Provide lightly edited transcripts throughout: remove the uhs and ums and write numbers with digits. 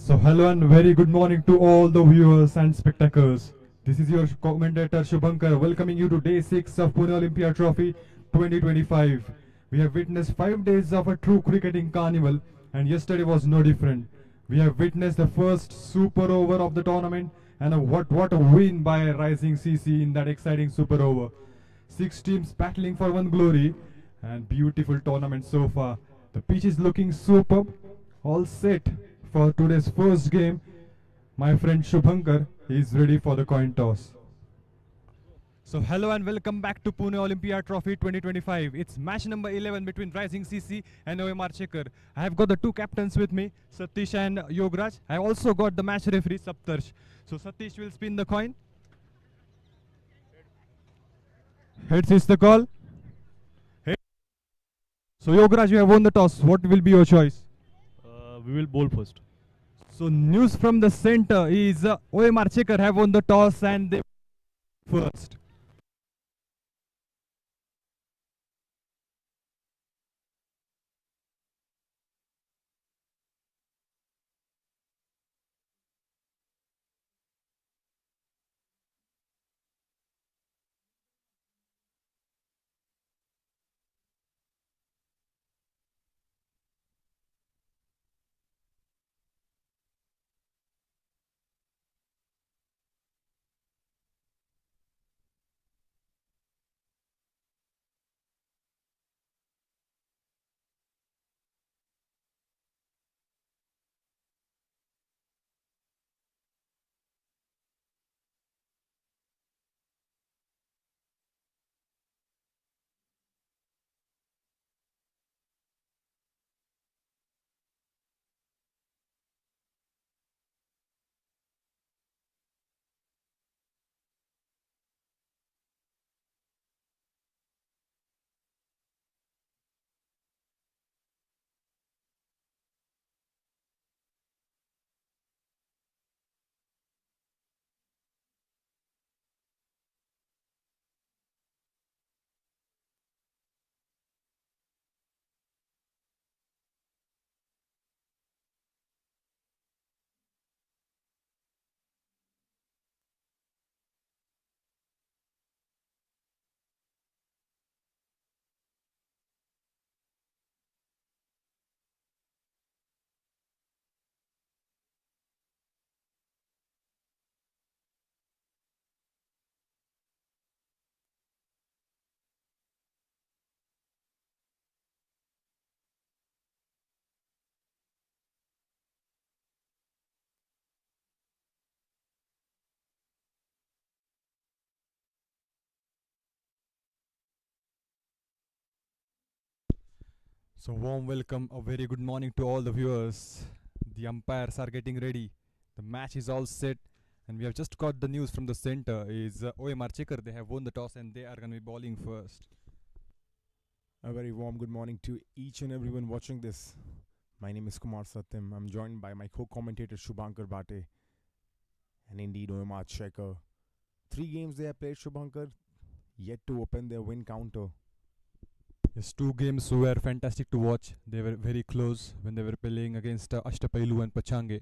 So hello and very good morning to all the viewers and spectators. This is your commentator Shubhankar welcoming you to day 6 of Pune Olympia Trophy 2025. We have witnessed 5 days of a true cricketing carnival and yesterday was no different. We have witnessed the first super over of the tournament and what a win by Rising CC in that exciting super over. 6 teams battling for one glory and beautiful tournament so far. The pitch is looking superb, all set for today's first game. My friend Shubhankar is ready for the coin toss. So hello and welcome back to Pune Olympia Trophy 2025. It's match number 11 between Rising CC and OMR Checker. I have got the two captains with me, Satish and Yograj. I also got the match referee Saptarsh. So Satish will spin the coin. Heads is the call. Head. So Yograj, you have won the toss. What will be your choice? We will bowl first. So news from the center is OMR Checker have won the toss and they first. So warm welcome, a very good morning to all the viewers. The umpires are getting ready. The match is all set and we have just got the news from the center is OMR Checker. They have won the toss and they are going to be bowling first. A very warm good morning to each and everyone watching this. My name is Kumar Satyam. I'm joined by my co-commentator Shubhankar Bate and indeed OMR Checker. 3 games they have played, Shubhankar, yet to open their win counter. Yes, 2 games were fantastic to watch. They were very close when they were playing against Ashtapailu and Pachange.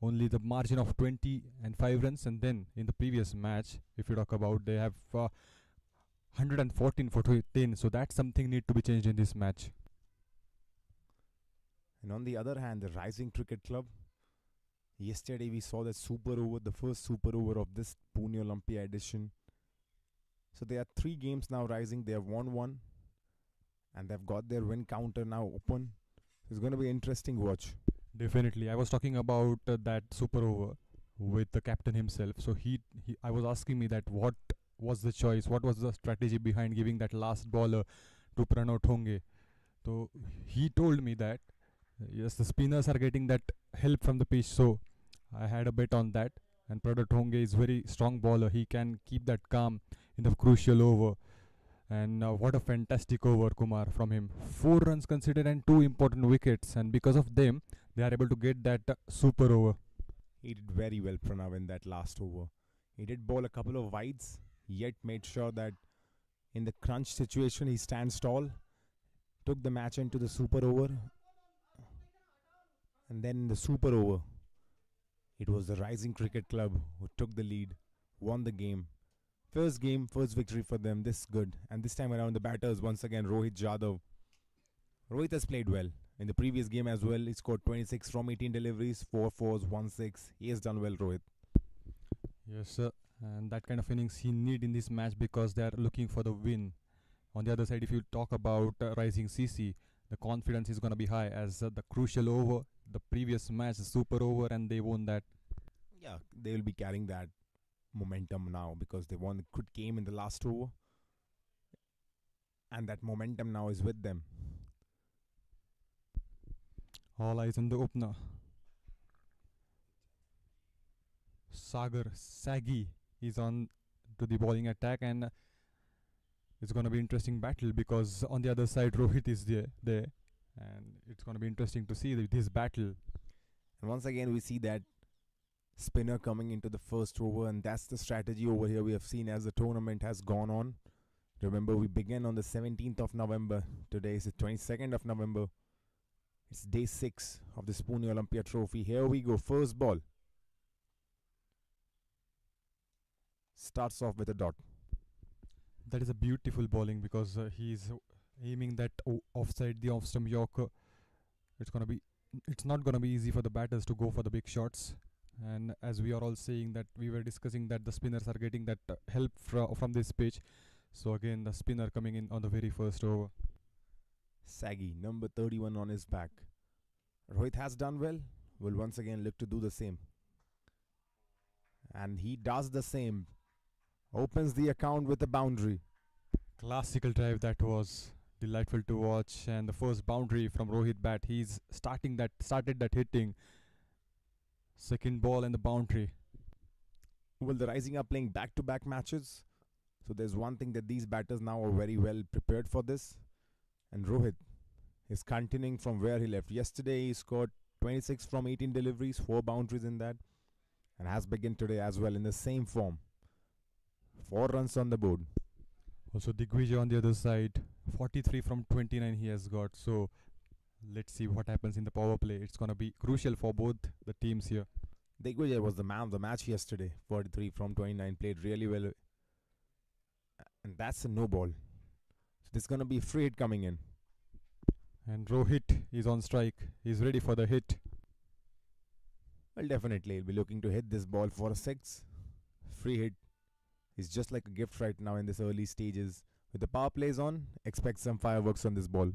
Only the margin of 20 and 5 runs, and then in the previous match, if you talk about, they have 114 for 10. So that's something need to be changed in this match. And on the other hand, the Rising Cricket Club. Yesterday we saw that super over, the first super over of this Pune Olympia edition. So there are 3 games now Rising. They have won 1. And they've got their win counter now open. It's going to be interesting watch. Definitely. I was talking about that super over with the captain himself. So I was asking me that what was the choice, what was the strategy behind giving that last baller to Pranav Thonge. So he told me that yes, the spinners are getting that help from the pitch. So I had a bet on that. And Pranav Thonge is very strong bowler. He can keep that calm in the crucial over. And what a fantastic over, Kumar, from him. 4 runs considered and 2 important wickets. And because of them, they are able to get that super over. He did very well, Pranav, in that last over. He did bowl a couple of wides, yet made sure that in the crunch situation, he stands tall. Took the match into the super over. And then in the super over, It was the Rising Cricket Club who took the lead, won the game. First game, first victory for them. This good. And this time around, the batters once again Rohit Jadhav. Rohit has played well. In the previous game as well, he scored 26 from 18 deliveries, 4 fours, 1 6. He has done well, Rohit. Yes, sir. And that kind of innings he need in this match because they are looking for the win. On the other side, if you talk about Rising CC, the confidence is going to be high as the crucial over, the previous match, the super over, and they won that. Yeah, they will be carrying that momentum now because they won a good game in the last over. And that momentum now is with them. All eyes on the opener. Sagar Sagi is on to the bowling attack, and it's going to be interesting battle because on the other side Rohit is there, and it's going to be interesting to see this battle. And once again, we see that spinner coming into the first over, and that's the strategy over here we have seen as the tournament has gone on. Remember, we began on the 17th of November. Today is the 22nd of November. It's day 6 of the Pune Olympia Trophy. Here we go. First ball. Starts off with a dot. That is a beautiful bowling because he's aiming that offside the off stump Yorker. It's not gonna be easy for the batters to go for the big shots. And as we are all saying that we were discussing that the spinners are getting that help from this pitch. So again, the spinner coming in on the very first over. Sagi, number 31 on his back. Rohit has done well. Will once again look to do the same. And he does the same. Opens the account with a boundary. Classical drive that was delightful to watch, and the first boundary from Rohit bat. He's started that hitting. Second ball and the boundary. Well, the Rising are playing back-to-back matches. So there's one thing that these batters now are very well prepared for this. And Rohit is continuing from where he left. Yesterday he scored 26 from 18 deliveries, 4 boundaries in that. And has begun today as well in the same form. 4 runs on the board. Also Digvijay on the other side, 43 from 29 he has got. So let's see what happens in the power play. It's going to be crucial for both the teams here. Digvijay was the man of the match yesterday. 43 from 29, played really well. And that's a no ball. So there's going to be a free hit coming in. And Rohit is on strike. He's ready for the hit. Well, definitely he'll be looking to hit this ball for a 6. Free hit is just like a gift right now in this early stages. With the power plays on, expect some fireworks on this ball.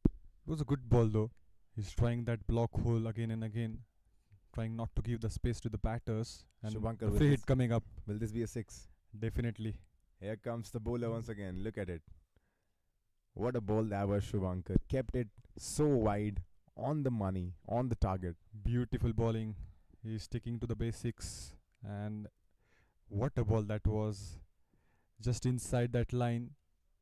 It was a good ball though. He's trying that block hole again and again, trying not to give the space to the batters. And Shubhankar, the free hit coming up. Will this be a 6? Definitely. Here comes the bowler once again. Look at it. What a ball that was, Shubhankar. Kept it so wide, on the money, on the target. Beautiful bowling. He's sticking to the basics, and what a ball that was. Just inside that line,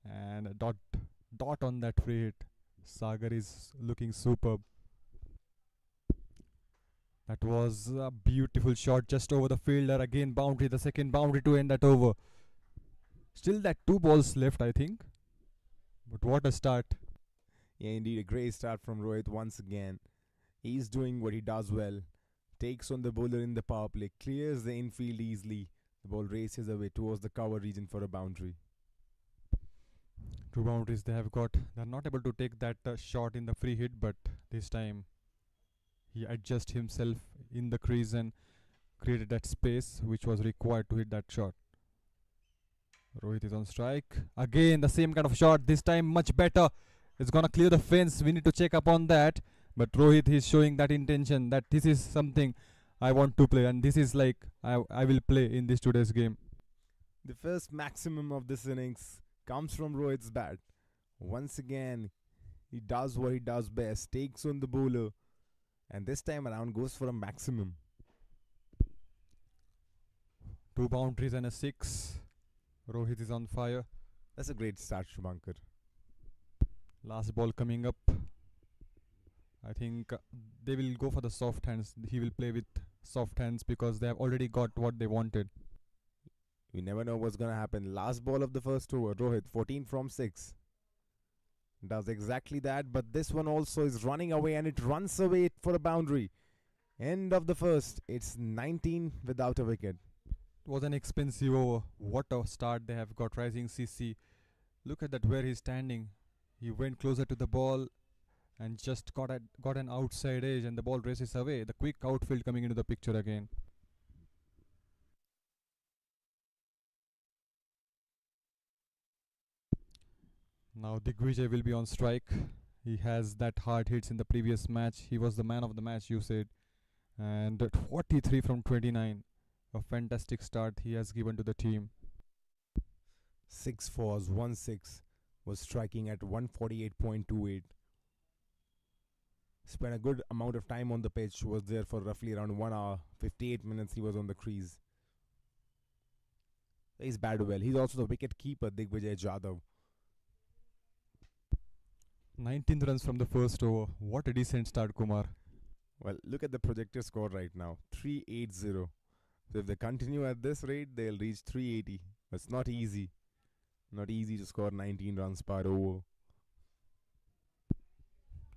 and a dot on that free hit. Sagar is looking superb. That was a beautiful shot just over the fielder. Again boundary, the second boundary to end that over. Still that 2 balls left, I think. But what a start. Yeah, indeed, a great start from Rohit once again. He's doing what he does well. Takes on the bowler in the power play, clears the infield easily. The ball races away towards the cover region for a boundary. 2 boundaries they have got. They're not able to take that shot in the free hit, but this time he adjusted himself in the crease and created that space which was required to hit that shot. Rohit is on strike. Again the same kind of shot, this time much better. It's gonna clear the fence. We need to check up on that. But Rohit is showing that intention that this is something I want to play, and this is like I will play in this today's game. The first maximum of this innings comes from Rohit's bat. Once again, he does what he does best. Takes on the bowler. And this time around goes for a maximum. 2 boundaries and a 6. Rohit is on fire. That's a great start, Shubhankar. Last ball coming up. I think they will go for the soft hands. He will play with soft hands because they have already got what they wanted. We never know what's going to happen. Last ball of the first over. Rohit, 14 from 6. Does exactly that, but this one also is running away, and it runs away for a boundary. End of the first. It's 19 without a wicket. It was an expensive over. What a start they have got. Rising CC. Look at that where he's standing. He went closer to the ball and just got an outside edge, and the ball races away. The quick outfield coming into the picture again. Now Digvijay will be on strike. He has that hard hits in the previous match. He was the man of the match, you said. And at 43 from 29. A fantastic start he has given to the team. 6 fours, 1 6. Was striking at 148.28. Spent a good amount of time on the pitch. Was there for roughly around 1 hour, 58 minutes he was on the crease. He's batted well. He's also the wicket keeper, Digvijay Jadhav. 19 runs from the first over. What a decent start, Kumar. Well, look at the projected score right now, 380. So if they continue at this rate, they'll reach 380. It's not easy. Not easy to score 19 runs per over.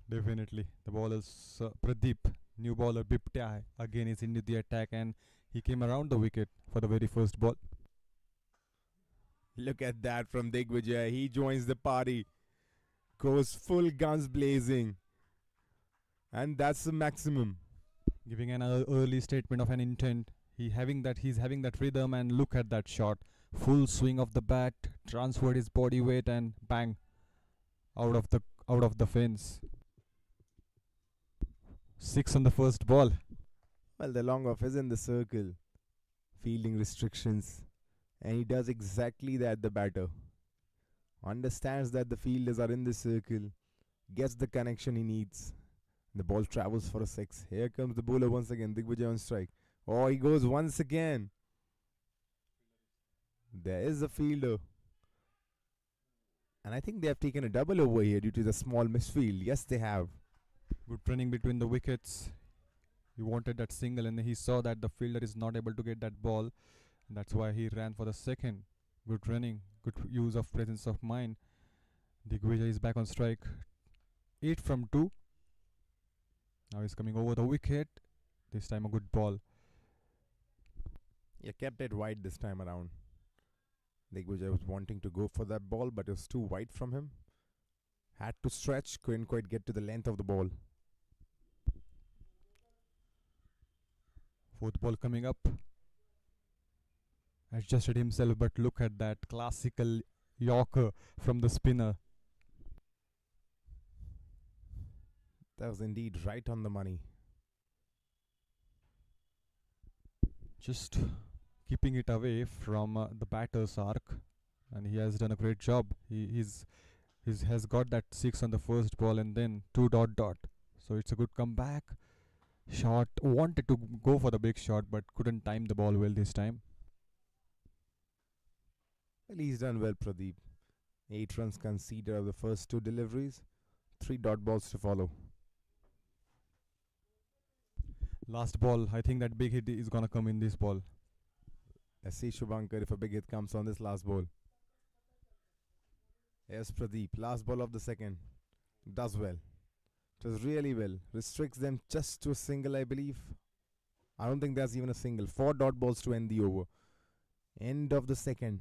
Definitely. The bowler's Pradeep, new bowler Biptya again is into the attack, and he came around the wicket for the very first ball. Look at that from Digvijay. He joins the party. Goes full guns blazing. And that's the maximum. Giving an early statement of an intent. He's having that rhythm, and look at that shot. Full swing of the bat, transferred his body weight, and bang, out of the fence. 6 on the first ball. Well, the long off is in the circle. Fielding restrictions. And he does exactly that, the batter. Understands that the fielders are in the circle. Gets the connection he needs. The ball travels for a 6. Here comes the bowler once again. Digvijay on strike. Oh, he goes once again. There is a fielder. And I think they have taken a double over here due to the small misfield. Yes, they have. Good running between the wickets. He wanted that single, and he saw that the fielder is not able to get that ball. That's why he ran for the second. Good running. Good use of presence of mind. Digvijay is back on strike. 8 from 2. Now he's coming over the wicket. This time a good ball. He kept it wide this time around. Digvijay was wanting to go for that ball, but it was too wide from him. Had to stretch, couldn't quite get to the length of the ball. Fourth ball coming up. Adjusted himself, but look at that classical Yorker from the spinner. That was indeed right on the money. Just keeping it away from the batter's arc, and he has done a great job. He has got that 6 on the first ball, and then 2 dot dot. So it's a good comeback. Shot, wanted to go for the big shot, but couldn't time the ball well this time. Well, he's done well, Pradeep. 8 runs conceded of the first 2 deliveries. 3 dot balls to follow. Last ball, I think that big hit is gonna come in this ball. Let's see Shubhankar if a big hit comes on this last ball. Yes, Pradeep, last ball of the second. Does well. Does really well. Restricts them just to a single, I believe. I don't think there's even a single. 4 dot balls to end the over. End of the second.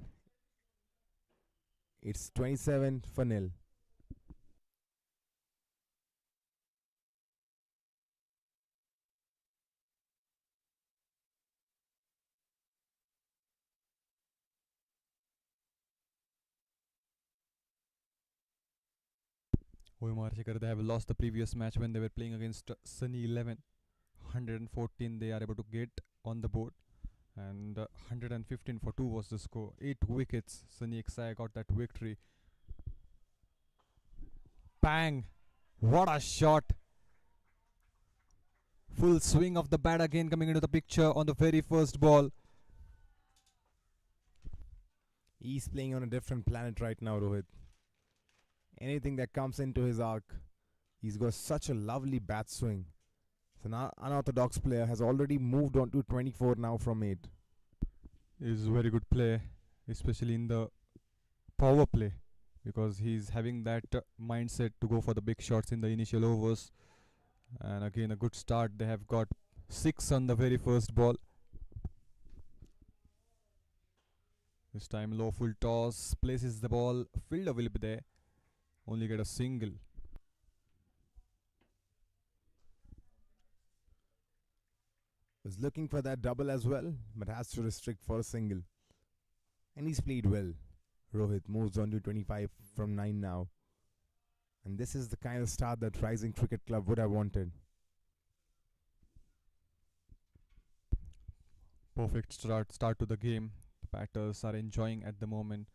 It's 27 for nil. OMR Checker, they have lost the previous match when they were playing against Sunny 11. 114 they are able to get on the board, and 115 for 2 was the score. 8 wickets. Sunny Exai got that victory. Bang! What a shot! Full swing of the bat again coming into the picture on the very first ball. He's playing on a different planet right now, Rohit. Anything that comes into his arc, he's got such a lovely bat swing. So now unorthodox player has already moved on to 24 now from 8. Is very good play, especially in the power play, because he's having that mindset to go for the big shots in the initial overs. And again, a good start they have got. 6 on the very first ball. This time low full toss, places the ball, fielder will be there, only get a single. Was looking for that double as well, but has to restrict for a single. And he's played well. Rohit moves on to 25 from 9 now. And this is the kind of start that Rising Cricket Club would have wanted. Perfect start to the game. The batters are enjoying at the moment,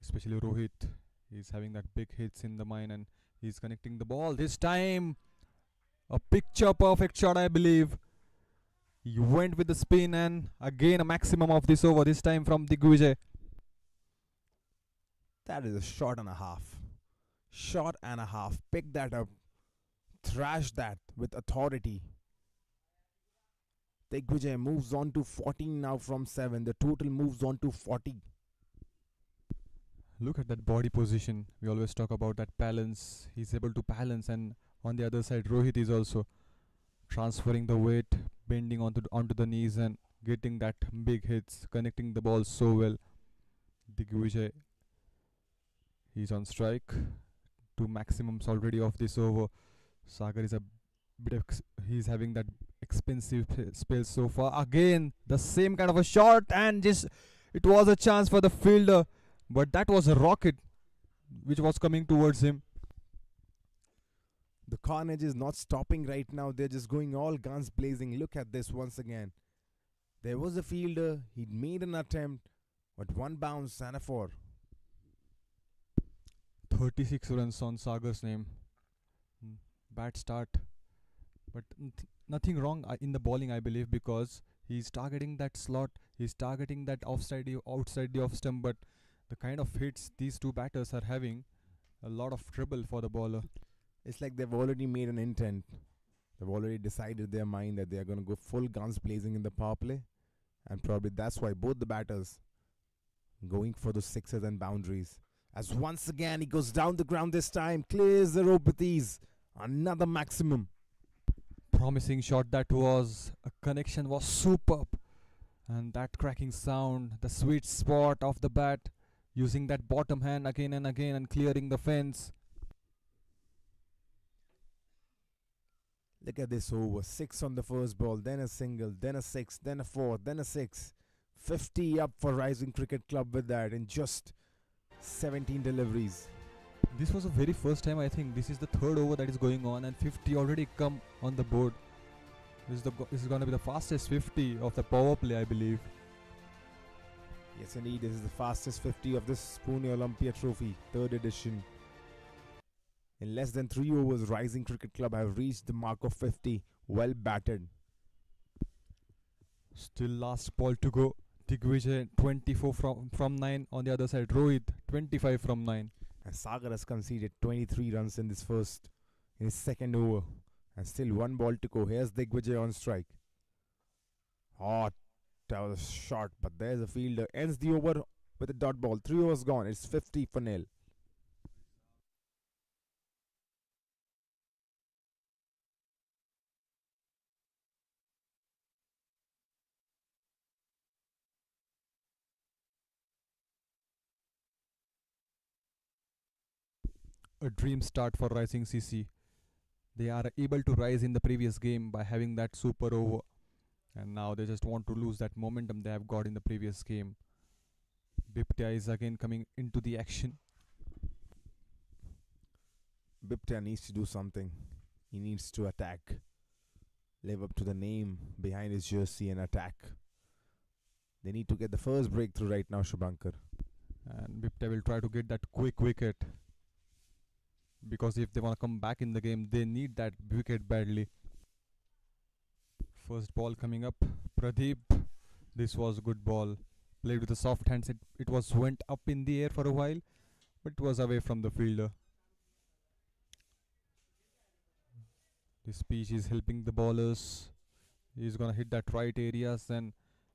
especially Rohit. He's having that big hits in the mind and he's connecting the ball. This time, a picture perfect shot, I believe. He went with the spin and again a maximum of this over, this time from Digvijay. That is a shot and a half. Shot and a half. Pick that up. Thrash that with authority. Digvijay moves on to 14 now from 7. The total moves on to 40. Look at that body position. We always talk about that balance. He's able to balance, and on the other side Rohit is also transferring the weight, bending onto the knees and getting that big hits, connecting the ball so well. Digvijay, he's on strike. 2 maximums already of this over. Sagar is a bit he's having that expensive spell so far. Again the same kind of a shot, and just it was a chance for the fielder, but that was a rocket which was coming towards him. The carnage is not stopping right now. They're just going all guns blazing. Look at this once again. There was a fielder. He'd made an attempt, but 1 bounce and a 4. 36 runs on Sagar's name. Bad start, but nothing wrong in the bowling, I believe, because he's targeting that slot, he's targeting that outside the off stump, but the kind of hits these 2 batters are having, a lot of trouble for the bowler. It's like they've already made an intent. They've already decided their mind that they're going to go full guns blazing in the power play, and probably that's why both the batters going for the sixes and boundaries. As once again he goes down the ground, this time clears the rope with ease. Another maximum. Promising shot that was. A connection was superb, and that cracking sound, the sweet spot of the bat, using that bottom hand again and again and clearing the fence. Look at this over. 6 on the first ball, then a single, then a 6, then a 4, then a 6. 50 up for Rising Cricket Club with that in just 17 deliveries. This was the very first time, I think this is the 3rd over that is going on, and 50 already come on the board. This is going to be the fastest 50 of the power play, I believe. Yes, indeed, this is the fastest 50 of this Pune Olympia Trophy, 3rd edition. In less than 3 overs, Rising Cricket Club have reached the mark of 50. Well batted. Still last ball to go. Digvijay 24 from 9. On the other side, Rohit 25 from 9. And Sagar has conceded 23 runs in his 2nd over. And still 1 ball to go. Here's Digvijay on strike. Oh, that was a shot, but there's a fielder. Ends the over with a dot ball. 3 overs gone. It's 50 for nil. A dream start for Rising CC. They are able to rise in the previous game by having that super over, and now they just want to lose that momentum they have got in the previous game. Biptia is again coming into the action. Biptia needs to do something. He needs to attack. Live up to the name behind his jersey and attack. They need to get the first breakthrough right now, Shubhankar. And Biptia will try to get that quick wicket, because if they want to come back in the game, they need that wicket badly. First ball coming up. Pradeep. This was a good ball. Played with the soft hands. It went up in the air for a while, but it was away from the fielder. This pitch is helping the bowlers. He's gonna hit that right areas, and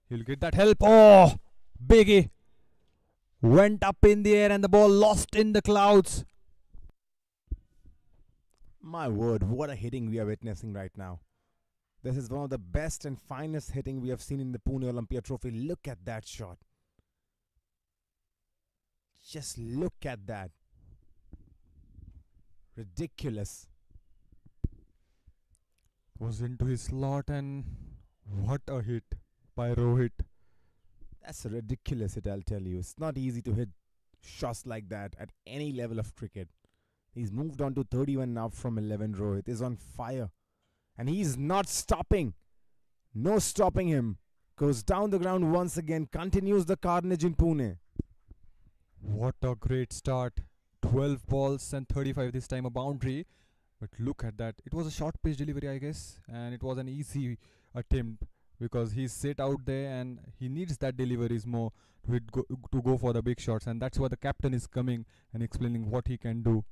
he'll get that help. Oh, biggie! Went up in the air and the ball lost in the clouds. My word, what a hitting we are witnessing right now. This is one of the best and finest hitting we have seen in the Pune Olympia Trophy. Look at that shot. Just look at that. Ridiculous. Was into his slot, and what a hit by Rohit. That's ridiculous, I'll tell you. It's not easy to hit shots like that at any level of cricket. He's moved on to 31 now from 11. Rohit is on fire. And he's not stopping. No stopping him. Goes down the ground once again. Continues the carnage in Pune. What a great start. 12 balls and 35 this time, a boundary. But look at that. It was a short pitch delivery, I guess. And it was an easy attempt because he's sit out there and he needs that deliveries more to go for the big shots. And that's why the captain is coming and explaining what he can do.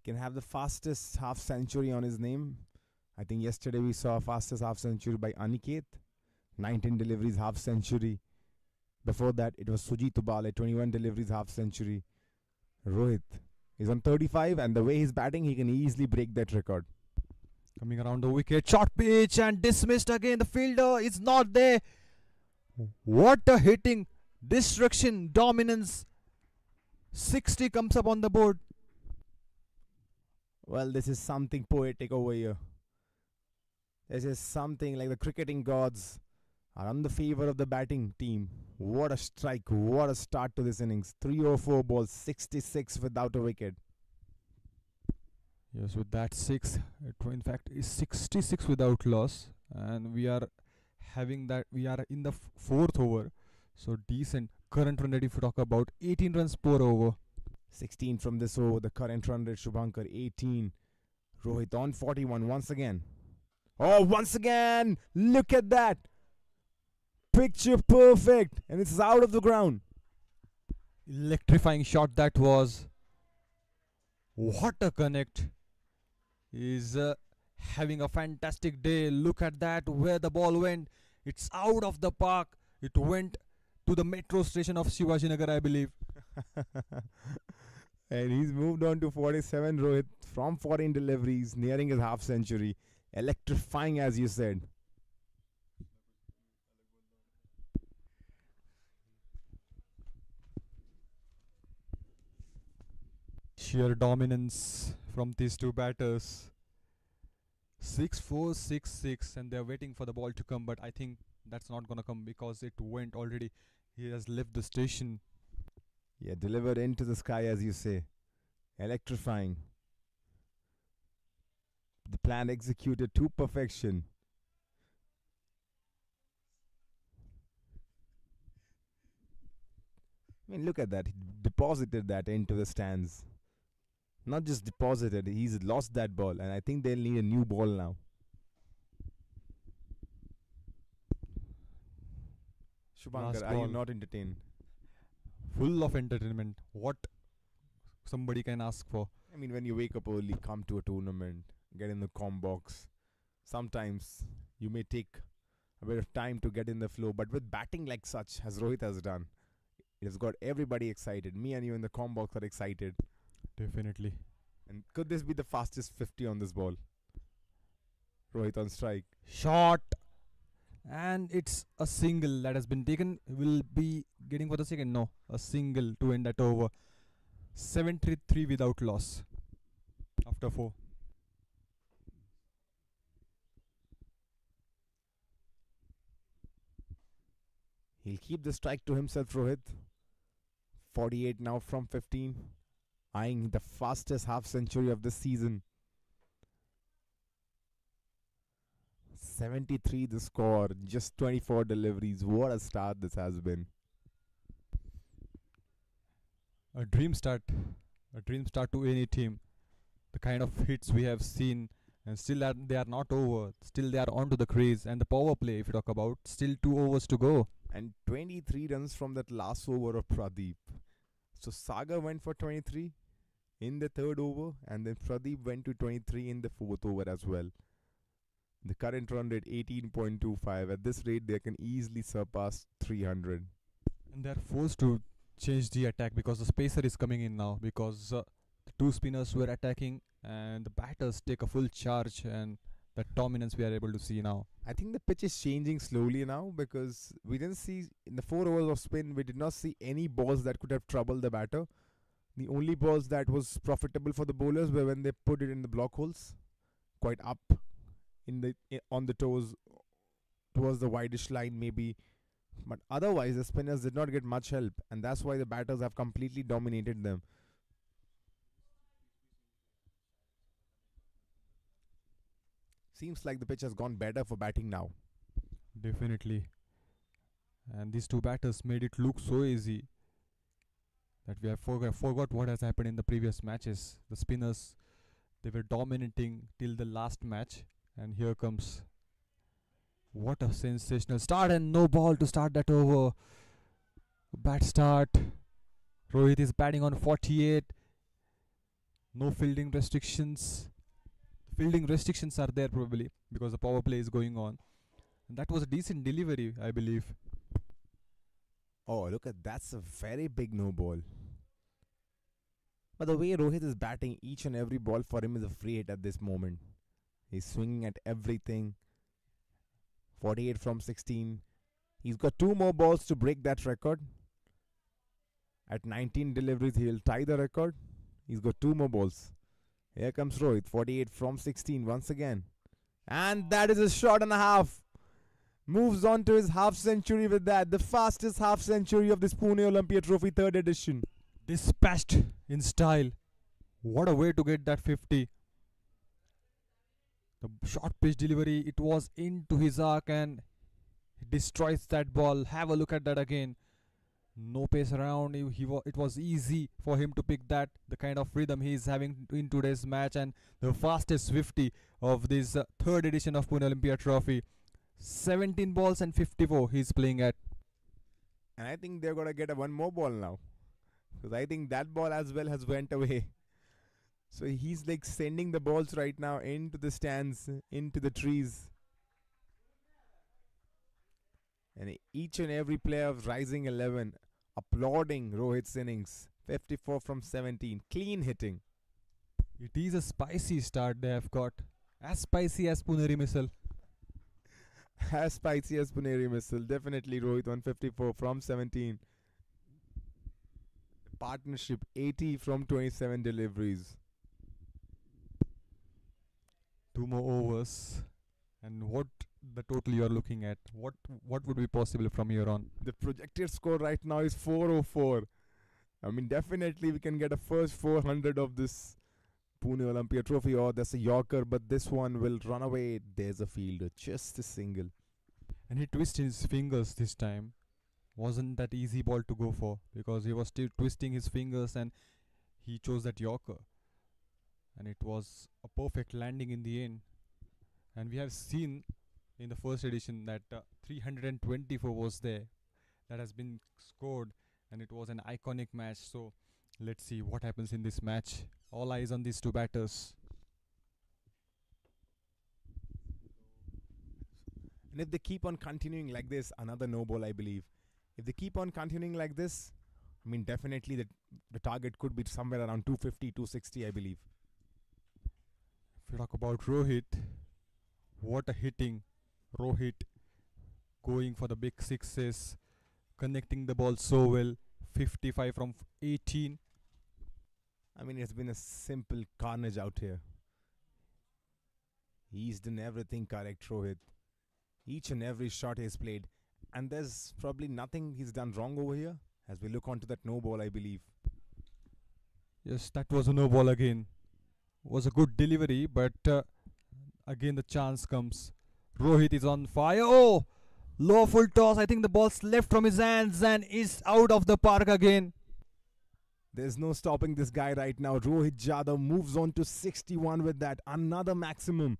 Can have the fastest half century on his name. I think yesterday we saw fastest half century by Aniket. 19 deliveries, half century. Before that, it was Sujit Ubale, 21 deliveries, half century. Rohit is on 35, and the way he's batting, he can easily break that record. Coming around the wicket, short pitch and dismissed again. The fielder is not there. What a hitting, destruction, dominance. 60 comes up on the board. Well, this is something poetic over here. This is something like the cricketing gods are on the favor of the batting team. What a strike, what a start to this innings. 304 balls, 66 without a wicket. Yes, with that 6, it in fact is 66 without loss. And we are having that, we are in the 4th over. So decent current run rate if you talk about 18 runs per over. 16 from this over, the current run rate, Shubhankar, 18. Rohit on 41 once again. Oh, once again! Look at that! Picture perfect! And it's out of the ground. Electrifying shot that was. What a connect. He's having a fantastic day. Look at that, where the ball went. It's out of the park. It went to the metro station of Shivajinagar, I believe. And he's moved on to 47, Rohit, from 14 deliveries, nearing his half century. Electrifying, as you said. Sheer dominance from these two batters. 6-4, 6-6, and they're waiting for the ball to come, but I think that's not gonna come because it went already. He has left the station. Yeah, delivered into the sky, as you say. Electrifying. The plan executed to perfection. I mean, look at that. He deposited that into the stands. Not just deposited, he's lost that ball, and I think they'll need a new ball now. Shubhankar, are you not entertained? Full of entertainment. What somebody can ask for. I mean, when you wake up early, come to a tournament, get in the comm box, sometimes you may take a bit of time to get in the flow, but with batting like such, as Rohit has done, it has got everybody excited. Me and you in the comm box are excited. Definitely. And could this be the fastest 50 on this ball? Rohit on strike. Shot. And it's a single that has been taken. Will be getting for the second. No, a single to end that over. 73 without loss after 4. He'll keep the strike to himself, Rohit. 48 now from 15. Eyeing the fastest half century of this season. 73 the score, just 24 deliveries. What a start this has been. A dream start to any team. The kind of hits we have seen, and still they are not over. Still they are on to the craze, and the power play, if you talk about, still 2 overs to go. And 23 runs from that last over of Pradeep. So Sagar went for 23 in the 3rd over, and then Pradeep went to 23 in the 4th over as well. The current run rate 18.25. At this rate, they can easily surpass 300. And they are forced to change the attack because the spacer is coming in now, because the 2 spinners were attacking and the batters take a full charge, and that dominance we are able to see now. I think the pitch is changing slowly now, because we didn't see in the 4 overs of spin, we did not see any balls that could have troubled the batter. The only balls that was profitable for the bowlers were when they put it in the block holes, quite up on the toes towards the wideish line maybe. But otherwise, the spinners did not get much help, and that's why the batters have completely dominated them. Seems like the pitch has gone better for batting now. Definitely. And these two batters made it look so easy that we have forgot what has happened in the previous matches. The spinners, they were dominating till the last match, and here comes, what a sensational start, and no ball to start that over. Bad start. Rohit is batting on 48. No fielding restrictions. Fielding restrictions are there probably because the power play is going on. And that was a decent delivery, I believe. Oh, look at that's a very big no ball. But the way Rohit is batting, each and every ball for him is a free hit at this moment. He's swinging at everything. 48 from 16. He's got 2 more balls to break that record. At 19 deliveries, he'll tie the record. He's got 2 more balls. Here comes Rohit, 48 from 16 once again. And that is a shot and a half. Moves on to his half century with that. The fastest half century of this Pune Olympia Trophy 3rd edition. Dispatched in style. What a way to get that 50. The short pitch delivery, it was into his arc and he destroys that ball. Have a look at that again. No pace around. It was easy for him to pick that. The kind of rhythm he is having in today's match, and the fastest 50 of this 3rd edition of Pune Olympia Trophy. 17 balls and 54 he's playing at. And I think they're going to get a 1 more ball now, because I think that ball as well has went away. So he's like sending the balls right now into the stands, into the trees. And each and every player of Rising 11 applauding Rohit's innings. 54 from 17. Clean hitting. It is a spicy start they have got. As spicy as Puneri Missile. As spicy as Puneri Missile. Definitely Rohit 154 from 17. Partnership 80 from 27 deliveries. 2 more overs. And what the total you are looking at? What would be possible from here on? The projected score right now is 404. I mean, definitely we can get a first 400 of this Pune Olympia Trophy, or there's a Yorker, but this one will run away. There's a fielder, just a single. And he twisted his fingers this time. Wasn't that easy ball to go for, because he was still twisting his fingers and he chose that Yorker. And it was a perfect landing in the end. And we have seen in the first edition that 324 was there. That has been scored, and it was an iconic match. So let's see what happens in this match. All eyes on these two batters. And if they keep on continuing like this, another no ball, I believe. If they keep on continuing like this, I mean, definitely the target could be somewhere around 250, 260, I believe. If you talk about Rohit, what a hitting. Rohit going for the big sixes, connecting the ball so well. 55 from 18. I mean, it's been a simple carnage out here. He's done everything correct, Rohit. Each and every shot he's played. And there's probably nothing he's done wrong over here. As we look onto that no ball, I believe. Yes, that was a no ball again. Was a good delivery, but again the chance comes. Rohit is on fire. Oh! Low full toss. I think the ball slipped from his hands and is out of the park again. There's no stopping this guy right now. Rohit Jadhav moves on to 61 with that. Another maximum.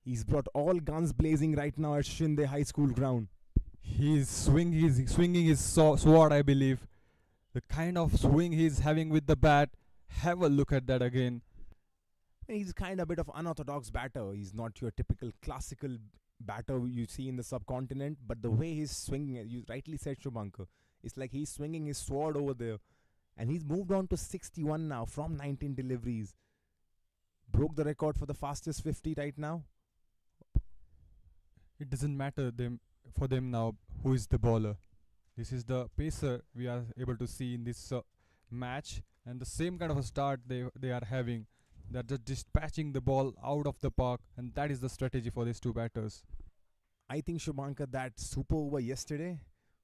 He's brought all guns blazing right now at Shinde High School ground. He's swinging his sword, I believe. The kind of swing he's having with the bat. Have a look at that again. He's kind of a bit of unorthodox batter. He's not your typical classical batter you see in the subcontinent. But the way he's swinging, you rightly said, Shubhankar, it's like he's swinging his sword over there. And he's moved on to 61 now from 19 deliveries. Broke the record for the fastest 50 right now. it doesn't matter them for them now who is the bowler. This is the pacer we are able to see in this match, and the same kind of a start they are having. They're just dispatching the ball out of the park, and that is the strategy for these two batters. I think Shubhankar, that super over yesterday,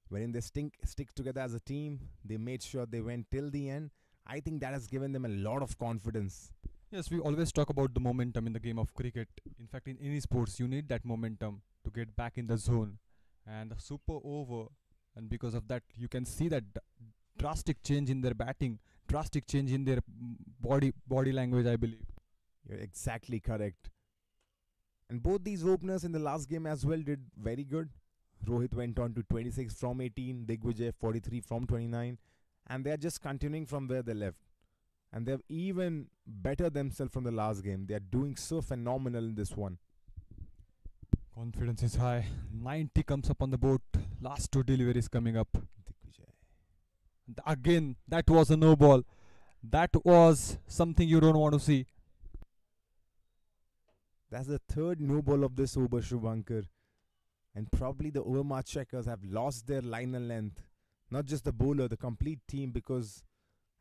wherein they stick together as a team, they made sure they went till the end. I think that has given them a lot of confidence. Yes, we always talk about the momentum in the game of cricket. In fact, in any sports, you need that momentum to get back in the zone. And the super over, and because of that, you can see that drastic change in their batting, drastic change in their body language, I believe. You're exactly correct. And both these openers in the last game as well did very good. Rohit went on to 26 from 18, Digvijay 43 from 29, and they're just continuing from where they left. And they've even better themselves from the last game. They're doing so phenomenal in this one. Confidence is high. 90 comes up on the board. Last two deliveries coming up. Digvijay. Again, that was a no ball. That was something you don't want to see. That's the third no ball of this over, Shubhankar. And probably the OMR Checkers have lost their line and length. Not just the bowler, the complete team, because...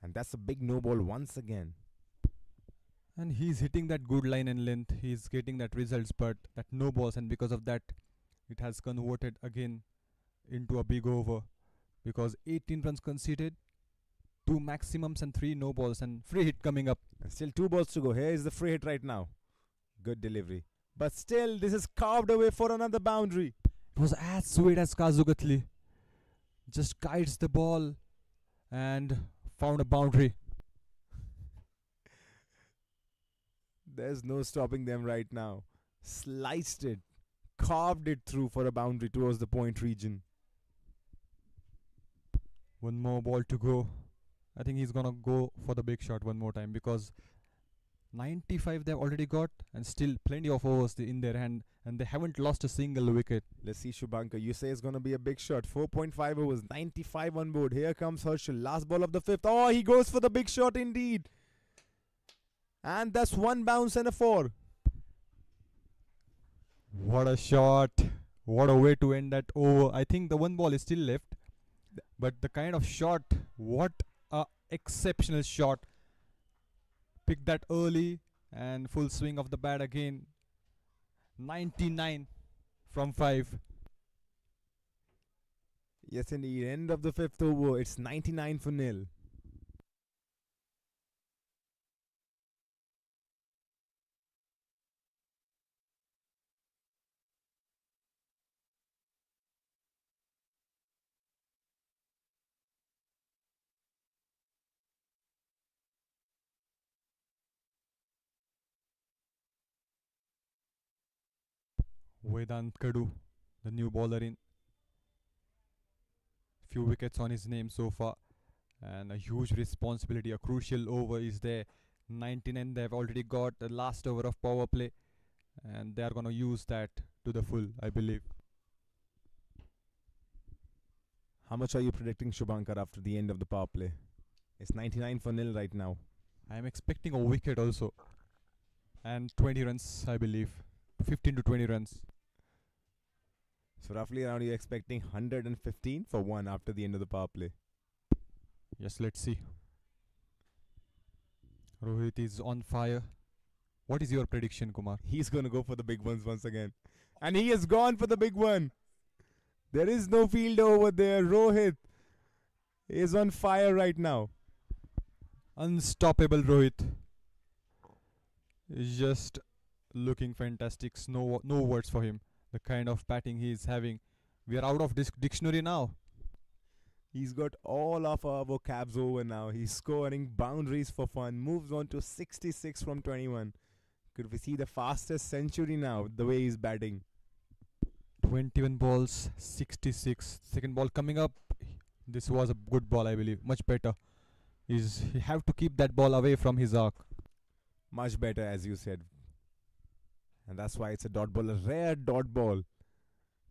And that's a big no ball once again. And he's hitting that good line and length. He's getting that results, but that no balls, and because of that, it has converted again into a big over. Because 18 runs conceded, 2 maximums and 3 no balls, and free hit coming up. And still 2 balls to go. Here is the free hit right now. Good delivery. But still, this is carved away for another boundary. It was as sweet as Kazugatli. Just guides the ball and found a boundary. There's no stopping them right now. Sliced it. Carved it through for a boundary towards the point region. One more ball to go. I think he's gonna go for the big shot one more time, because 95 they've already got, and still plenty of overs in their hand, and they haven't lost a single wicket. Let's see, Shubhankar. You say it's going to be a big shot. 4.5 overs, 95 on board. Here comes Herschel. Last ball of the 5th. Oh, he goes for the big shot indeed. And that's 1 bounce and a 4. What a shot. What a way to end that over. I think the 1 ball is still left, but the kind of shot, what a exceptional shot. Pick that early and full swing of the bat again. 99 from 5. Yes, indeed. End of the 5th over. It's 99 for nil. Vedant Kadu, the new bowler in. Few wickets on his name so far, and a huge responsibility. A crucial over is there. 99 they've already got the last over of power play, and they are going to use that to the full, I believe. How much are you predicting, Shubhankar, after the end of the power play? It's 99 for nil right now. I am expecting a wicket also, and 20 runs, I believe. 15 to 20 runs. So roughly around you're expecting 115 for 1 after the end of the power play. Yes, let's see. Rohit is on fire. What is your prediction, Kumar? He's going to go for the big ones once again. And he has gone for the big one. There is no fielder over there. Rohit is on fire right now. Unstoppable Rohit. Is just looking fantastic. No words for him. The kind of batting he is having. We are out of this dictionary now. He's got all of our vocabs over now. He's scoring boundaries for fun. Moves on to 66 from 21. Could we see the fastest century now, the way he's batting? 21 balls, 66. Second ball coming up. This was a good ball, I believe. Much better. He have to keep that ball away from his arc. Much better, as you said. And that's why it's a dot ball, a rare dot ball.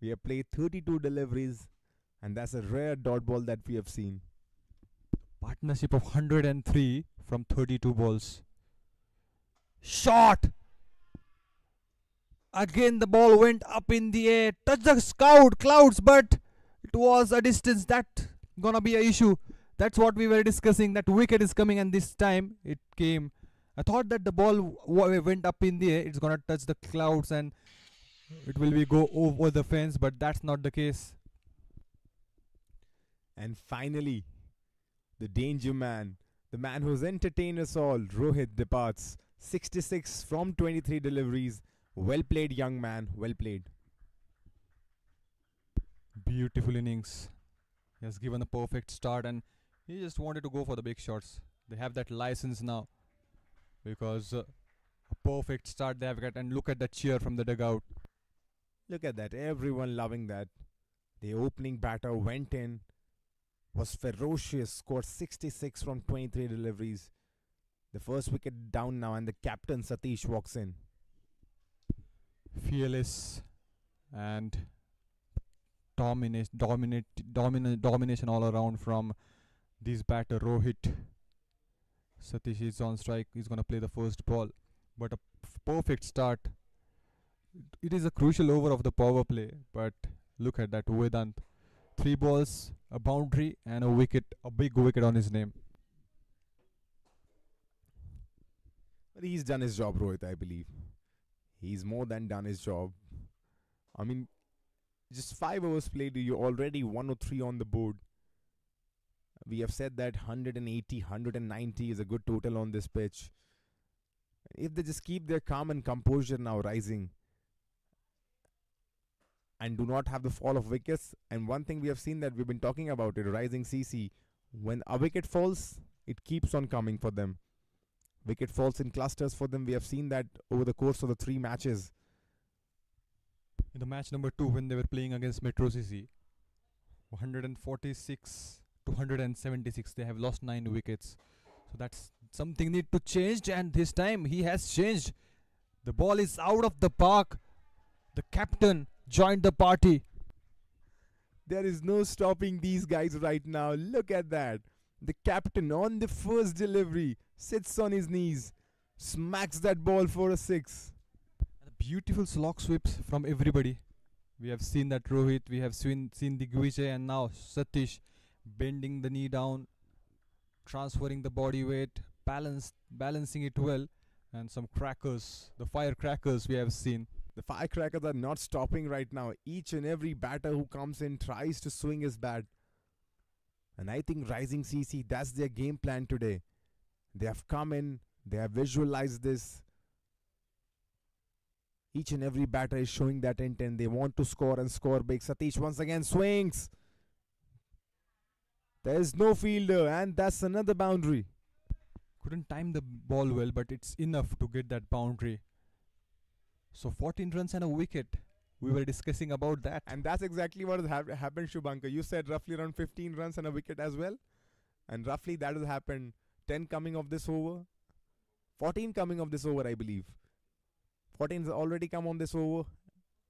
We have played 32 deliveries, and that's a rare dot ball that we have seen. Partnership of 103 from 32 balls. Shot! Again, the ball went up in the air, touched the clouds, but it was a distance that gonna be a issue. That's what we were discussing. That wicket is coming, and this time it came. I thought that the ball went up in the air. It's gonna touch the clouds and it will be go over the fence, but that's not the case. And finally, the danger man, the man who's entertained us all, Rohit departs. 66 from 23 deliveries. Well played, young man. Well played. Beautiful innings. He has given a perfect start and he just wanted to go for the big shots. They have that license now because a perfect start they have got. And look at that cheer from the dugout. Look at that. Everyone loving that. The opening batter went in, was ferocious, scored 66 from 23 deliveries. The first wicket down now, and the captain Satish walks in. Fearless and domination all around from this batter Rohit. Satish is on strike. He's gonna play the first ball, but a perfect start. It is a crucial over of the power play, but look at that Vedant. 3 balls, a boundary, and a wicket, a big wicket on his name. But he's done his job, Rohit, I believe. He's more than done his job. I mean, just 5 overs played, you're already 103 on the board. We have said that 180, 190 is a good total on this pitch. If they just keep their calm and composure now rising and do not have the fall of wickets, and one thing we have seen that we've been talking about it, rising CC, when a wicket falls, it keeps on coming for them. Wicket falls in clusters for them. We have seen that over the course of the 3 matches. In the match number 2, when they were playing against Metro CC, 146 to 176, they have lost 9 wickets. So that's something need to change, and this time he has changed. The ball is out of the park. The captain joined the party. There is no stopping these guys right now. Look at that. The captain on the first delivery sits on his knees, smacks that ball for a 6. And beautiful slog sweeps from everybody. We have seen that Rohit, we have seen Digvijay, and now Satish bending the knee down, transferring the body weight, balancing it well, and some crackers, the firecrackers we have seen. The firecrackers are not stopping right now. Each and every batter who comes in tries to swing his bat. And I think Rising CC, that's their game plan today. They have come in, they have visualized this. Each and every batter is showing that intent. They want to score and score big. Satish once again swings. There is no fielder, and that's another boundary. Couldn't time the ball well, but it's enough to get that boundary. So 14 runs and a wicket. We were discussing about that. And that's exactly what has happened, Shubhankar. You said roughly around 15 runs and a wicket as well. And roughly that has happened. 10 coming of this over. 14 coming of this over, I believe. 14 has already come on this over.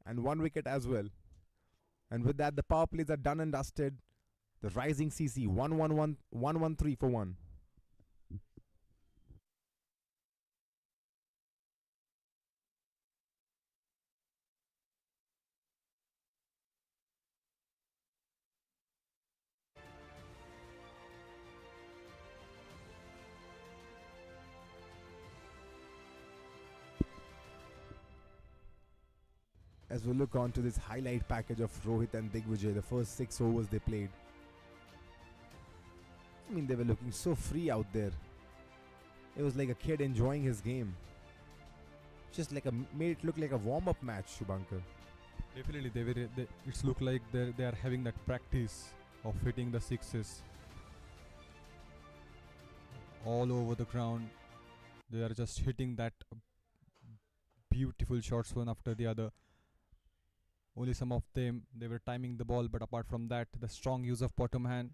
And 1 wicket as well. And with that, the power plays are done and dusted. The Rising CC 1-1-1-1-1-3 for 1. As we look on to this highlight package of Rohit and Digvijay, the first 6 overs they played. I mean, they were looking so free out there. It was like a kid enjoying his game. Just like made it look like a warm-up match, Shubhankar. Definitely, it's look like they are having that practice of hitting the sixes all over the ground. They are just hitting that beautiful shots one after the other. Only some of them, they were timing the ball, but apart from that, the strong use of bottom hand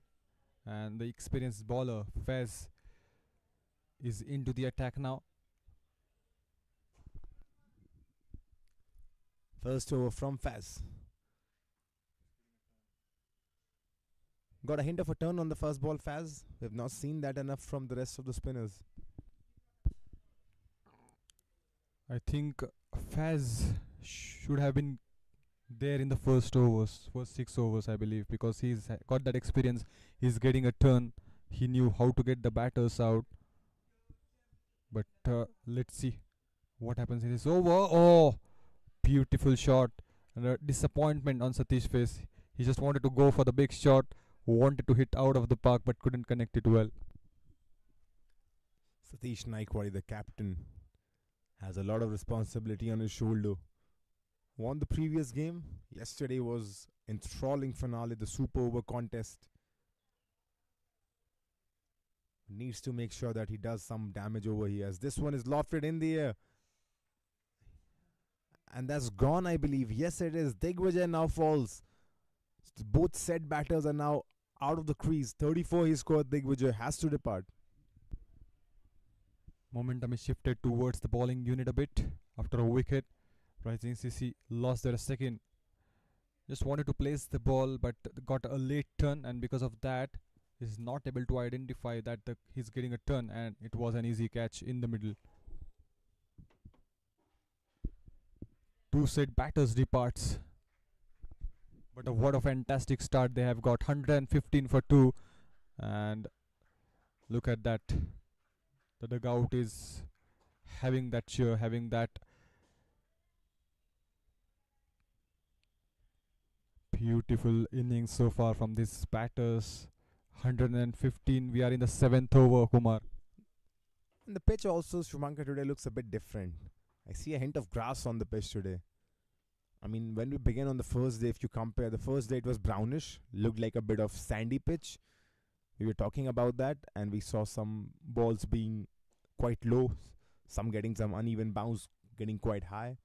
and the experienced bowler, Fez, is into the attack now. First over from Fez. Got a hint of a turn on the first ball, Faz. We've not seen that enough from the rest of the spinners. I think Fez should have been there in the first overs, first 6 overs, I believe, because he's got that experience. He's getting a turn. He knew how to get the batters out. But let's see what happens in this over. Oh, beautiful shot. And a disappointment on Satish's face. He just wanted to go for the big shot, wanted to hit out of the park, but couldn't connect it well. Satish Naikwadi, the captain, has a lot of responsibility on his shoulder. Won the previous game. Yesterday was enthralling finale, the super over contest. Needs to make sure that he does some damage over here. As this one is lofted in the air. And that's gone, I believe. Yes, it is. Digvijay now falls. Both set batters are now out of the crease. 34 he scored. Digvijay has to depart. Momentum is shifted towards the bowling unit a bit after a wicket. Rising CC lost their second. Just wanted to place the ball but got a late turn, and because of that is not able to identify that he's getting a turn, and it was an easy catch in the middle. Two set batters departs. But what a fantastic start they have got. 115 for 2. And look at that. The dugout is having that cheer, having that beautiful innings so far from these batters. 115. We are in the 7th over, Kumar. And the pitch also, Shumankar, today looks a bit different. I see a hint of grass on the pitch today. I mean, when we began on the first day, if you compare, the first day it was brownish, looked like a bit of sandy pitch. We were talking about that, and we saw some balls being quite low, some getting some uneven bounce, getting quite high.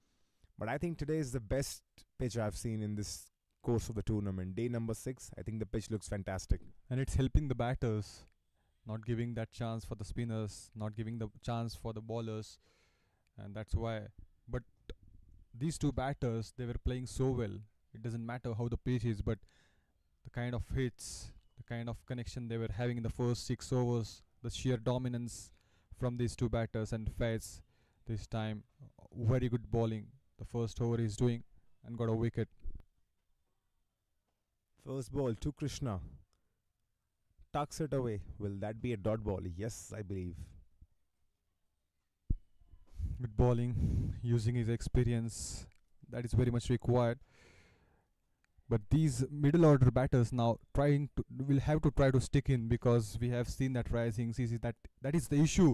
But I think today is the best pitch I've seen in this course of the tournament. Day number 6, I think the pitch looks fantastic. And it's helping the batters, not giving that chance for the spinners, not giving the chance for the bowlers. And that's why. But these two batters, they were playing so well. It doesn't matter how the pitch is, but the kind of hits, the kind of connection they were having in the first 6 overs, the sheer dominance from these two batters, and Faiz this time, very good bowling. The first over he's doing and got a wicket. First ball to Krishna. Tucks it away. Will that be a dot ball? Yes, I believe. Good bowling, using his experience, that is very much required. But these middle order batters now will have to try to stick in, because we have seen that rising CC, that is the issue.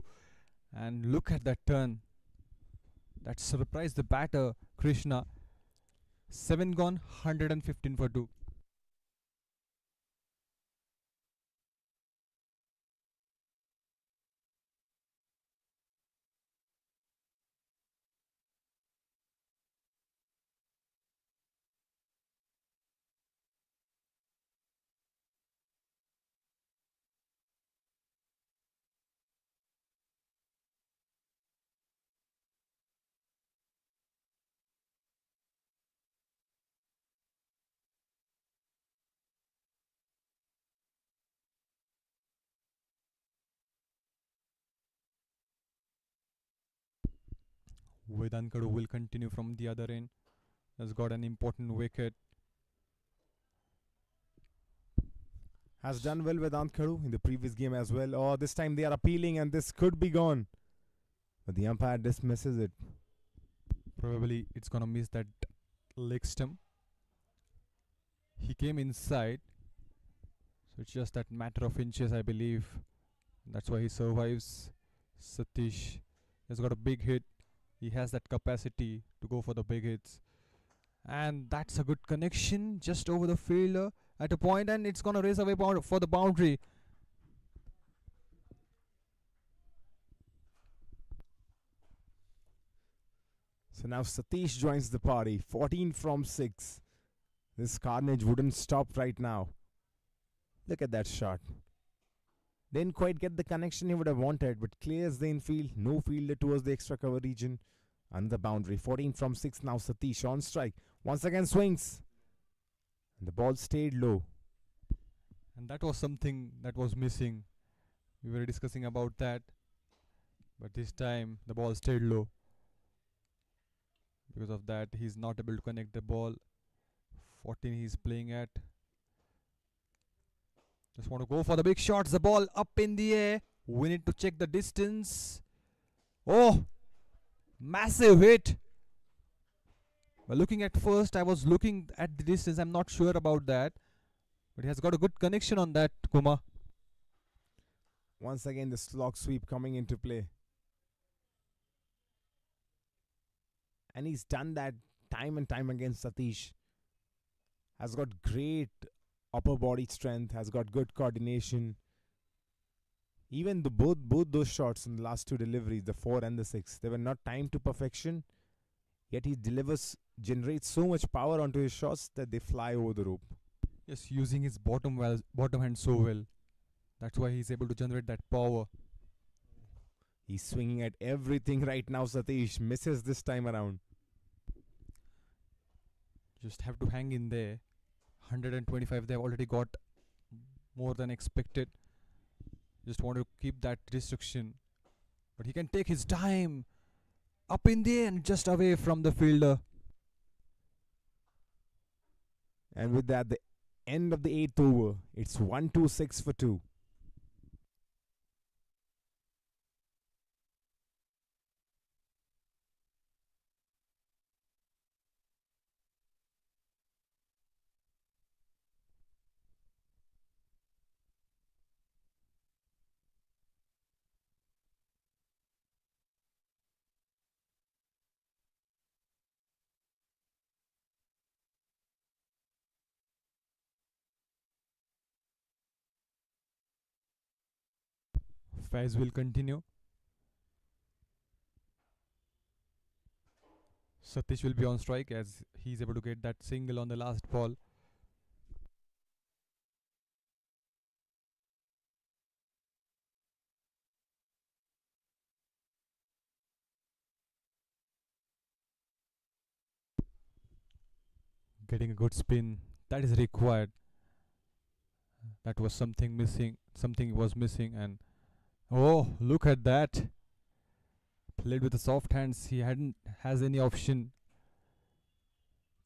And look at that turn. That surprised the batter, Krishna. 7 gone, 115 for 2. Vedant Kadu will continue from the other end. Has got an important wicket. Has done well Vedant Khadu in the previous game as well. Oh, this time they are appealing and this could be gone. But the umpire dismisses it. Probably it's gonna miss that leg stump. He came inside, so it's just that matter of inches, I believe. That's why he survives. Satish has got a big hit. He has that capacity to go for the big hits. And that's a good connection just over the fielder at a point, and it's gonna race away for the boundary. So now Satish joins the party. 14 from 6. This carnage wouldn't stop right now. Look at that shot. Didn't quite get the connection he would have wanted, but clears the infield. No fielder towards the extra cover region. Another boundary. 14 from 6 now. Satish on strike. Once again swings. And the ball stayed low. And that was something that was missing. We were discussing about that. But this time the ball stayed low. Because of that, he's not able to connect the ball. 14 he's playing at. Just want to go for the big shots. The ball up in the air. We need to check the distance. Oh, massive hit. Well, looking at first, I was looking at the distance. I'm not sure about that. But he has got a good connection on that, Kuma. Once again, the slog sweep coming into play. And he's done that time and time again. Satish has got great upper body strength, has got good coordination. Even the both those shots in the last two deliveries, the 4 and the 6, they were not timed to perfection. Yet he generates so much power onto his shots that they fly over the rope. Yes, using his bottom hand so well. That's why he's able to generate that power. He's swinging at everything right now. Satish misses this time around. Just have to hang in there. 125, they've already got more than expected. Just want to keep that restriction. But he can take his time. Up in the air and just away from the fielder. And with that, the end of the 8th over. It's 1-2-6 for 2. Faiz will continue. Satish will be on strike as he's able to get that single on the last ball. Getting a good spin, that is required. That was something missing. Something was missing, and oh, look at that! Played with the soft hands. He has any option.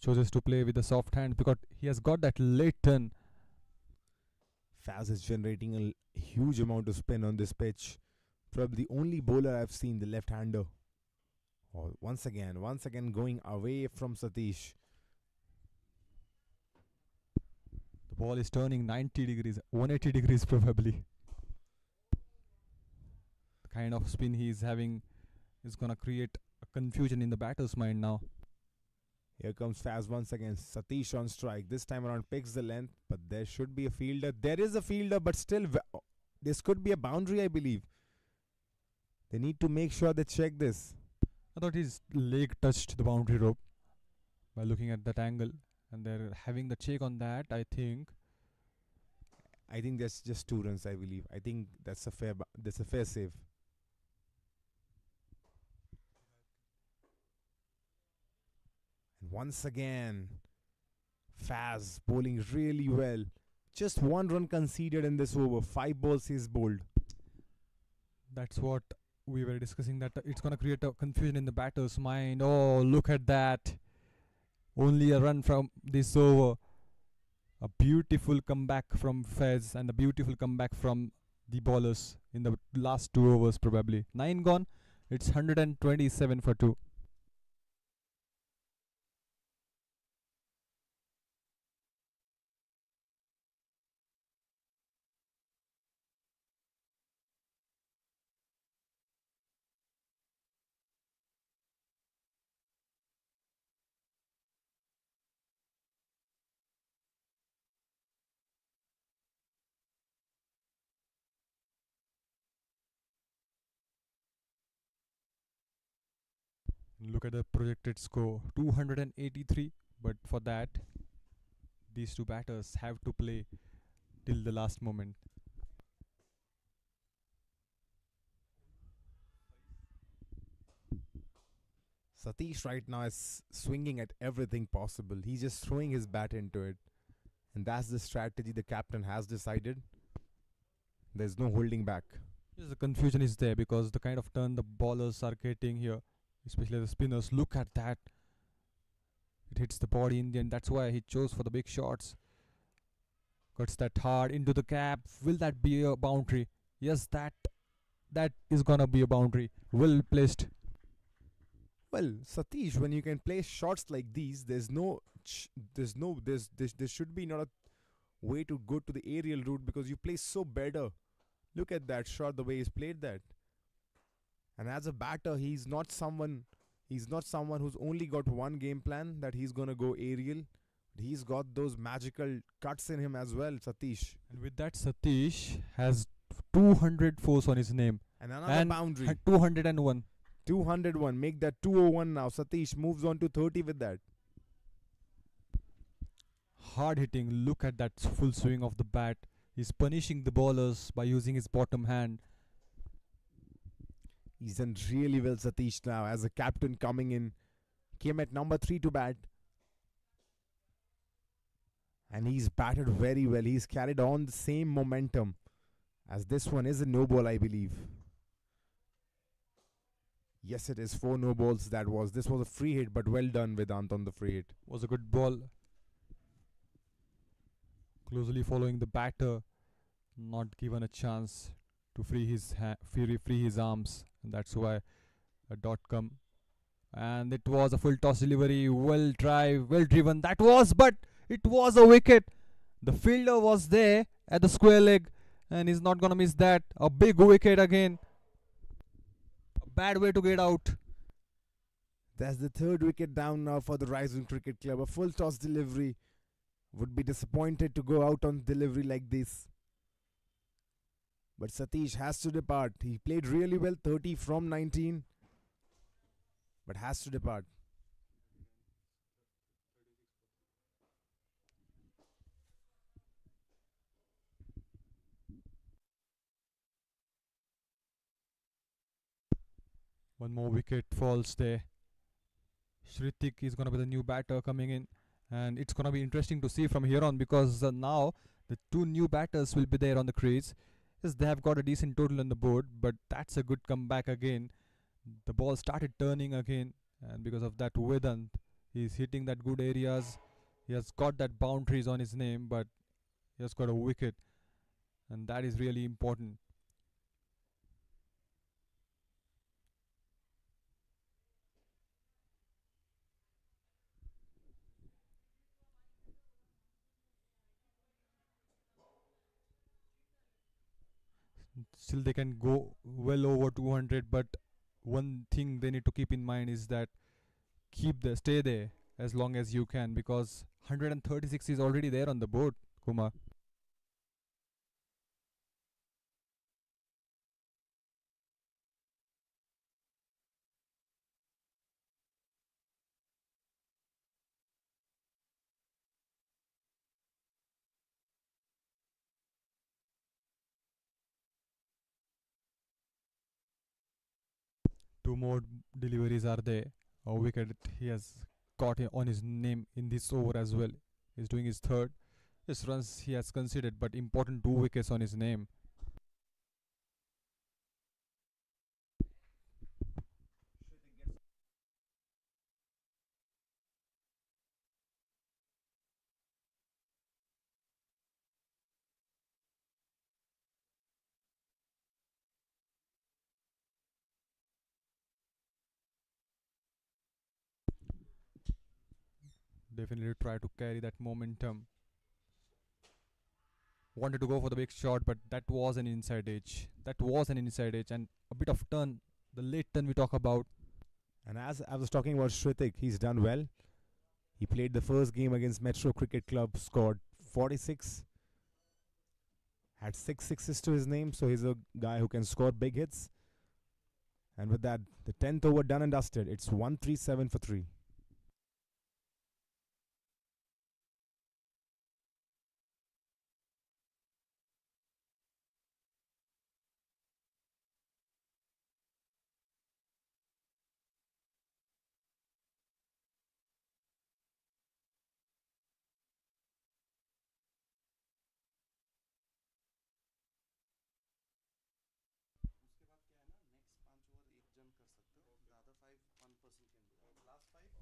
Chooses to play with the soft hands because he has got that late turn. Faz is generating a huge amount of spin on this pitch. Probably the only bowler I've seen, the left-hander. Oh, once again going away from Satish. The ball is turning 90 degrees, 180 degrees probably. The kind of spin he is having is gonna create a confusion in the batter's mind now. Here comes Faz once again. Satish on strike. This time around picks the length, but there should be a fielder. There is a fielder, but still this could be a boundary, I believe. They need to make sure they check this. I thought his leg touched the boundary rope by looking at that angle, and they're having the check on that. I think that's just 2 runs, I believe. I think that's a fair save. And once again, Faz bowling really well. Just 1 run conceded in this over. 5 balls he's bowled. that's what we were discussing, that it's gonna create a confusion in the batter's mind. Oh, look at that! Only a run from this over. A beautiful comeback from Fez and a beautiful comeback from the bowlers in the last 2 overs probably. 9 gone. It's 127 for 2. Look at the projected score, 283. But for that, these 2 batters have to play till the last moment. Satish right now is swinging at everything possible. He's just throwing his bat into it. And that's the strategy the captain has decided. There's no holding back. Yes, the confusion is there because the kind of turn the bowlers are getting here, especially the spinners. Look at that. It hits the body in the end. That's why he chose for the big shots. Cuts that hard into the cap. Will that be a boundary? Yes, that is gonna be a boundary. Well placed. Well, Satish, when you can play shots like these, there should be not a way to go to the aerial route because you play so better. Look at that shot, the way he's played that. And as a batter, he's not someone who's only got one game plan that he's gonna go aerial. He's got those magical cuts in him as well, Satish. And with that, Satish has 200 force on his name. And another And boundary. 201. 201. Make that 201 now. Satish moves on to 30 with that. Hard hitting. Look at that full swing of the bat. He's punishing the bowlers by using his bottom hand. He's done really well, Satish, now as a captain coming in. Came at number 3 to bat. And he's batted very well. He's carried on the same momentum as this one is a no ball, I believe. Yes, it is 4 no balls. This was a free hit, but well done, Vedant, on the free hit. Was a good ball. Closely following the batter. Not given a chance to free his arms. And that's why a dot come. And it was a full toss delivery. Well driven. But it was a wicket. The fielder was there at the square leg. And he's not going to miss that. A big wicket again. A bad way to get out. That's the 3rd wicket down now for the Rising Cricket Club. A full toss delivery. Would be disappointed to go out on delivery like this. But Satish has to depart. He played really well, 30 from 19. But has to depart. One more wicket falls there. Shritik is going to be the new batter coming in. And it's going to be interesting to see from here on because now the 2 new batters will be there on the crease. Yes, they have got a decent total on the board, but that's a good comeback again. The ball started turning again, and because of that, Vedant, he's hitting that good areas. He has got that boundaries on his name, but he has got a wicket, and that is really important. Still they can go well over 200, but one thing they need to keep in mind is that stay there as long as you can because 136 is already there on the board, Kumar. Two more deliveries are there. A wicket he has got on his name in this over as well. He's doing his 3rd. His runs he has conceded, but important 2 wickets on his name. Definitely try to carry that momentum. Wanted to go for the big shot, but that was an inside edge. And a bit of turn. The late turn we talk about. And as I was talking about Shritik, he's done well. He played the first game against Metro Cricket Club, scored 46. Had 6 sixes to his name, so he's a guy who can score big hits. And with that, the 10th over done and dusted. It's 137 for 3. उसके बाद क्या है ना next 5 over एक जन कर सकते हो ज्यादा 5 1 person can do last 5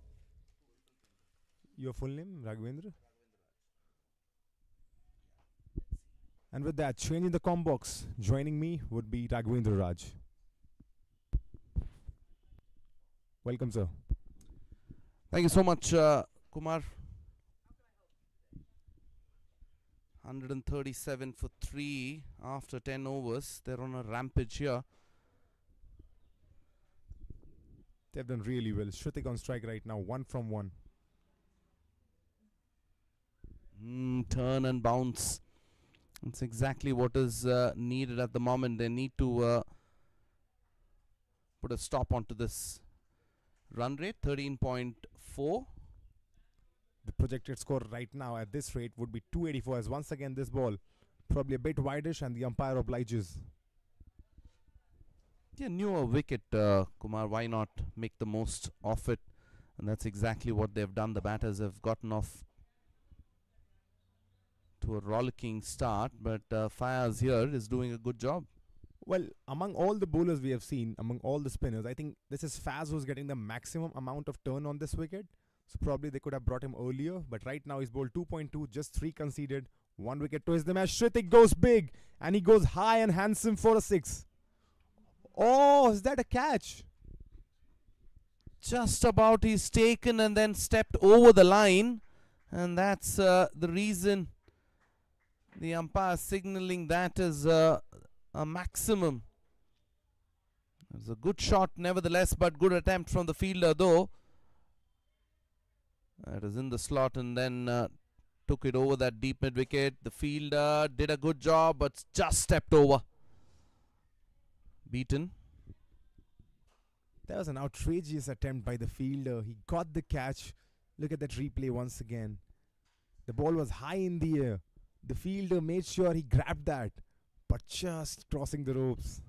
Your full name, Raghavendra? And with that, changing the com box, joining me would be Raghavendra Raj. Welcome, sir. Thank you so much, Kumar. 137 for 3 after 10 overs. They're on a rampage here. They've done really well. Shrutik on strike right now, 1 from 1. Turn and bounce. That's exactly what is needed at the moment. They need to put a stop onto this run rate, 13.4. The projected score right now at this rate would be 284, as once again this ball probably a bit widish and the umpire obliges. Yeah, newer wicket, Kumar. Why not make the most of it? And that's exactly what they've done. The batters have gotten off to a rollicking start, but Fayaz here is doing a good job. Well, among all the bowlers we have seen, among all the spinners, I think this is Faz who's getting the maximum amount of turn on this wicket. So probably they could have brought him earlier, but right now he's bowled 2.2, just 3 conceded, 1 wicket to his name as Shrutik goes big and he goes high and handsome for a 6. Oh, is that a catch? Just about he's taken and then stepped over the line, and that's the reason the umpire signaling that as a maximum. It was a good shot nevertheless, but good attempt from the fielder though. That is in the slot and then took it over that deep mid wicket. The fielder did a good job but just stepped over. Beaten. That was an outrageous attempt by the fielder. He got the catch. Look at that replay once again. The ball was high in the air. The fielder made sure he grabbed that, but just crossing the ropes.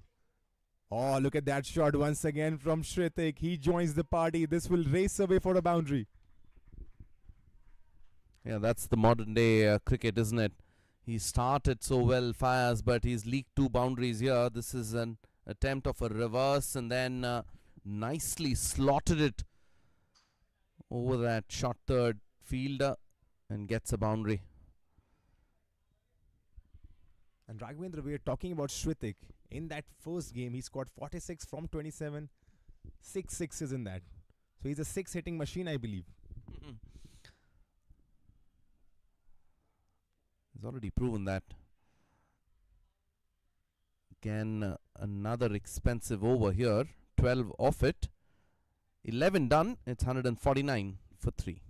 Oh, look at that shot once again from Shrutik. He joins the party. This will race away for a boundary. Yeah, that's the modern day cricket, isn't it? He started so well, Fayaz, but he's leaked 2 boundaries here. This is an attempt of a reverse and then nicely slotted it over that short third fielder and gets a boundary. And Raghavendra, we are talking about Shrutik. In that first game, he scored 46 from 27. 6 sixes in that. So he's a 6 hitting machine, I believe. He's already proven that. Again, another expensive over here. 12 off it. 11 done. It's 149 for 3.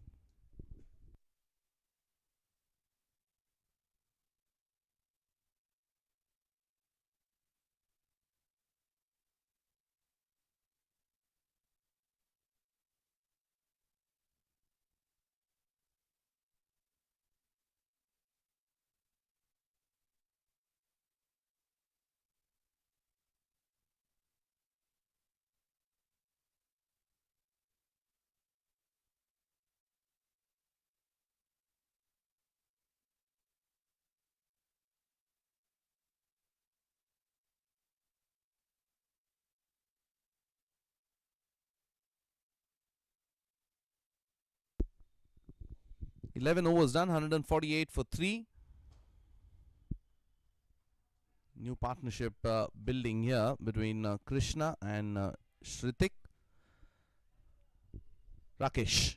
Eleven overs done, 148 for 3. New partnership building here between Krishna and Shrutik. Rakesh.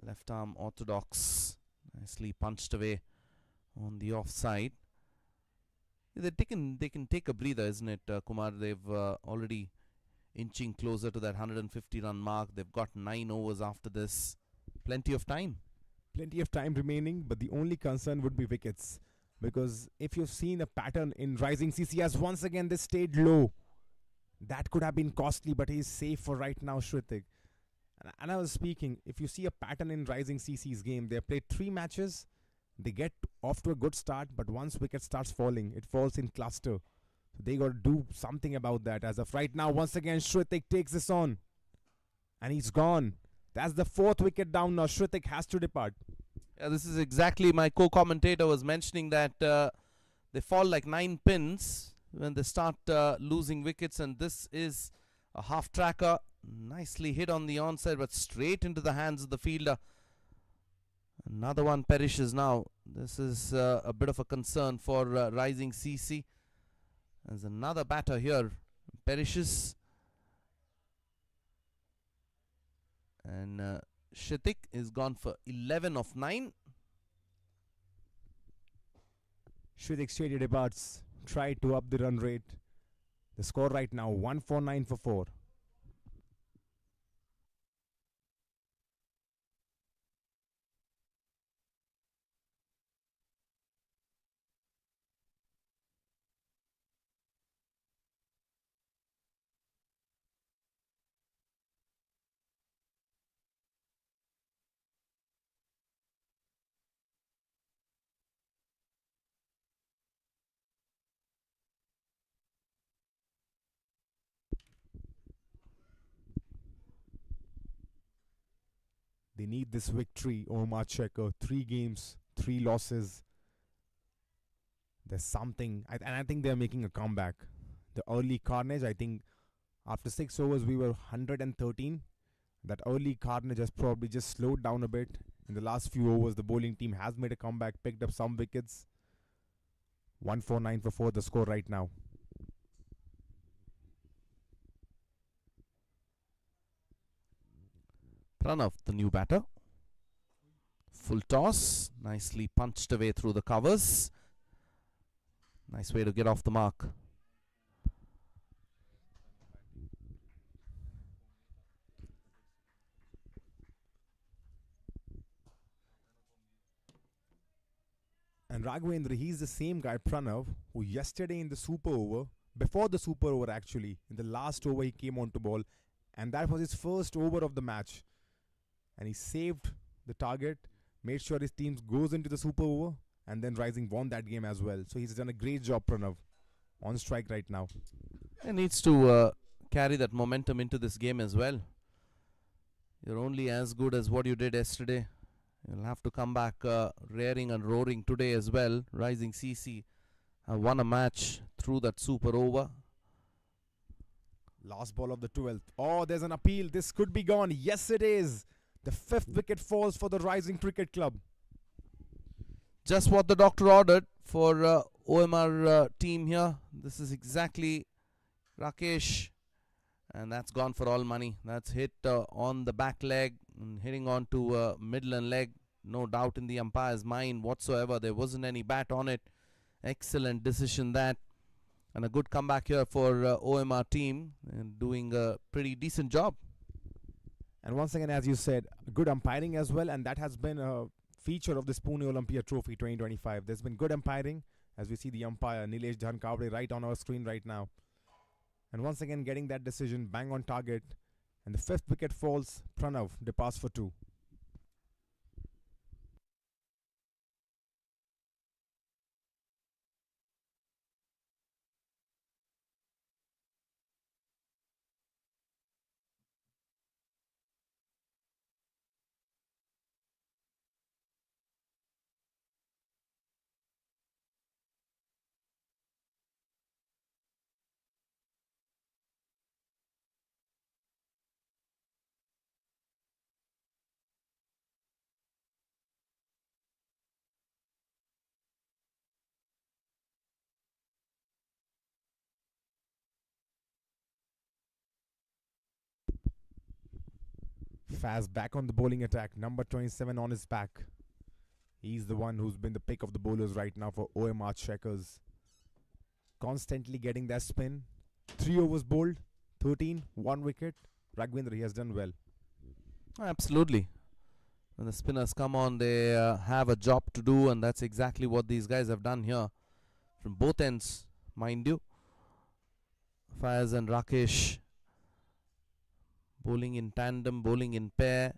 Left arm orthodox. Nicely punched away on the offside. They can take a breather, isn't it, Kumar? They've already inching closer to that 150 run mark. They've got 9 overs after this. Plenty of time. Plenty of time remaining, but the only concern would be wickets. Because if you've seen a pattern in rising CC, as once again they stayed low, that could have been costly, but he's safe for right now, Shrutik. And I was speaking, if you see a pattern in rising CC's game, they played 3 matches, they get off to a good start, but once wicket starts falling, it falls in cluster. So they got to do something about that. As of right now, once again, Shrutik takes this on. And he's gone. That's the 4th wicket down now. Shrutik has to depart. Yeah, this is exactly my co-commentator was mentioning that they fall like 9 pins when they start losing wickets, and this is a half tracker nicely hit on the onside, but straight into the hands of the fielder. Another one perishes now. This is a bit of a concern for Rising CC. There's another batter here. Perishes. And Shitik is gone for 11 of 9. Shritik Shady departs. Try to up the run rate. The score right now 149 for 4. They need this victory, OMR Checker. 3 games, 3 losses. There's something, and I think they're making a comeback. The early carnage, I think after 6 overs we were 113. That early carnage has probably just slowed down a bit. In the last few overs, the bowling team has made a comeback, picked up some wickets. 149 for 4, the score right now. Pranav, the new batter. Full toss. Nicely punched away through the covers. Nice way to get off the mark. And Raghavendra, he's the same guy, Pranav, who yesterday in the super over, before the super over actually, in the last over he came on to ball, and that was his first over of the match. And he saved the target, made sure his team goes into the super over, and then Rising won that game as well. So he's done a great job, Pranav, on strike right now. He needs to carry that momentum into this game as well. You're only as good as what you did yesterday. You'll have to come back raring and roaring today as well. Rising CC have won a match through that super over. Last ball of the 12th. Oh, there's an appeal. This could be gone. Yes, it is. The 5th wicket falls for the Rising Cricket Club. Just what the doctor ordered for OMR team here. This is exactly Rakesh. And that's gone for all money. That's hit on the back leg, and hitting on to middle leg. No doubt in the umpire's mind whatsoever. There wasn't any bat on it. Excellent decision that. And a good comeback here for OMR team. And doing a pretty decent job. And once again, as you said, good umpiring as well. And that has been a feature of this Pune Olympia Trophy 2025. There's been good umpiring. As we see the umpire, Nilesh Dhankavade, right on our screen right now. And once again, getting that decision bang on target. And the 5th wicket falls. Pranav departs for 2. Faz back on the bowling attack. Number 27 on his back. He's the one who's been the pick of the bowlers right now for OMR Checkers. Constantly getting that spin. 3 overs bowled. 13, 1 wicket. Raghavendra, he has done well. Absolutely. When the spinners come on, they have a job to do, and that's exactly what these guys have done here. From both ends, mind you. Faz and Rakesh bowling in tandem, bowling in pair,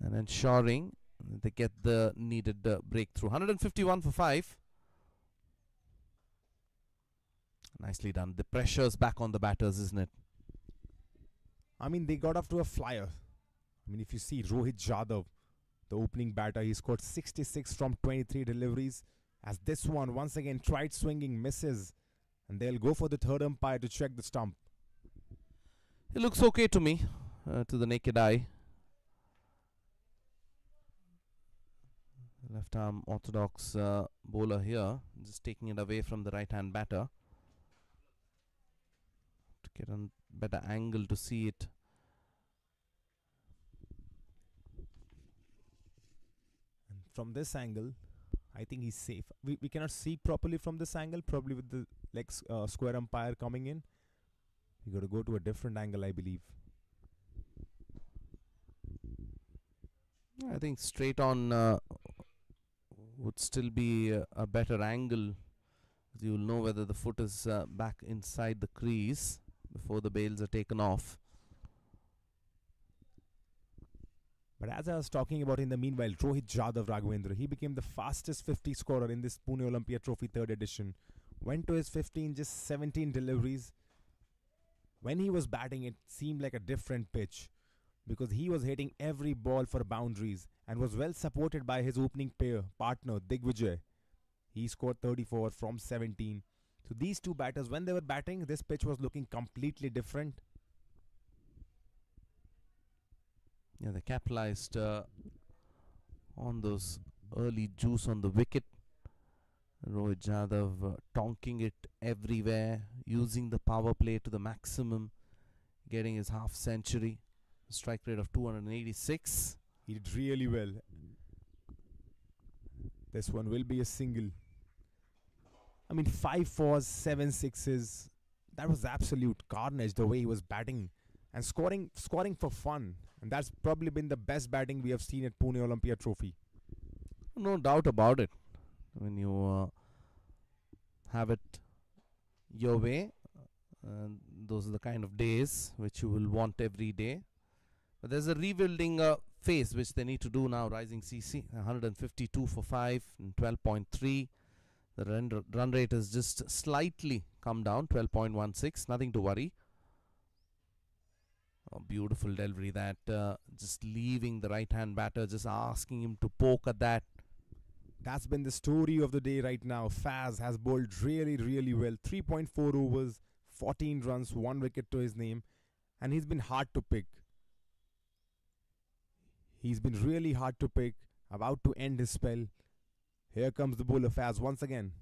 and ensuring they get the needed breakthrough. 151 for 5. Nicely done. The pressure's back on the batters, isn't it? I mean, they got off to a flyer. I mean, if you see Rohit Jadhav, the opening batter, he scored 66 from 23 deliveries. As this one, once again, tried swinging, misses. And they'll go for the third umpire to check the stump. It looks okay to me, to the naked eye. Left arm orthodox bowler here, just taking it away from the right hand batter to get a better angle to see it. And from this angle, I think he's safe. We cannot see properly from this angle, probably with the square umpire coming in. We got to go to a different angle, I believe. I think straight on would still be a better angle. You'll know whether the foot is back inside the crease before the bails are taken off. But as I was talking about in the meanwhile, Rohit Jadhav Raghavendra, he became the fastest 50 scorer in this Pune Olympia Trophy 3rd edition. Went to his 15, just 17 deliveries. When he was batting, it seemed like a different pitch because he was hitting every ball for boundaries and was well supported by his opening partner Digvijay. He scored 34 from 17. So these two batters, when they were batting, this pitch was looking completely different. Yeah, they capitalized on those early juice on the wicket. Rohit Jadhav tonking it everywhere, using the power play to the maximum, getting his half century, strike rate of 286. He did really well. This one will be a single. I mean, 5 fours, 7 sixes. That was absolute carnage the way he was batting and scoring for fun. And that's probably been the best batting we have seen at Pune Olympia Trophy. No doubt about it. When you have it your way, those are the kind of days which you will want every day. But there's a rebuilding phase which they need to do now. Rising CC 152 for 5 and 12.3. The run rate has just slightly come down, 12.16. Nothing to worry. Oh, beautiful delivery that, just leaving the right hand batter, just asking him to poke at that. That's been the story of the day right now. Faz has bowled really, really well. 3.4 overs, 14 runs, 1 wicket to his name. And he's been hard to pick. He's been really hard to pick. About to end his spell. Here comes the bowler Faz once again.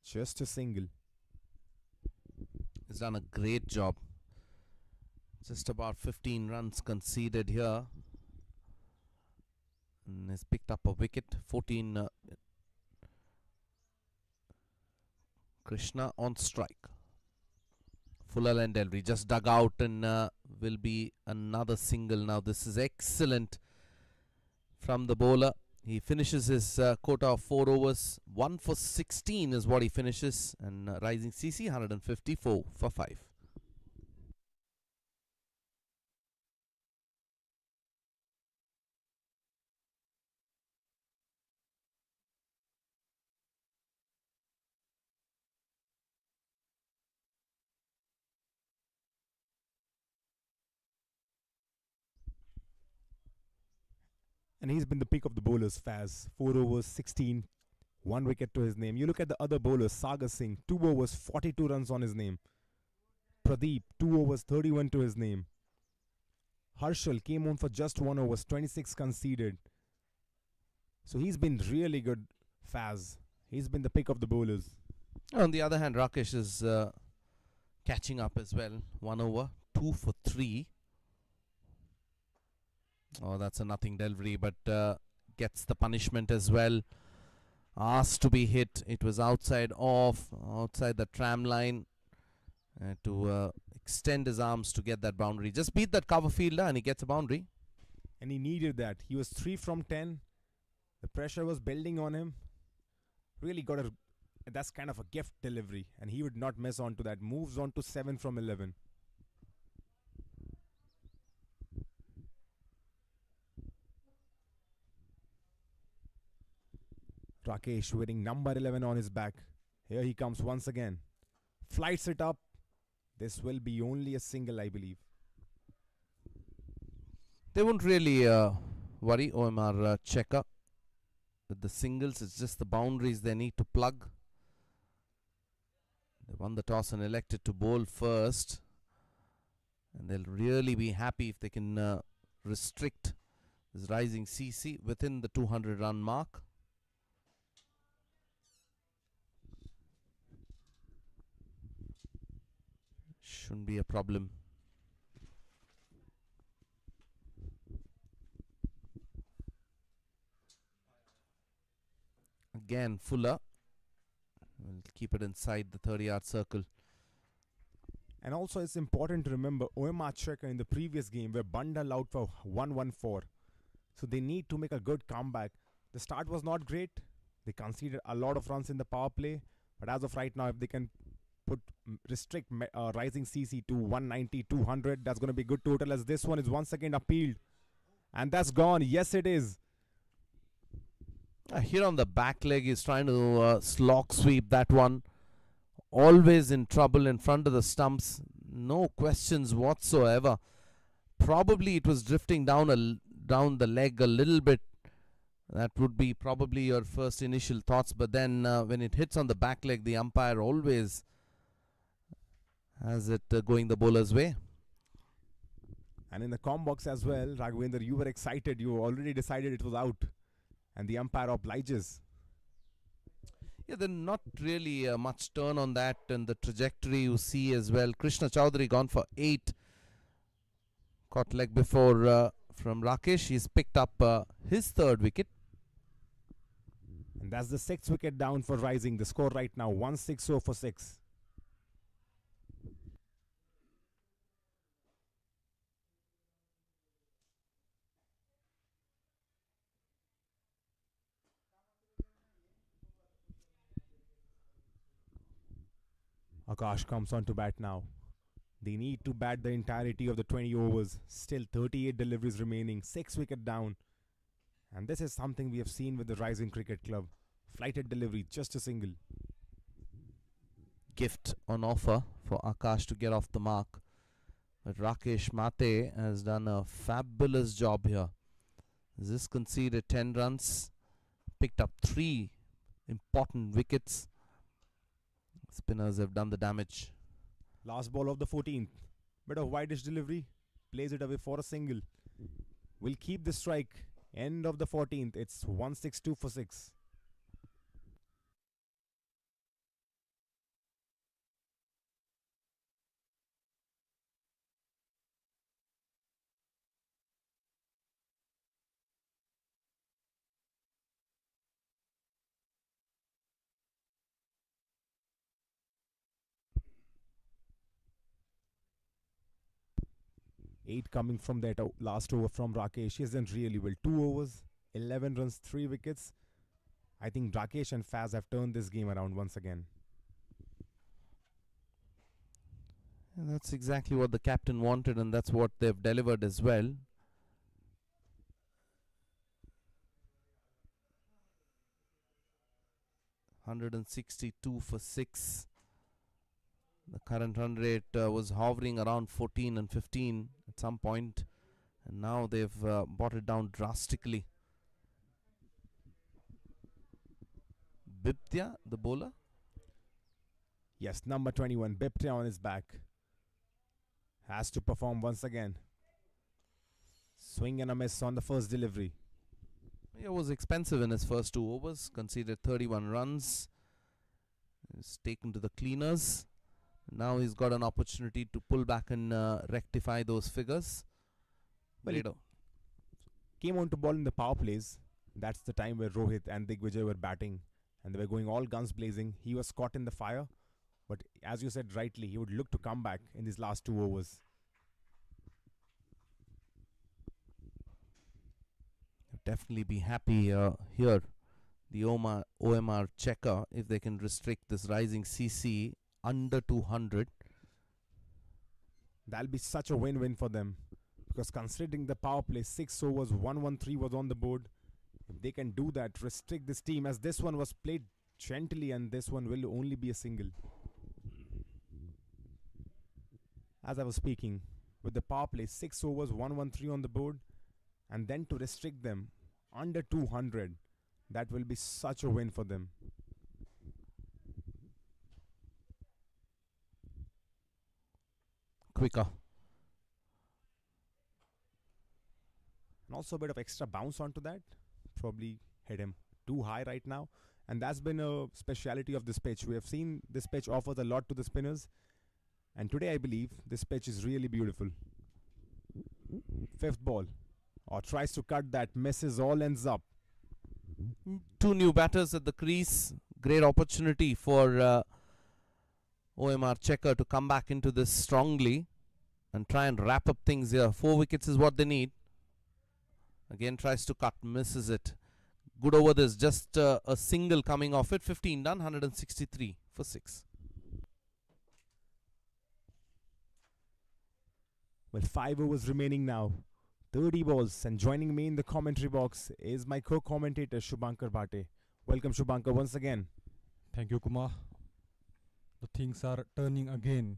Just a single. He's done a great job. Just about 15 runs conceded here. And has picked up a wicket. 14 Krishna on strike. Fuller and delivery just dug out and will be another single now. This is excellent from the bowler. He finishes his quota of 4 overs. 1 for 16 is what he finishes. And rising CC 154 for 5. And he's been the pick of the bowlers, Faz. 4 overs, 16, 1 wicket to his name. You look at the other bowlers, Sagar Singh, 2 overs, 42 runs on his name. Pradeep, 2 overs, 31 to his name. Harshal came on for just 1 over, 26 conceded. So he's been really good, Faz. He's been the pick of the bowlers. On the other hand, Rakesh is catching up as well. 1 over, 2 for 3. Oh, that's a nothing delivery, but gets the punishment as well. Asked to be hit. It was outside the tram line. To extend his arms to get that boundary. Just beat that cover fielder and he gets a boundary. And he needed that. He was 3 from 10. The pressure was building on him. Really got that's kind of a gift delivery. And he would not miss on to that. Moves on to 7 from 11. Rakesh wearing number 11 on his back. Here he comes once again. Flights it up. This will be only a single, I believe. They won't really worry OMR Checker with the singles. It's just the boundaries they need to plug. They won the toss and elected to bowl first. And they'll really be happy if they can restrict this rising CC within the 200 run mark. Shouldn't be a problem. Again, Fuller. We'll keep it inside the 30-yard circle. And also, it's important to remember OMR Checker in the previous game were bundled out for 114. So they need to make a good comeback. The start was not great. They conceded a lot of runs in the power play. But as of right now, if they can restrict rising CC to 190, 200, that's going to be good total, as this one is once again appealed. And that's gone. Yes, it is. Here on the back leg, he's trying to slog sweep that one. Always in trouble in front of the stumps. No questions whatsoever. Probably it was drifting down down the leg a little bit. That would be probably your first initial thoughts. But then when it hits on the back leg, the umpire always has it going the bowler's way. And in the comm box as well, Raghavendra, you were excited. You already decided it was out. And the umpire obliges. Yeah, then not really much turn on that, and the trajectory you see as well. Krishna Chowdhury gone for 8. Caught leg before from Rakesh. He's picked up his 3rd wicket. And that's the 6th wicket down for Rising. The score right now, 160 for 6. Akash comes on to bat now. They need to bat the entirety of the 20 overs. Still 38 deliveries remaining. 6 wicket down. And this is something we have seen with the Rising Cricket Club. Flighted delivery, just a single. Gift on offer for Akash to get off the mark. But Rakesh Mate has done a fabulous job here. This conceded 10 runs. Picked up 3 important wickets. Spinners have done the damage. Last ball of the 14th. Bit of wideish delivery. Plays it away for a single. Will keep the strike. End of the 14th. It's 162 for 6. Eight coming from that last over from Rakesh. He has done really well. 2 overs, 11 runs, 3 wickets. I think Rakesh and Faz have turned this game around once again. And that's exactly what the captain wanted, and that's what they've delivered as well. $162 for 6. The current run rate was hovering around 14 and 15 at some point, and now they've brought it down drastically. Biptya, the bowler? Yes, number 21, Biptya on his back. Has to perform once again. Swing and a miss on the first delivery. He was expensive in his first 2 overs, conceded 31 runs. He's taken to the cleaners. Now he's got an opportunity to pull back and rectify those figures. Well, came on to ball in the power plays. That's the time where Rohit and Digvijay were batting, and they were going all guns blazing. He was caught in the fire, but as you said rightly, he would look to come back in these last 2 overs. Definitely be happy here, the OMR Checker, if they can restrict this rising CC under 200. That'll be such a win-win for them, because considering the power play, 6 overs, 113 was on the board. If they can do that, restrict this team, as this one was played gently and this one will only be a single. As I was speaking, with the power play, 6 overs, 113 on the board, and then to restrict them under 200, that will be such a win for them. Quicker. and also a bit of extra bounce onto that. Probably hit him too high right now, and that's been a speciality of this pitch. We have seen this pitch offers a lot to the spinners, and today I believe this pitch is really beautiful. Fifth ball, or tries to cut that, misses, all ends up. Two new batters at the crease. Great opportunity for OMR Checker to come back into this strongly and try and wrap up things here. 4 wickets is what they need. Again tries to cut, misses it. Good over this, just a single coming off it. 15 done, 163 for 6. Well, 5 overs remaining now. 30 balls, and joining me in the commentary box is my co-commentator Shubhankar Bhate. Welcome, Shubhankar, once again. Thank you, Kumar. The things are turning again.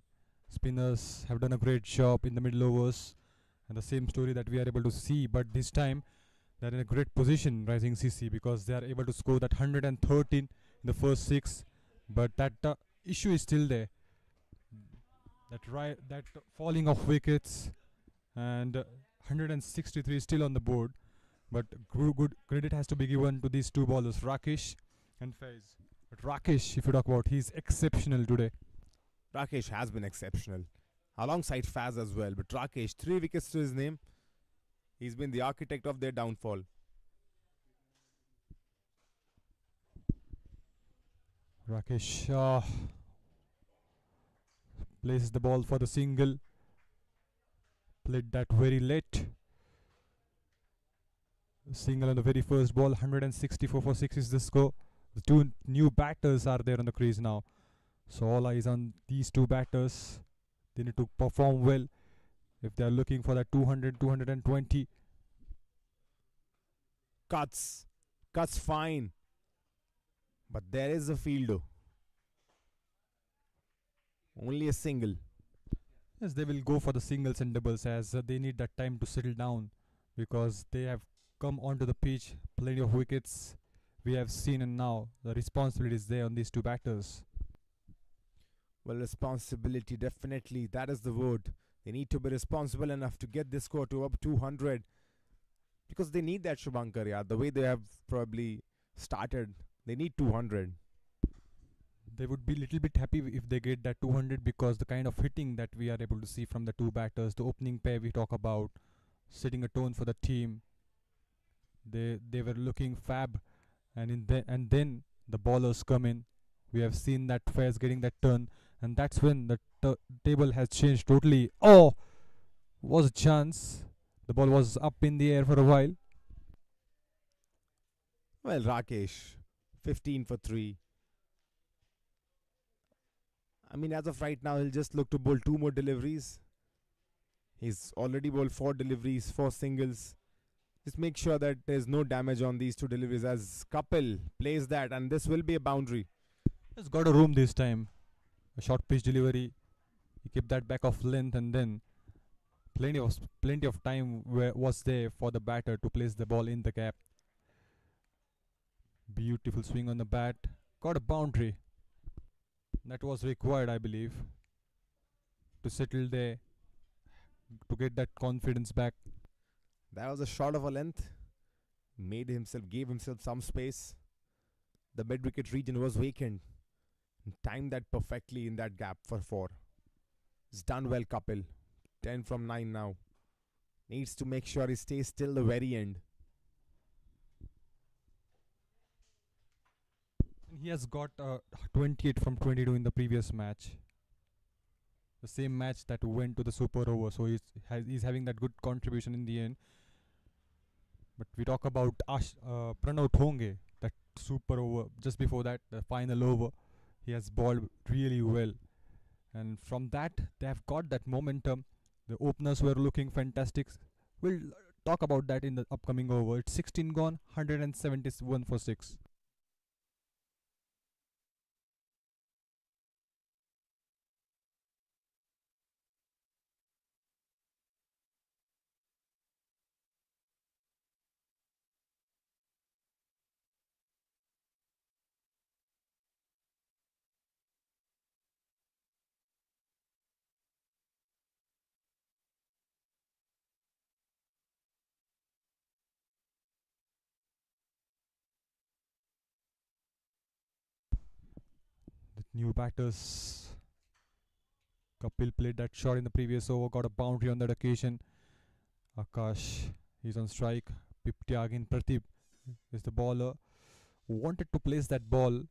Spinners have done a great job in the middle overs, and the same story that we are able to see, but this time they are in a great position, Rising CC, because they are able to score that 113 in the first 6, but that issue is still there. That falling of wickets, and 163 is still on the board, but good credit has to be given to these two bowlers, Rakesh and Faiz. But Rakesh, if you talk about, he's exceptional today. Rakesh has been exceptional, alongside Faz as well. But Rakesh, 3 wickets to his name. He's been the architect of their downfall. Rakesh places the ball for the single. Played that very late. Single on the very first ball. 164 for 6 is the score. The two new batters are there on the crease now. So all eyes on these two batters. They need to perform well if they are looking for that 200, 220. Cuts fine. But there is a fielder. Only a single. Yes, they will go for the singles and doubles as they need that time to settle down, because they have come onto the pitch, plenty of wickets we have seen, and now the responsibility is there on these two batters. Well, responsibility, definitely, that is the word. They need to be responsible enough to get this score to up 200, because they need that, Shubhankar. Yeah, the way they have probably started, they need 200. They would be little bit happy if they get that 200, because the kind of hitting that we are able to see from the two batters, the opening pair we talk about, setting a tone for the team. They were looking fab, and then the bowlers come in. We have seen that Faiz getting that turn, and that's when the table has changed totally. Oh, was a chance. The ball was up in the air for a while. Well, Rakesh, 15 for 3. I mean, as of right now, he'll just look to bowl 2 more deliveries. He's already bowled 4 deliveries, 4 singles. Just make sure that there's no damage on these 2 deliveries, as Kapil plays that, and this will be a boundary. He's got a room this time. A short pitch delivery. He kept that back off length, and then plenty of time was there for the batter to place the ball in the gap. Beautiful swing on the bat. Got a boundary. That was required, I believe, to settle there, to get that confidence back. That was a shot of a length. Gave himself some space. The mid-wicket region was vacant. And timed that perfectly in that gap for 4. It's done well, Kapil. 10 from 9 now. Needs to make sure he stays till the very end. He has got 28 from 22 in the previous match. The same match that went to the super over. So he's having that good contribution in the end. But we talk about Pranav Thonge, that super over. Just before that, the final over, he has bowled really well. And from that, they have got that momentum. The openers were looking fantastic. We'll talk about that in the upcoming over. It's 16 gone, 171 for 6. New batters. Kapil played that shot in the previous over, got a boundary on that occasion. Akash, he's on strike. Piptyagin Pradeep is the bowler. Wanted to place that ball,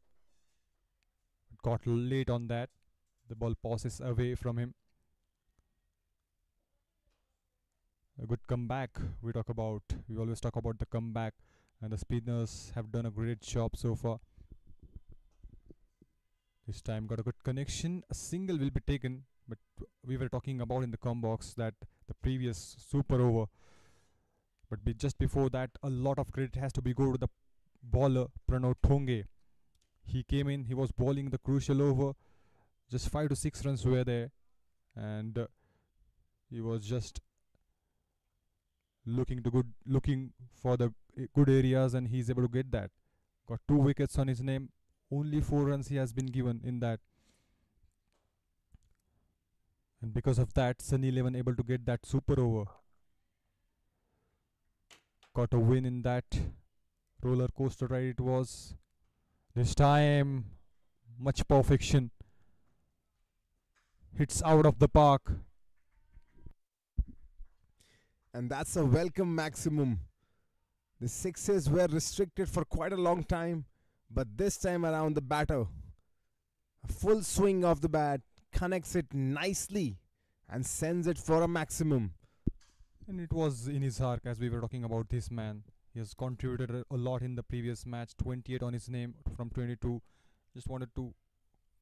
got late on that. The ball passes away from him. A good comeback we always talk about the comeback, and the spinners have done a great job so far. This time got a good connection. A single will be taken, but we were talking about in the com box that the previous super over. But just before that, a lot of credit has to be go to the bowler Pranav Thonge. He came in, he was bowling the crucial over. Just 5 to 6 runs were there, and he was just looking for the good areas, and he's able to get that. Got 2 wickets on his name. Only 4 runs he has been given in that, and because of that, Sunny 11 able to get that super over. Got a win in that roller coaster ride it was. This time, much perfection. Hits out of the park. And that's a welcome maximum. The sixes were restricted for quite a long time, but this time around the batter, a full swing of the bat, connects it nicely and sends it for a maximum. And it was in his arc, as we were talking about this man. He has contributed a lot in the previous match, 28 on his name from 22. Just wanted to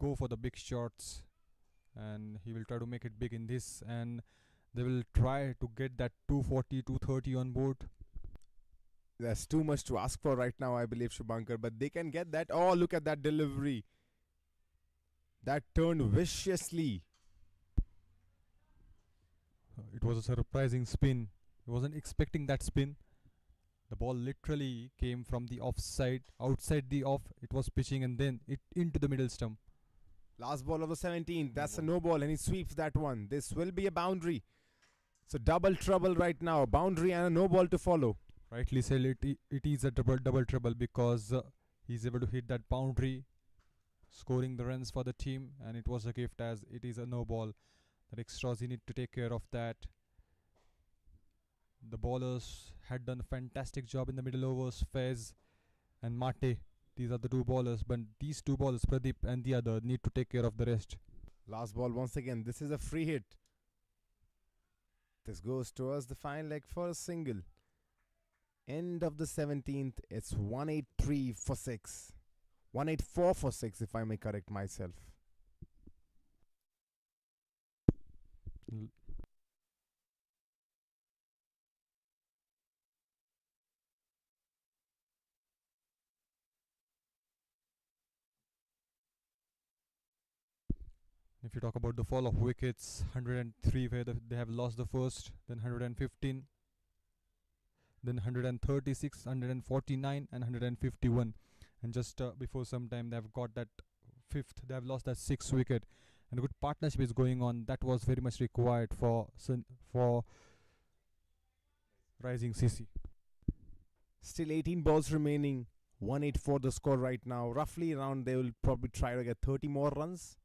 go for the big shots, and he will try to make it big in this, and they will try to get that 240, 230 on board. That's too much to ask for right now, I believe, Shubhankar, but they can get that. Oh, look at that delivery. That turned viciously. It was a surprising spin. He wasn't expecting that spin. The ball literally came from the outside the off. It was pitching, and then it into the middle stump. Last ball of the 17th. That's a no ball, and he sweeps that one. This will be a boundary. So double trouble right now. Boundary and a no ball to follow. Rightly said, it is a double trouble, because he's able to hit that boundary, scoring the runs for the team, and it was a gift as it is a no ball. That extras, he need to take care of that. The bowlers had done a fantastic job in the middle overs. Fez and Mate, these are the 2 bowlers, but these 2 bowlers, Pradeep and the other, need to take care of the rest. Last ball once again. This is a free hit. This goes towards the fine leg for a single. End of the 17th. It's 183 for 6. 184 for 6, if I may correct myself. If you talk about the fall of wickets, 103 where they have lost the first, then 115, then 136, 149 and 151. And just before some time they have got that 5th, they have lost that 6th wicket. And a good partnership is going on. That was very much required for Rising CC. Still 18 balls remaining. 184 the score right now. Roughly around, they will probably try to get 30 more runs.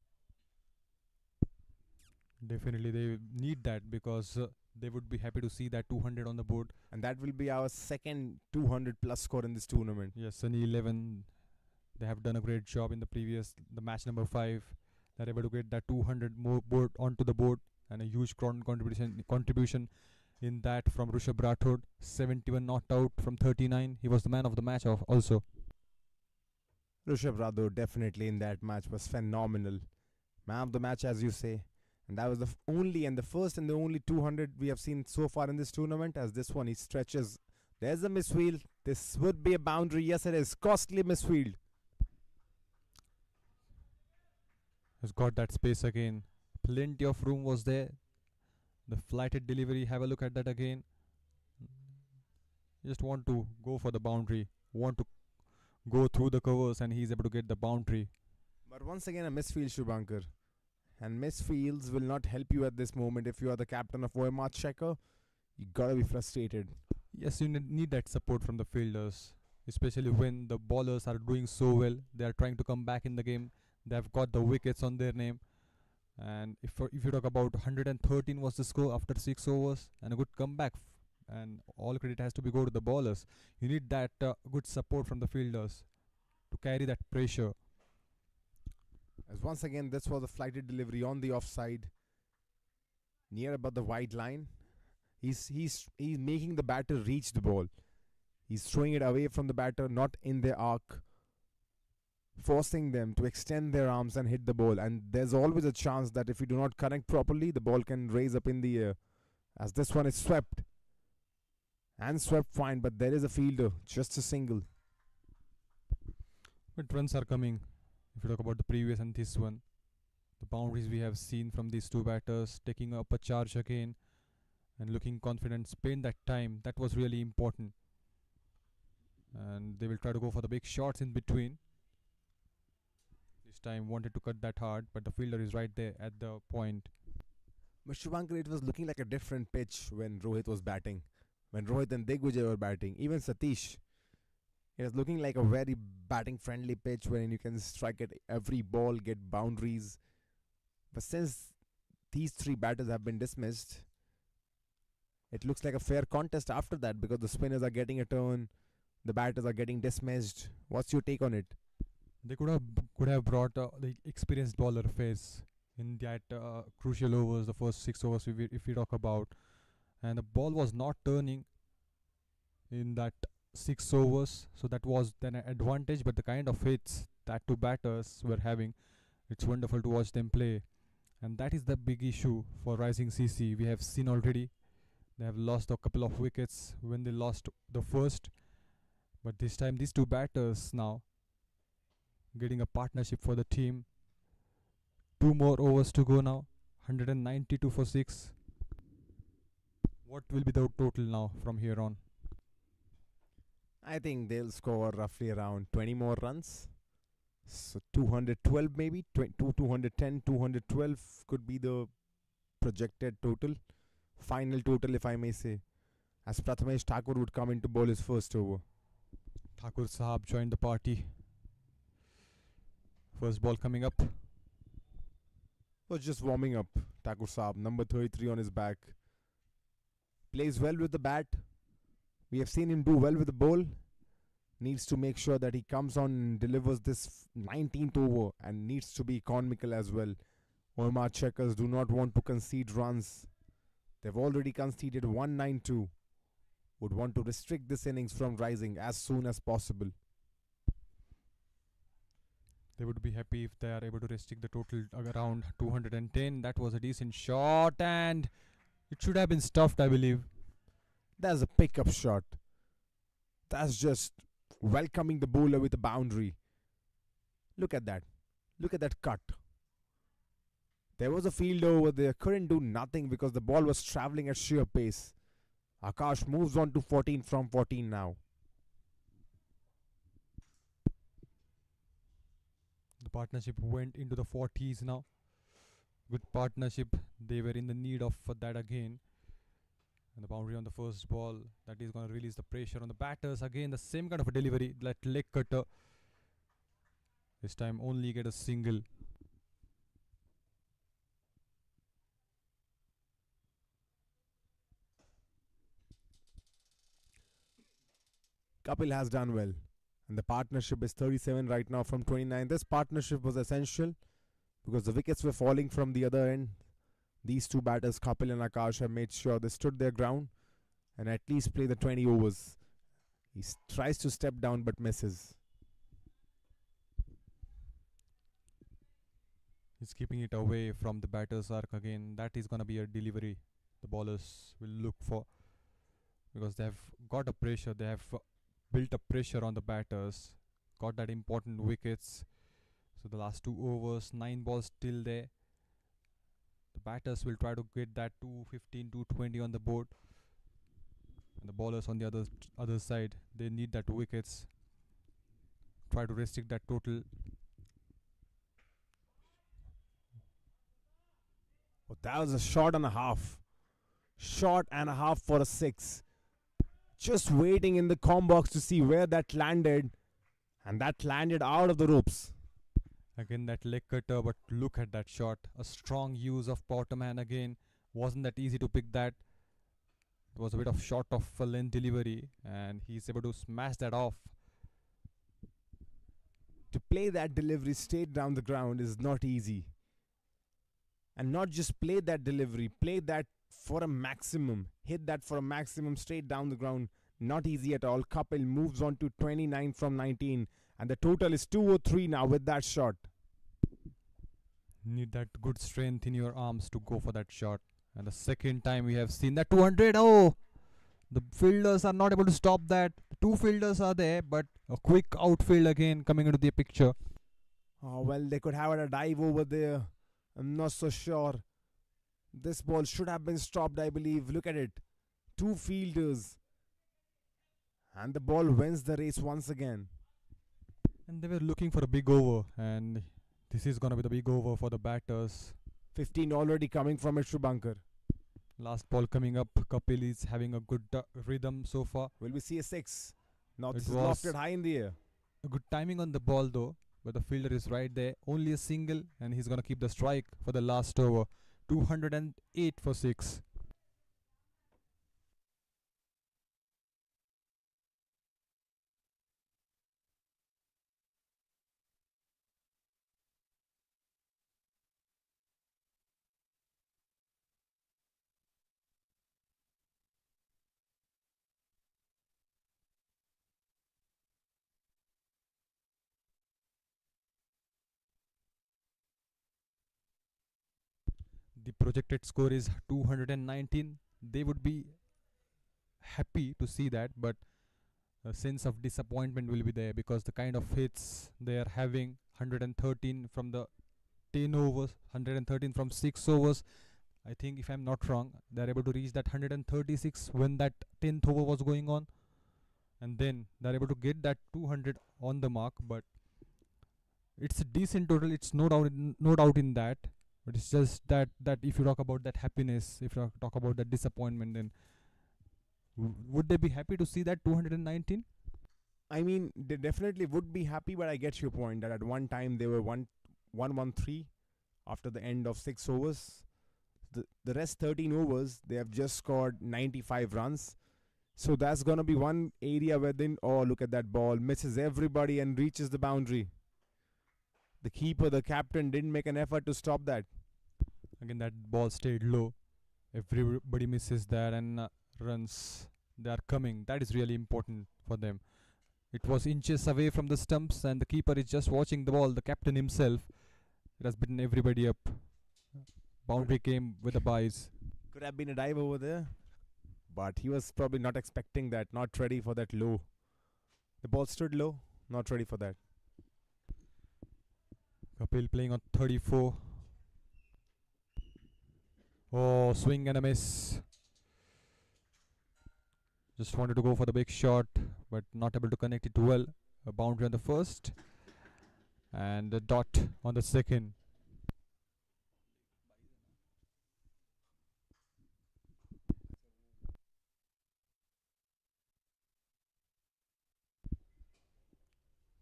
Definitely they need that, because they would be happy to see that 200 on the board. And that will be our second 200 plus score in this tournament. Yes, Sunny 11, they have done a great job in the match number 5. They're able to get that 200 more board onto the board, and a huge contribution in that from Rishabh Rathod. 71 not out from 39. He was the man of the match also. Rishabh Rathod definitely in that match was phenomenal. Man of the match, as you say. And that was the first and the only 200 we have seen so far in this tournament. As this one, he stretches. There's a misfield. This would be a boundary. Yes, it is. Costly misfield. Has got that space again. Plenty of room was there. The flighted delivery, have a look at that again. Just want to go for the boundary. Want to go through the covers, and he's able to get the boundary. But once again, a misfield, Shubhankar. And misfields will not help you at this moment. If you are the captain of OMR Checker, you gotta be frustrated. Yes, you need that support from the fielders, especially when the bowlers are doing so well. They are trying to come back in the game. They've got the wickets on their name. And if you talk about 113 was the score after 6 overs and a good comeback, and all credit has to be go to the bowlers. You need that good support from the fielders to carry that pressure. As once again, this was a flighted delivery on the offside, near about the wide line. He's making the batter reach the ball. He's throwing it away from the batter, not in their arc, forcing them to extend their arms and hit the ball. And there's always a chance that if you do not connect properly, the ball can raise up in the air. As this one is swept. And swept fine, but there is a fielder, just a single. But runs are coming. If you talk about the previous and this one, the boundaries we have seen from these two batters taking up a charge again and looking confident, spend that time, that was really important. And they will try to go for the big shots in between. This time wanted to cut that hard, but the fielder is right there at the point. But Shubhankar, it was looking like a different pitch when Rohit was batting. When Rohit and Digvijay were batting. Even Satish. It was looking like a very batting friendly pitch wherein you can strike at every ball, get boundaries. But since these three batters have been dismissed, it looks like a fair contest after that, because the spinners are getting a turn, the batters are getting dismissed. What's your take on it? They could have brought the experienced bowler face in that crucial overs, the first 6 overs if we talk about. And the ball was not turning in that 6 overs, so that was then an advantage. But the kind of hits that two batters were having, it's wonderful to watch them play. And that is the big issue for Rising CC. We have seen already they have lost a couple of wickets when they lost the first, but this time these two batters now getting a partnership for the team. 2 more overs to go now. 192 for 6. What will be the total now from here on? I think they'll score roughly around 20 more runs. So 212 maybe, 210, 212 could be the projected total. Final total, if I may say. As Prathamesh Thakur would come in to bowl his first over. Thakur Sahab joined the party. First ball coming up. Was just warming up. Thakur Sahab, number 33 on his back. Plays well with the bat. We have seen him do well with the ball. Needs to make sure that he comes on and delivers this 19th over, and needs to be economical as well. OMR Checkers do not want to concede runs. They've already conceded 192. Would want to restrict this innings from rising as soon as possible. They would be happy if they are able to restrict the total around 210. That was a decent shot, and it should have been stuffed, I believe. That's a pickup shot. That's just welcoming the bowler with a boundary. Look at that. Look at that cut. There was a fielder over there. Couldn't do nothing because the ball was travelling at sheer pace. Akash moves on to 14 from 14 now. The partnership went into the 40s now. Good partnership. They were in the need of that again. And the boundary on the first ball, that is going to release the pressure on the batters. Again, the same kind of a delivery, that leg cutter. This time only get a single. Kapil has done well. And the partnership is 37 right now from 29. This partnership was essential because the wickets were falling from the other end. These two batters, Kapil and Akash, have made sure they stood their ground and at least play the 20 overs. He tries to step down but misses. He's keeping it away from the batter's arc again. That is going to be a delivery the bowlers will look for, because they have got a pressure. They have built up pressure on the batters, got that important wickets. So the last 2 overs, 9 balls still there. The batters will try to get that 215, 220 on the board. And the bowlers on the other side, they need that wickets. Try to restrict that total. Oh, that was a shot and a half. Shot and a half for a 6. Just waiting in the com box to see where that landed. And that landed out of the ropes. Again that leg cutter, but look at that shot. A strong use of bottom hand again. Wasn't that easy to pick that. It was a bit of short of a length delivery, and he's able to smash that off. To play that delivery straight down the ground is not easy. And not just play that delivery, play that for a maximum. Hit that for a maximum straight down the ground. Not easy at all. Kapil moves on to 29 from 19. And the total is 203 now with that shot. Need that good strength in your arms to go for that shot. And the second time we have seen that 200. Oh, the fielders are not able to stop that. Two fielders are there, but a quick outfield again coming into the picture. Oh, well, they could have had a dive over there. I'm not so sure. This ball should have been stopped, I believe. Look at it. Two fielders. And the ball wins the race once again. And they were looking for a big over, and this is going to be the big over for the batters. 15 already coming from it, Shubhankar. Last ball coming up. Kapil is having a good rhythm so far. Will we see a 6? Now It this is was lofted high in the air. a good timing on the ball though, but the fielder is right there. Only a single, and he's going to keep the strike for the last over. 208 for 6. The projected score is 219. They would be happy to see that, but a sense of disappointment will be there because the kind of hits they are having, 113 from the 10 overs, 113 from 6 overs. I think if I'm not wrong, they're able to reach that 136 when that 10th over was going on, and then they're able to get that 200 on the mark. But it's a decent total. It's no doubt in that. But it's just that if you talk about that happiness, if you talk about that disappointment, then would they be happy to see that 219? I mean, they definitely would be happy, but I get your point that at one time they were 113 after the end of 6 overs. The rest 13 overs, they have just scored 95 runs. So that's going to be one area where then, oh, look at that ball, misses everybody and reaches the boundary. The keeper, the captain, didn't make an effort to stop that. Again, that ball stayed low. Everybody misses that, and runs they are coming. That is really important for them. It was inches away from the stumps, and the keeper is just watching the ball. The captain himself, it has beaten everybody up. Boundary came with the buys. Could have been a dive over there, but he was probably not expecting that, not ready for that low. The ball stood low, not ready for that. Kapil playing on 34. Oh, swing and a miss. Just wanted to go for the big shot, but not able to connect it well. A boundary on the first, and a dot on the second.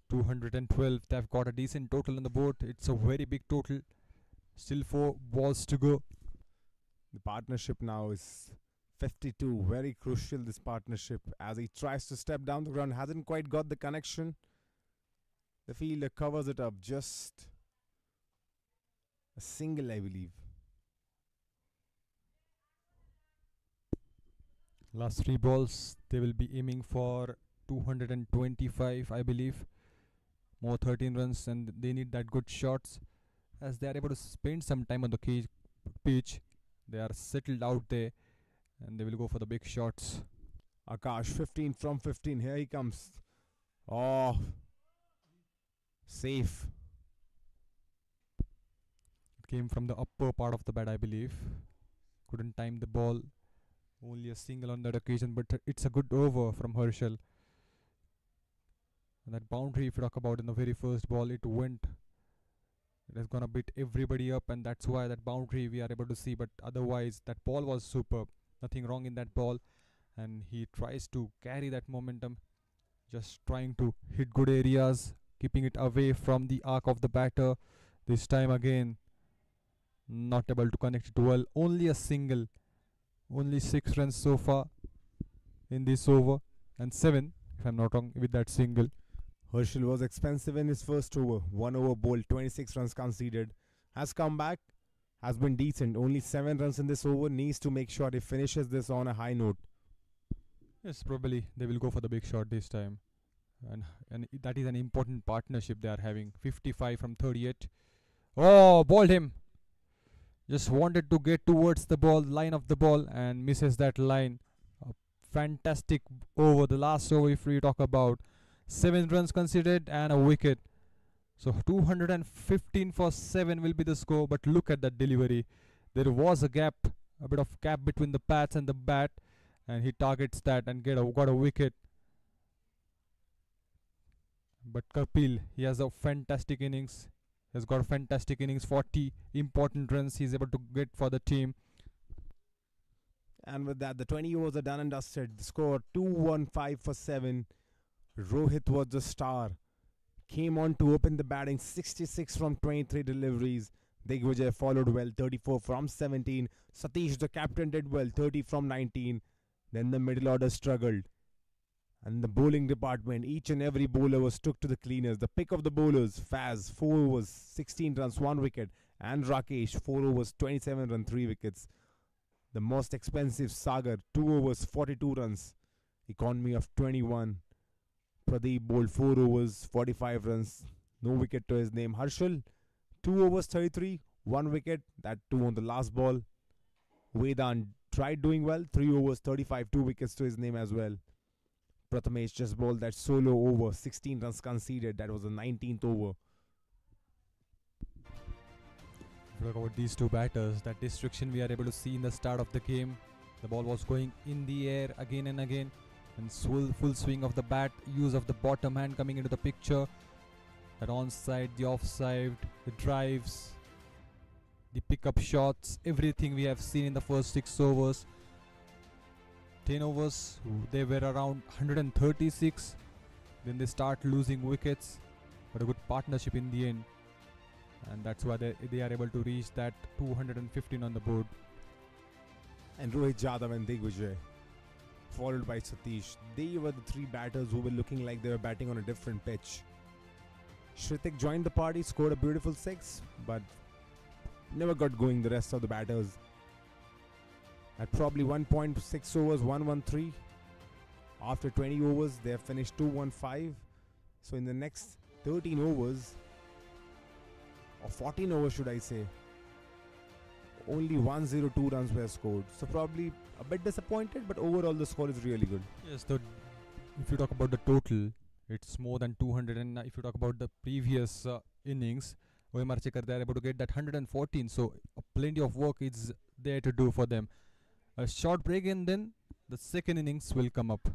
.212. They've got a decent total on the board. It's a very big total. Still 4 balls to go. The partnership now is 52. Very crucial, this partnership, as he tries to step down the ground. Hasn't quite got the connection. The fielder covers it up. Just a single, I believe. Last 3 balls, they will be aiming for 225, I believe. More 13 runs, and they need that good shots, as they are able to spend some time on the pitch. They are settled out there, and they will go for the big shots. Akash, 15 from 15. Here he comes. Oh, safe. It came from the upper part of the bat, I believe. Couldn't time the ball. Only a single on that occasion, but it's a good over from Herschel. And that boundary, if you talk about in the very first ball, it went. It has gonna beat everybody up, and that's why that boundary we are able to see. But otherwise, that ball was superb. Nothing wrong in that ball, and he tries to carry that momentum, just trying to hit good areas keeping it away from the arc of the batter. This time again, not able to connect it well. Only a single, only 6 runs so far in this over, and 7 if I'm not wrong with that single. Herschel was expensive in his first over. 1 over bowled, 26 runs conceded. Has come back, has been decent. Only 7 runs in this over. Needs to make sure he finishes this on a high note. Yes, probably they will go for the big shot this time, and that is an important partnership they are having. 55 from 38. Oh, bowled him. Just wanted to get towards the ball, line of the ball, and misses that line. A fantastic over. The last over, if we talk about 7 runs conceded and a wicket. So 215 for 7 will be the score. But look at that delivery. There was a gap, a bit of gap between the pads and the bat, and he targets that and got a wicket. But Kapil, he has a fantastic innings. He has got a fantastic innings. 40 important runs he's able to get for the team. And with that, the 20 overs are done and dusted. The score 215 for 7. Rohit was the star. Came on to open the batting. 66 from 23 deliveries. Digvijay followed well. 34 from 17. Satish, the captain, did well. 30 from 19. Then the middle order struggled. And the bowling department, each and every bowler was took to the cleaners. The pick of the bowlers, Faz, 4 overs, 16 runs, 1 wicket. And Rakesh, 4 overs, 27 runs, 3 wickets. The most expensive, Sagar, 2 overs, 42 runs. Economy of 21. Pradeep bowled 4 overs, 45 runs. No wicket to his name. Harshal, 2 overs, 33, 1 wicket. That 2 on the last ball. Vedant tried doing well. 3 overs, 35, 2 wickets to his name as well. Prathamesh just bowled that solo over, 16 runs conceded. That was the 19th over. If you talk about these two batters, that distraction we are able to see in the start of the game. The ball was going in the air again and again, and full swing of the bat, use of the bottom hand coming into the picture. That onside, the offside, the drives, the pickup shots, everything we have seen in the first 6 overs. 10 overs, they were around 136. Then they start losing wickets, but a good partnership in the end. And that's why they are able to reach that 215 on the board. And Rohit Jadhav and Digvijay, followed by Satish. They were the 3 batters who were looking like they were batting on a different pitch. Shritik joined the party, scored a beautiful 6, but never got going the rest of the batters. At probably 1.6 overs, 113. After 20 overs, they have finished 215. So in the next 13 overs, or 14 overs should I say, only 102 runs were scored. So probably a bit disappointed, but overall the score is really good. Yes, if you talk about the total, it's more than 200. And if you talk about the previous innings, OMR Checker, they are able to get that 114. So plenty of work is there to do for them. A short break and then the second innings will come up.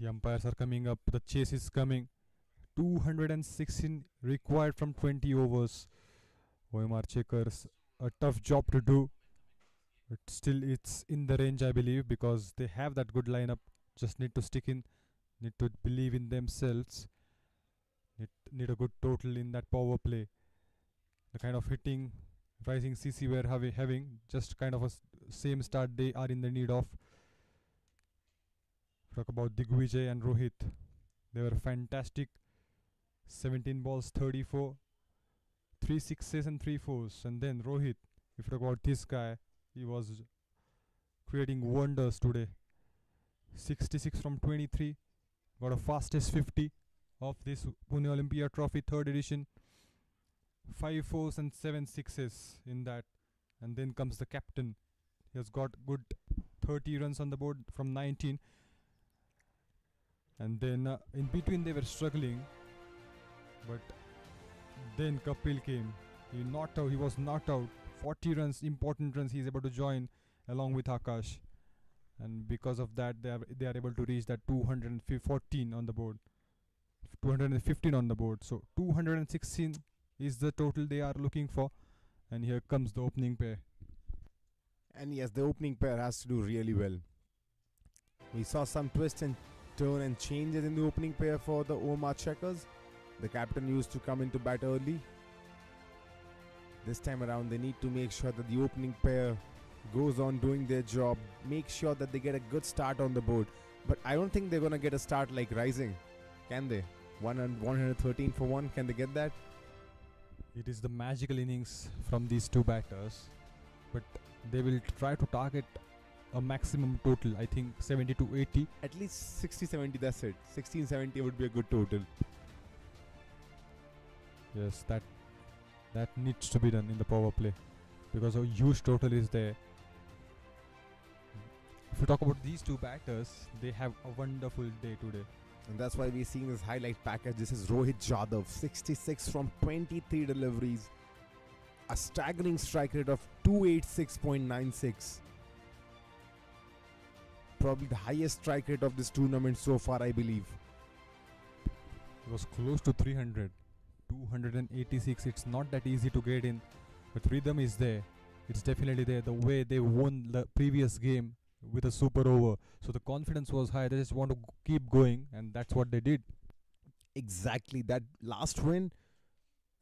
The umpires are coming up. The chase is coming. 216 required from 20 overs. OMR Checkers, a tough job to do. But still, it's in the range, I believe, because they have that good lineup. Just need to stick in, need to believe in themselves. Need a good total in that power play. The kind of hitting rising CC we're having, just kind of a same start they are in the need of. Talk about Digvijay and Rohit. They were fantastic. 17 balls, 34, 3 sixes and 3 fours. And then Rohit, if you talk about this guy, he was creating wonders today. 66 from 23, got a fastest 50 of this Pune Olympia Trophy 3rd edition. 5 fours and 7 sixes in that. And then comes the captain. He has got good 30 runs on the board from 19. And then in between they were struggling, but then Kapil came. He was not out. 40 runs, important runs. He is able to join along with Akash, and because of that, they are able to reach that 214 on the board, 215 on the board. So 216 is the total they are looking for, and here comes the opening pair. And yes, the opening pair has to do really well. We saw some twist and turn and changes in the opening pair for the OMR Checkers. The captain used to come into bat early. This time around, they need to make sure that the opening pair goes on doing their job, make sure that they get a good start on the board. But I don't think they're going to get a start like Rising, can they? 113 for 1, can they get that? It is the magical innings from these two batters, but they will try to target a maximum total, I think 70 to 80. At least 60-70, that's it. 16-70 would be a good total. Yes, that needs to be done in the power play, because a huge total is there. If you talk about these two batters, they have a wonderful day today. And that's why we're seeing this highlight package. This is Rohit Jadhav, 66 from 23 deliveries. A staggering strike rate of 286.96. Probably the highest strike rate of this tournament so far, I believe. It was close to 300. 286. It's not that easy to get in, but rhythm is there. It's definitely there. The way they won the previous game with a super over, so the confidence was high. They just want to keep going, and that's what they did. Exactly, that last win,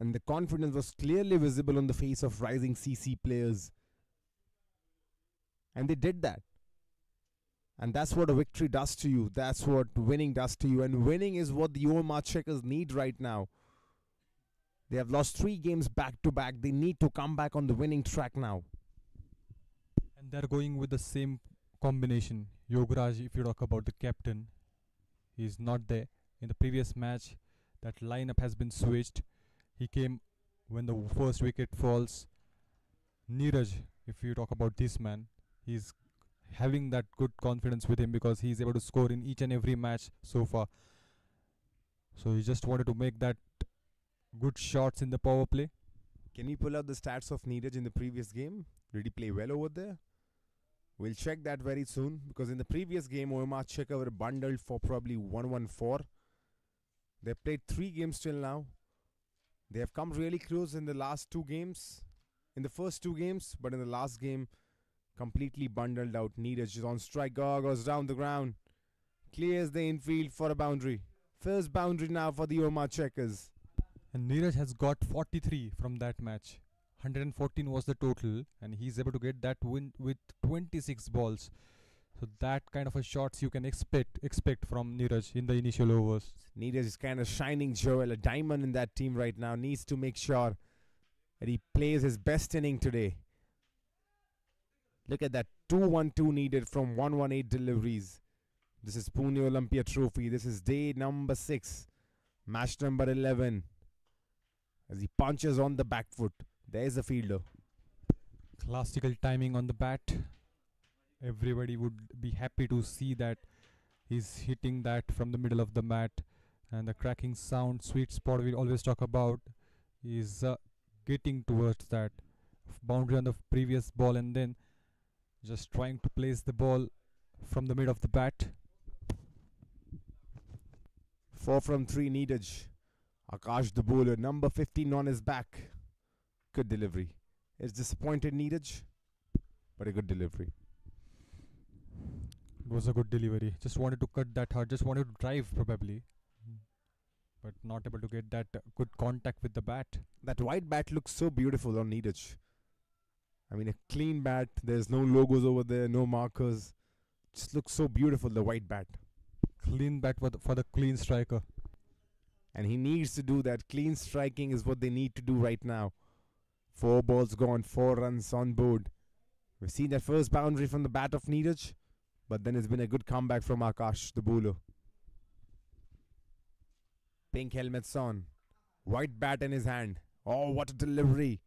and the confidence was clearly visible on the face of rising CC players, and they did that. And that's what a victory does to you. That's what winning does to you, and winning is what the OMR Checkers need right now. They have lost 3 games back to back. They need to come back on the winning track now. And they're going with the same combination. Yogaraj, if you talk about the captain, he's not there. In the previous match, that lineup has been switched. He came when the first wicket falls. Neeraj, if you talk about this man, he's having that good confidence with him because he's able to score in each and every match so far. So he just wanted to make that good shots in the power play. Can we pull out the stats of Neeraj in the previous game? Did he play well over there? We'll check that very soon, because in the previous game, OMR Checker were bundled for probably 114. They've played 3 games till now. They have come really close in the last 2 games, in the first 2 games, but in the last game, completely bundled out. Neeraj is on strike, goes down the ground, clears the infield for a boundary. First boundary now for the OMR Checkers. And Neeraj has got 43 from that match. 114 was the total, and he's able to get that win with 26 balls. So that kind of a shots you can expect from Neeraj in the initial overs. Neeraj is kind of shining jewel, a diamond in that team right now. Needs to make sure that he plays his best inning today. Look at that, 212 needed from 118 deliveries. This is Pune Olympia Trophy. This is day number 6, match number 11. As he punches on the back foot. There's the fielder. Classical timing on the bat. Everybody would be happy to see that he's hitting that from the middle of the mat. And the cracking sound, sweet spot we always talk about, is getting towards that boundary on the previous ball, and then just trying to place the ball from the mid of the bat. 4 from 3, Neeraj. Akash the bowler, number 15 on his back. Good delivery. It's disappointed, Neeraj, but a good delivery. It was a good delivery. Just wanted to cut that hard. Just wanted to drive probably, but not able to get that good contact with the bat. That white bat looks so beautiful on Neeraj. I mean, a clean bat. There's no logos over there, no markers. Just looks so beautiful, the white bat. Clean bat for the clean striker. And he needs to do that. Clean striking is what they need to do right now. 4 balls gone, 4 runs on board. We've seen that first boundary from the bat of Neeraj, but then it's been a good comeback from Akash, the bowler. Pink helmets on. White bat in his hand. Oh, what a delivery.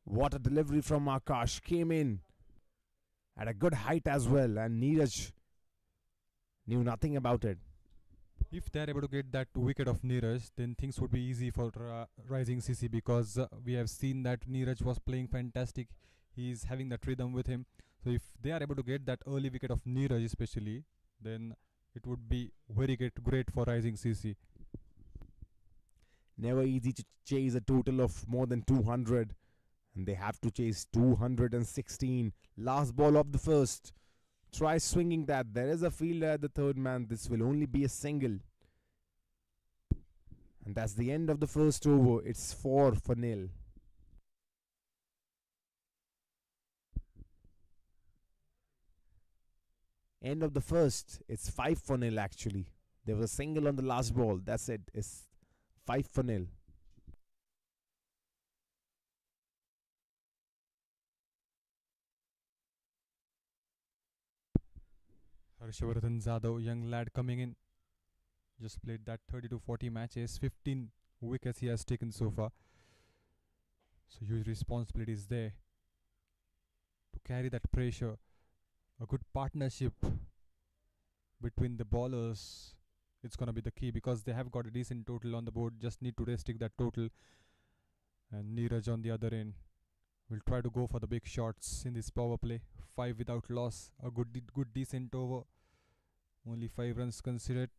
What a delivery from Akash. Came in at a good height as well, and Neeraj knew nothing about it. If they are able to get that wicket of Neeraj, then things would be easy for Rising CC, because we have seen that Neeraj was playing fantastic. He is having that rhythm with him. So if they are able to get that early wicket of Neeraj especially, then it would be very great for Rising CC. Never easy to chase a total of more than 200. And they have to chase 216. Last ball of the first. Try swinging that. There is a fielder at the third man. This will only be a single. And that's the end of the first over. It's 4-0. End of the first. It's 5-0 actually. There was a single on the last ball. That's it. It's 5-0. Harshavardhan Jadhav, young lad coming in, just played that 30 to 40 matches, 15 wickets he has taken so far. So huge responsibility is there to carry that pressure. A good partnership between the bowlers, it's gonna be the key, because they have got a decent total on the board. Just need to restrict that total. And Neeraj on the other end will try to go for the big shots in this power play. 5 without loss, a good decent over. Only 5 runs considered.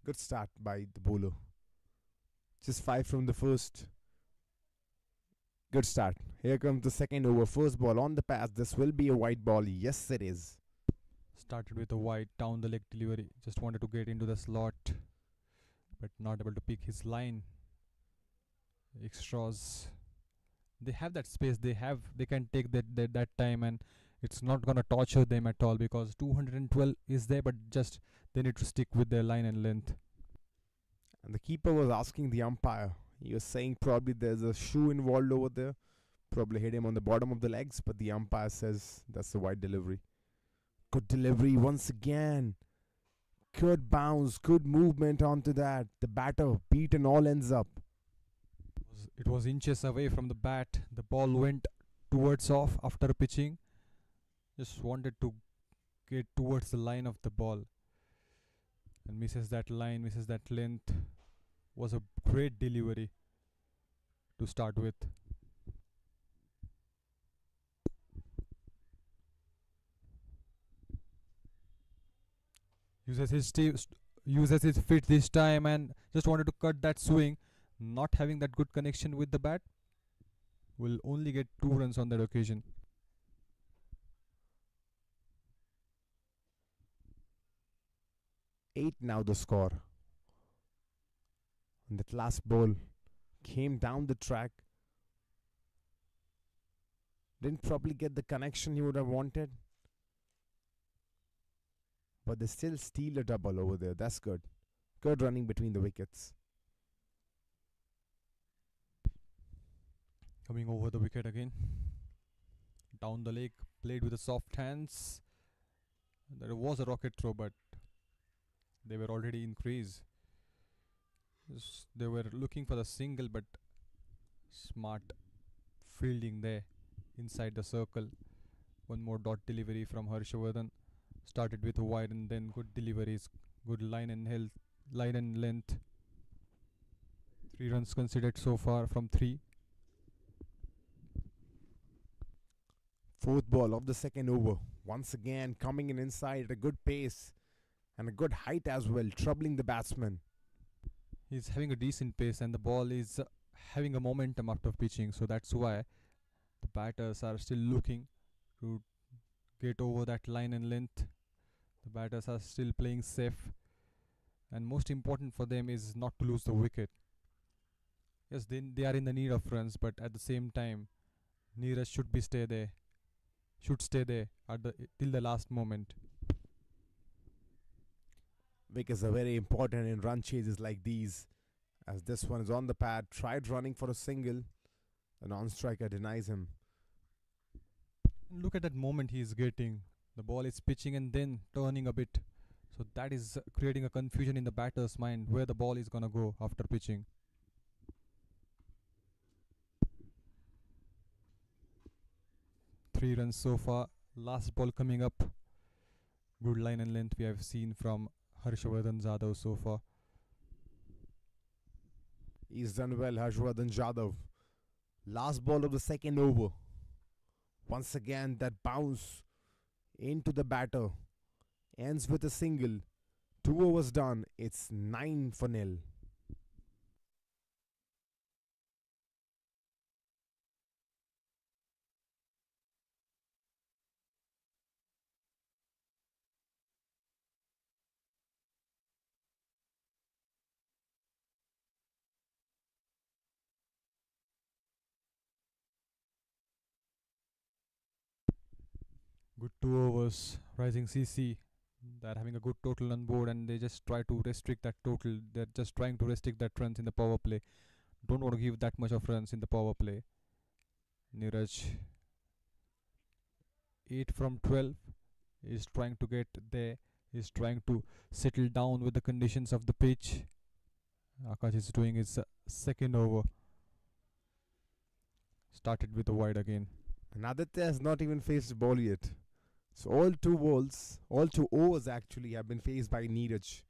Good start by the bowler. Just 5 from the first. Good start. Here comes the second over. First ball on the pass. This will be a white ball. Yes, it is. Started with a wide down the leg delivery. Just wanted to get into the slot, but not able to pick his line. Extras, they have that space. They can take that time, and it's not gonna torture them at all, because 212 is there, but just they need to stick with their line and length. And the keeper was asking the umpire. He was saying probably there's a shoe involved over there. Probably hit him on the bottom of the legs, but the umpire says that's a wide delivery. Good delivery once again. Good bounce, good movement onto that. The batter beaten all ends up. It was inches away from the bat. The ball went towards off after pitching. Just wanted to get towards the line of the ball, and misses that line, misses that length. Was a great delivery to start with. Uses his feet this time, and just wanted to cut that swing. Not having that good connection with the bat, will only get 2 runs on that occasion. Eight now the score. And that last ball came down the track. Didn't probably get the connection he would have wanted. But they still steal a double over there. That's good. Good running between the wickets. Coming over the wicket again. Down the leg, played with the soft hands. There was a rocket throw, but they were already in crease. They were looking for the single, but smart fielding there inside the circle. One more dot delivery from Harshavardhan. Started with a wide and then good deliveries, good line and length. 3 runs considered so far from 3. Fourth ball of the second over. Once again, coming in inside at a good pace and a good height as well, troubling the batsman. He's having a decent pace and the ball is having a momentum after pitching, so that's why the batters are still looking to get over that line and length. The batters are still playing safe, and most important for them is not to lose the wicket. Yes, they are in the need of runs, but at the same time, Neeraj should stay there at till the last moment. Wickets are very important in run chases like these, as this one is on the pad, tried running for a single, a non-striker denies him. Look at that moment he is getting. The ball is pitching and then turning a bit. So that is creating a confusion in the batter's mind where the ball is gonna go after pitching. Three runs so far. Last ball coming up. Good line and length we have seen from Harshvardhan Jadhav so far. He's done well, Harshvardhan Jadhav. Last ball of the second over. Once again, that bounce into the batter ends with a single. 2 overs done. It's 9-0. Good 2 overs. Rising CC. They're having a good total on board and they just try to restrict that total. They're just trying to restrict that runs in the power play. Don't want to give that much of runs in the power play. Neeraj 8 from 12 is trying to get there. Is trying to settle down with the conditions of the pitch. Akash is doing his second over. Started with a wide again. And Aditya has not even faced the ball yet. So all two overs actually have been faced by Neeraj.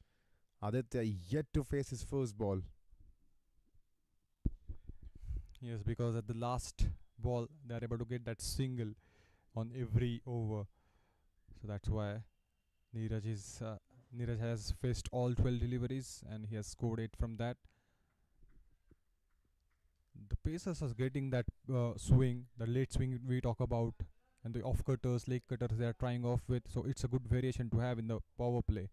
Aditya yet to face his first ball. Yes, because at the last ball they are able to get that single on every over. So that's why Neeraj has faced all 12 deliveries and he has scored 8 from that. The pacers are getting that swing, the late swing we talk about, and the off cutters, leg cutters they are trying off with. So it's a good variation to have in the power play.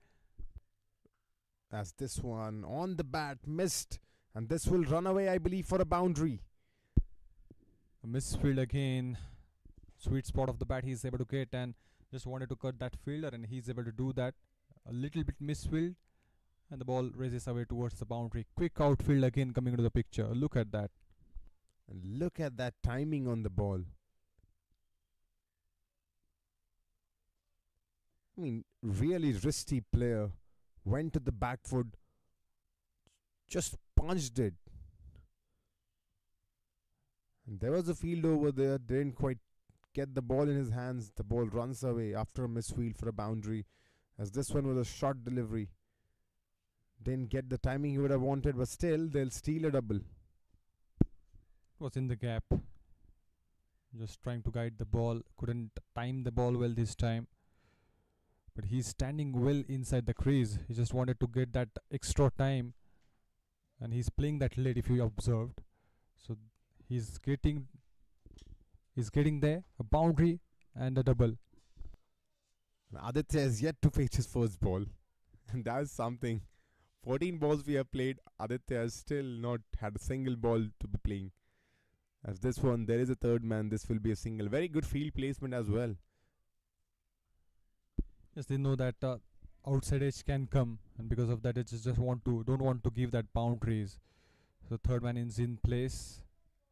As this one on the bat missed, and this will run away, I believe, for a boundary. A misfield again. Sweet spot of the bat he's able to get and just wanted to cut that fielder and he's able to do that. A little bit misfield and the ball races away towards the boundary. Quick outfield again coming into the picture. Look at that. And look at that timing on the ball. I mean, really risky player. Went to the back foot. Just punched it. And there was a field over there. Didn't quite get the ball in his hands. The ball runs away after a misfield for a boundary. As this one was a short delivery. Didn't get the timing he would have wanted, but still they'll steal a double. Was in the gap. Just trying to guide the ball. Couldn't time the ball well this time. But he's standing well inside the crease. He just wanted to get that extra time. And he's playing that late if you observed. So he's getting there. A boundary and a double. Aditya has yet to face his first ball. And that's something. 14 balls we have played. Aditya has still not had a single ball to be playing. As this one, there is a third man. This will be a single. Very good field placement as well. Yes, they know that outside edge can come, and because of that, they just don't want to give that boundaries. So third man is in place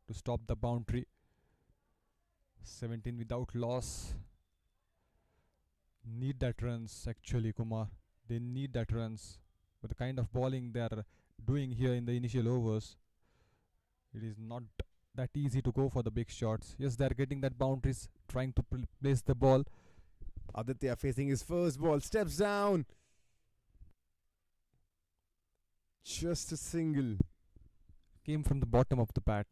to stop the boundary. 17 without loss. Need that runs actually, Kumar. They need that runs. But the kind of bowling they are doing here in the initial overs, it is not that easy to go for the big shots. Yes, they are getting that boundaries, trying to place the ball. Aditya facing his first ball, steps down. Just a single. Came from the bottom of the bat.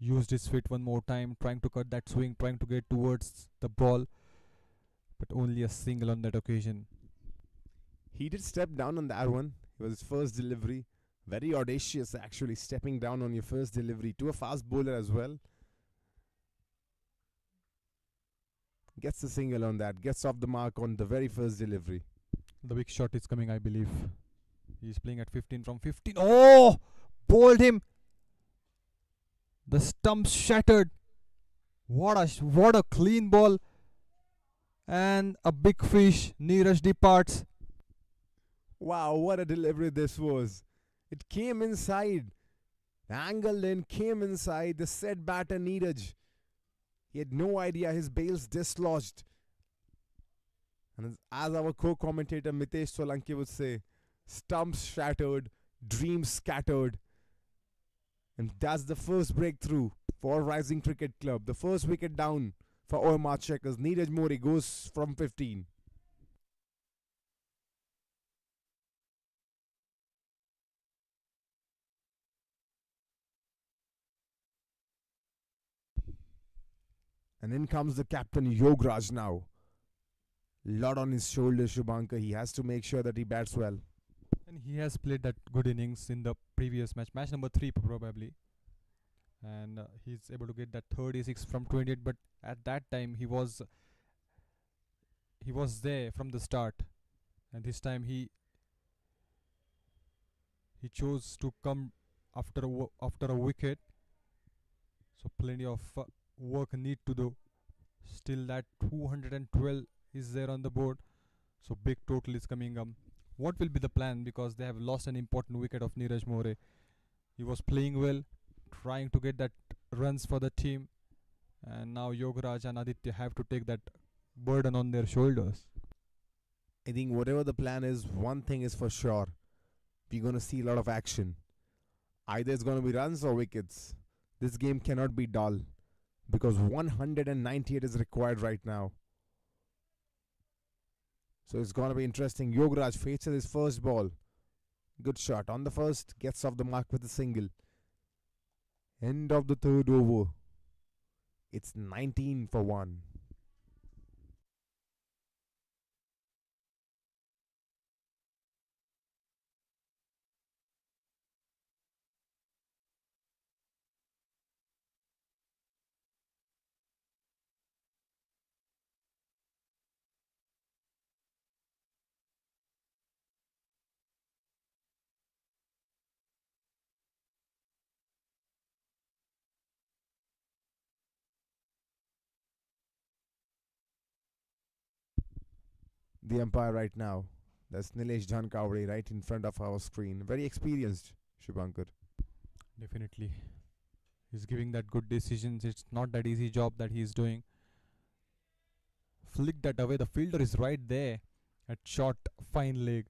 used his feet one more time, trying to cut that swing, trying to get towards the ball, but only a single on that occasion. He did step down on that one. It was his first delivery. Very audacious, actually, stepping down on your first delivery to a fast bowler as well. Gets the single on that. Gets off the mark on the very first delivery. The big shot is coming, I believe. He's playing at 15 from 15. Oh! Bowled him. The stumps shattered. What a clean ball. And a big fish. Neeraj departs. Wow, what a delivery this was. It came inside. Angled in, came inside. The set batter Neeraj. He had no idea his bail's dislodged. And as our co-commentator Mitesh Solanki would say, stumps shattered, dreams scattered. And that's the first breakthrough for Rising Cricket Club. The first wicket down for OMR Checkers. Neeraj Mori goes from 15. And in comes the captain Yograj now. Lot on his shoulders, Shubhankar. He has to make sure that he bats well. And he has played that good innings in the previous match. Match number 3 probably. And he's able to get that 36 from 28. But at that time he was there from the start. And this time he chose to come after a wicket. So plenty of work need to do. Still that 212 is there on the board. So big total is coming up. What will be the plan, because they have lost an important wicket of Neeraj More. He was playing well, trying to get that runs for the team, and now Yograj and Aditya have to take that burden on their shoulders. I think whatever the plan is, one thing is for sure. We're going to see a lot of action. Either it's going to be runs or wickets. This game cannot be dull, because 198 is required right now. So it's going to be interesting. Yograj faces his first ball. Good shot on the first. Gets off the mark with a single. End of the third over. It's 19 for 1. The umpire right now, that's Nilesh Dhankawade right in front of our screen. Very experienced, Shubhankar. Definitely. He's giving that good decisions. It's not that easy job that he's doing. Flick that away. The fielder is right there at short, fine leg.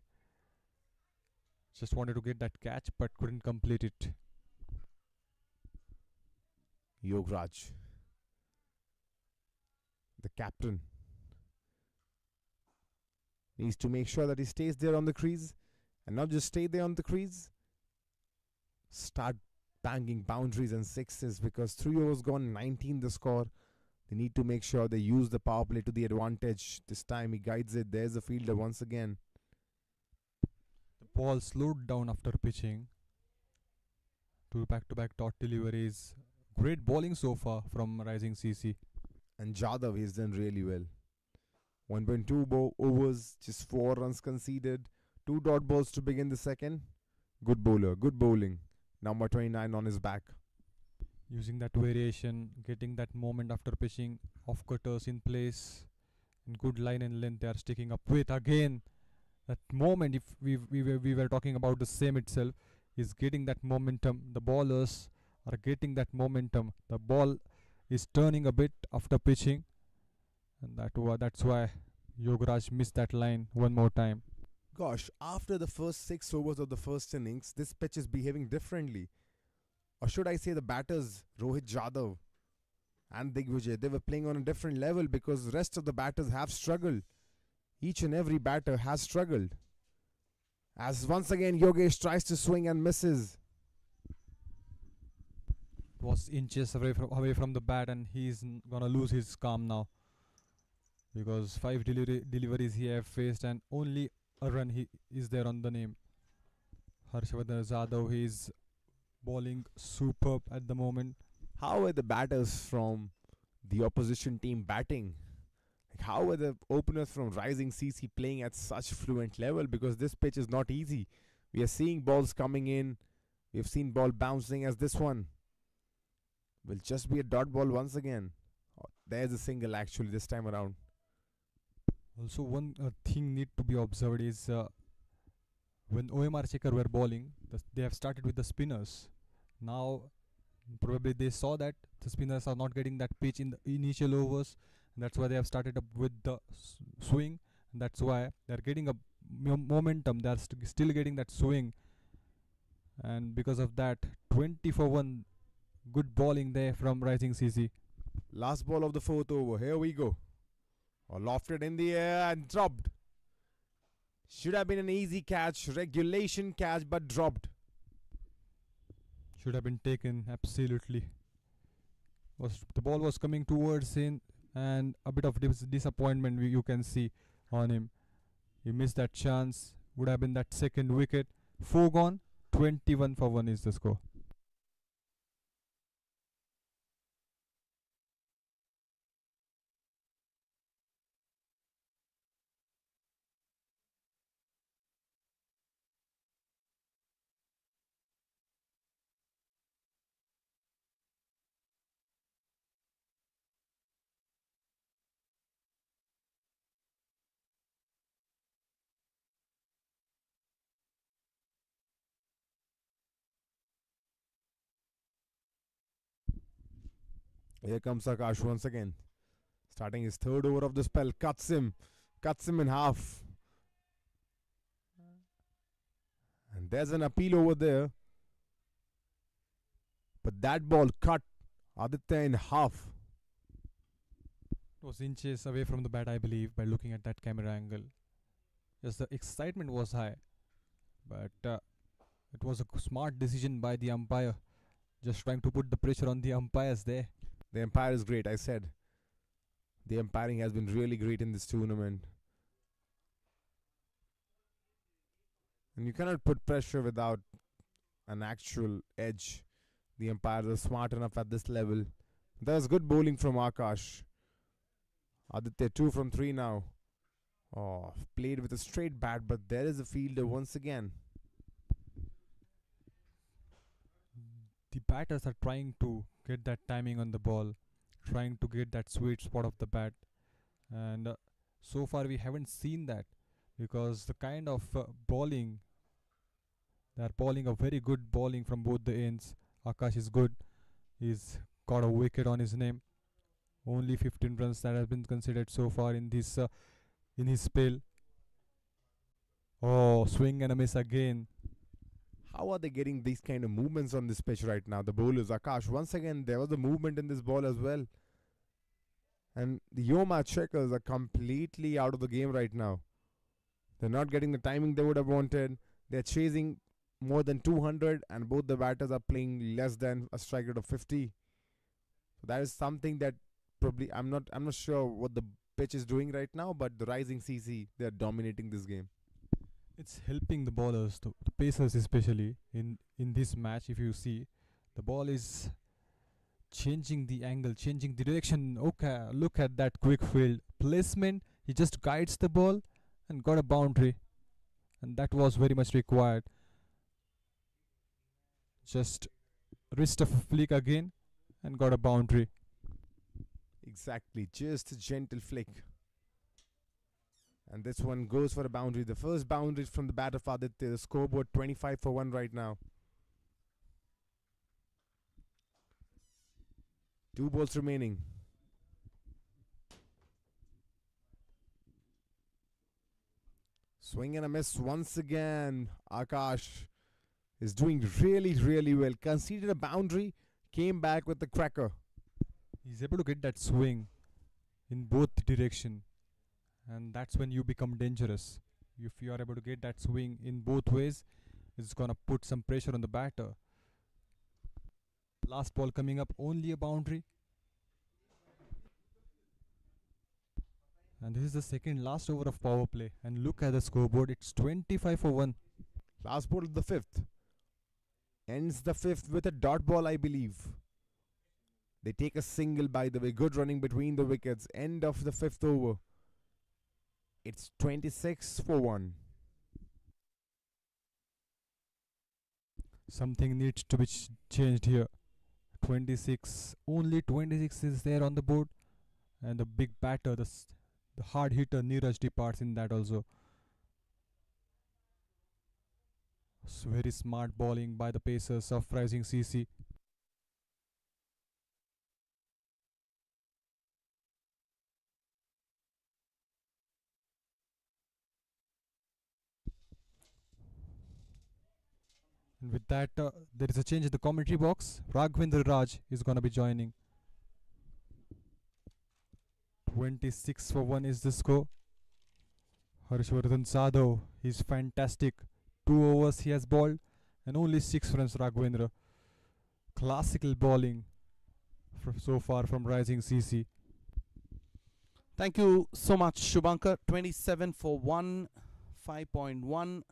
Just wanted to get that catch but couldn't complete it. Yograj, the captain, needs to make sure that he stays there on the crease, and not just stay there on the crease, start banging boundaries and sixes, because 3 overs gone, 19 the score. They need to make sure they use the power play to the advantage. This time he guides it. There's the fielder once again. The ball slowed down after pitching. 2 back-to-back dot deliveries. Great bowling so far from Rising CC. And Jadhav, he's done really well. 1.2 overs, just 4 runs conceded. 2 dot balls to begin the second. Good bowler, good bowling. Number 29 on his back. Using that variation, getting that moment after pitching, off cutters in place, and good line and length they are sticking up with. Again, that moment, if we were talking about the same itself, is getting that momentum. The bowlers are getting that momentum. The ball is turning a bit after pitching, and that's why Yograj missed that line one more time. Gosh, after the first 6 overs of the first innings, this pitch is behaving differently. Or should I say the batters, Rohit Jadhav and Digvijay, they were playing on a different level, because the rest of the batters have struggled. Each and every batter has struggled. As once again Yogesh tries to swing and misses. was inches away from the bat, and he's gonna lose his calm now because 5 deliveries he have faced and only a run he is there on the name. Harshvardhan Jadhav, he is bowling superb at the moment. How are the batters from the opposition team batting? Like, how are the openers from Rising CC playing at such fluent level? Because this pitch is not easy. We are seeing balls coming in. We've seen ball bouncing as this one will just be a dot ball once again. Oh, there's a single actually this time around. Also, one thing need to be observed is when OMR Checker were bowling, they have started with the spinners. Now, probably they saw that the spinners are not getting that pitch in the initial overs. That's why they have started up with the swing. That's why they're getting a momentum. They're still getting that swing. And because of that, 20 for 1. Good bowling there from Rising CC. Last ball of the fourth over. Here we go. Oh, lofted in the air and dropped. Should have been an easy catch, regulation catch, but dropped. Should have been taken, absolutely. The ball was coming towards him, and a bit of disappointment you can see on him. He missed that chance. Would have been that second wicket. 4 gone. 21 for 1 is the score. Here comes Akash once again. Starting his third over of the spell. Cuts him in half. And there's an appeal over there. But that ball cut Aditya in half. It was inches away from the bat, I believe, by looking at that camera angle. Yes, the excitement was high, but it was a smart decision by the umpire, just trying to put the pressure on the umpires there. The umpire is great, I said. The umpiring has been really great in this tournament. And you cannot put pressure without an actual edge. The umpires are smart enough at this level. There's good bowling from Akash. Aditya 2 from 3 now. Oh, played with a straight bat, but there is a fielder once again. The batters are trying to get that timing on the ball, trying to get that sweet spot of the bat, and so far we haven't seen that, because the kind of bowling, they are bowling a very good bowling from both the ends. Akash is good. He's got a wicket on his name. Only 15 runs that have been considered so far in this in his spell. Oh, swing and a miss again. How are they getting these kind of movements on this pitch right now? The bowlers, Akash, once again, there was a movement in this ball as well. And the OMR Checkers are completely out of the game right now. They're not getting the timing they would have wanted. They're chasing more than 200, and both the batters are playing less than a strike rate of 50. So that is something that probably I'm not sure what the pitch is doing right now, but the Rising CC, they're dominating this game. It's helping the bowlers, the pacers especially, in this match. If you see, the ball is changing the angle, changing the direction. Okay, look at that quick field placement. He just guides the ball and got a boundary, and that was very much required. Just wrist of a flick again and got a boundary. Exactly, just a gentle flick. And this one goes for a boundary. The first boundary from the bat of Aditya. The scoreboard 25 for 1 right now. 2 balls remaining. Swing and a miss once again. Akash is doing really, really well. Conceded a boundary, came back with the cracker. He's able to get that swing in both direction, and that's when you become dangerous. If you are able to get that swing in both ways, it's gonna put some pressure on the batter. Last ball coming up, only a boundary. And this is the second last over of power play. And look at the scoreboard, it's 25 for 1. Last ball of the fifth. Ends the fifth with a dot ball, I believe. They take a single, by the way. Good running between the wickets. End of the fifth over. It's 26 for 1. Something needs to be changed here. 26, only 26 is there on the board. And the big batter, the hard hitter Neeraj departs in that also. Very smart bowling by the pacers of Rising CC. And with that, there is a change in the commentary box. Raghavendra Raj is going to be joining. 26 for 1 is the score. Harshvardhan Sadhav, he's fantastic. 2 overs he has bowled and only 6 runs. Raghavendra. Classical bowling so far from Rising CC. Thank you so much, Shubhankar. 27 for 1, 5.1.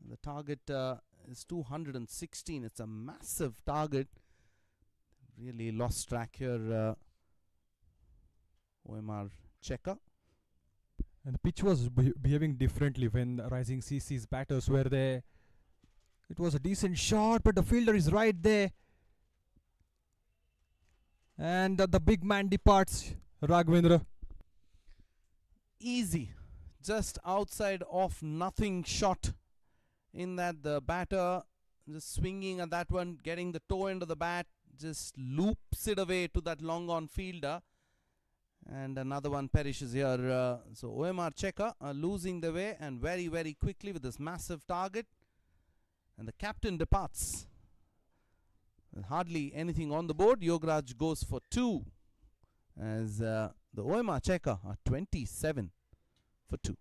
The target is 216. It's a massive target. Really lost track here, OMR Checker. And the pitch was behaving differently when Rising CC's batters were there. It was a decent shot, but the fielder is right there. And the big man departs, Raghavendra. Easy. Just outside off nothing shot. In that the batter just swinging at that one, getting the toe end of the bat, just loops it away to that long on fielder. And another one perishes here. So OMR Checker are losing the way and very, very quickly with this massive target. And the captain departs. With hardly anything on the board. Yograj goes for 2. As the OMR Checker are 27 for 2.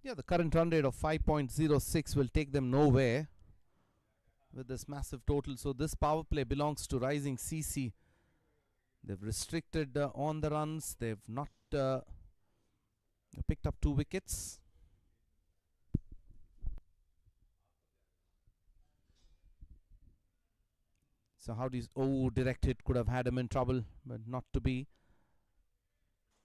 Yeah, the current run rate of 5.06 will take them nowhere with this massive total. So this power play belongs to Rising CC. They've restricted on the runs. They've not picked up 2 wickets. So how do you... direct hit could have had him in trouble, but not to be.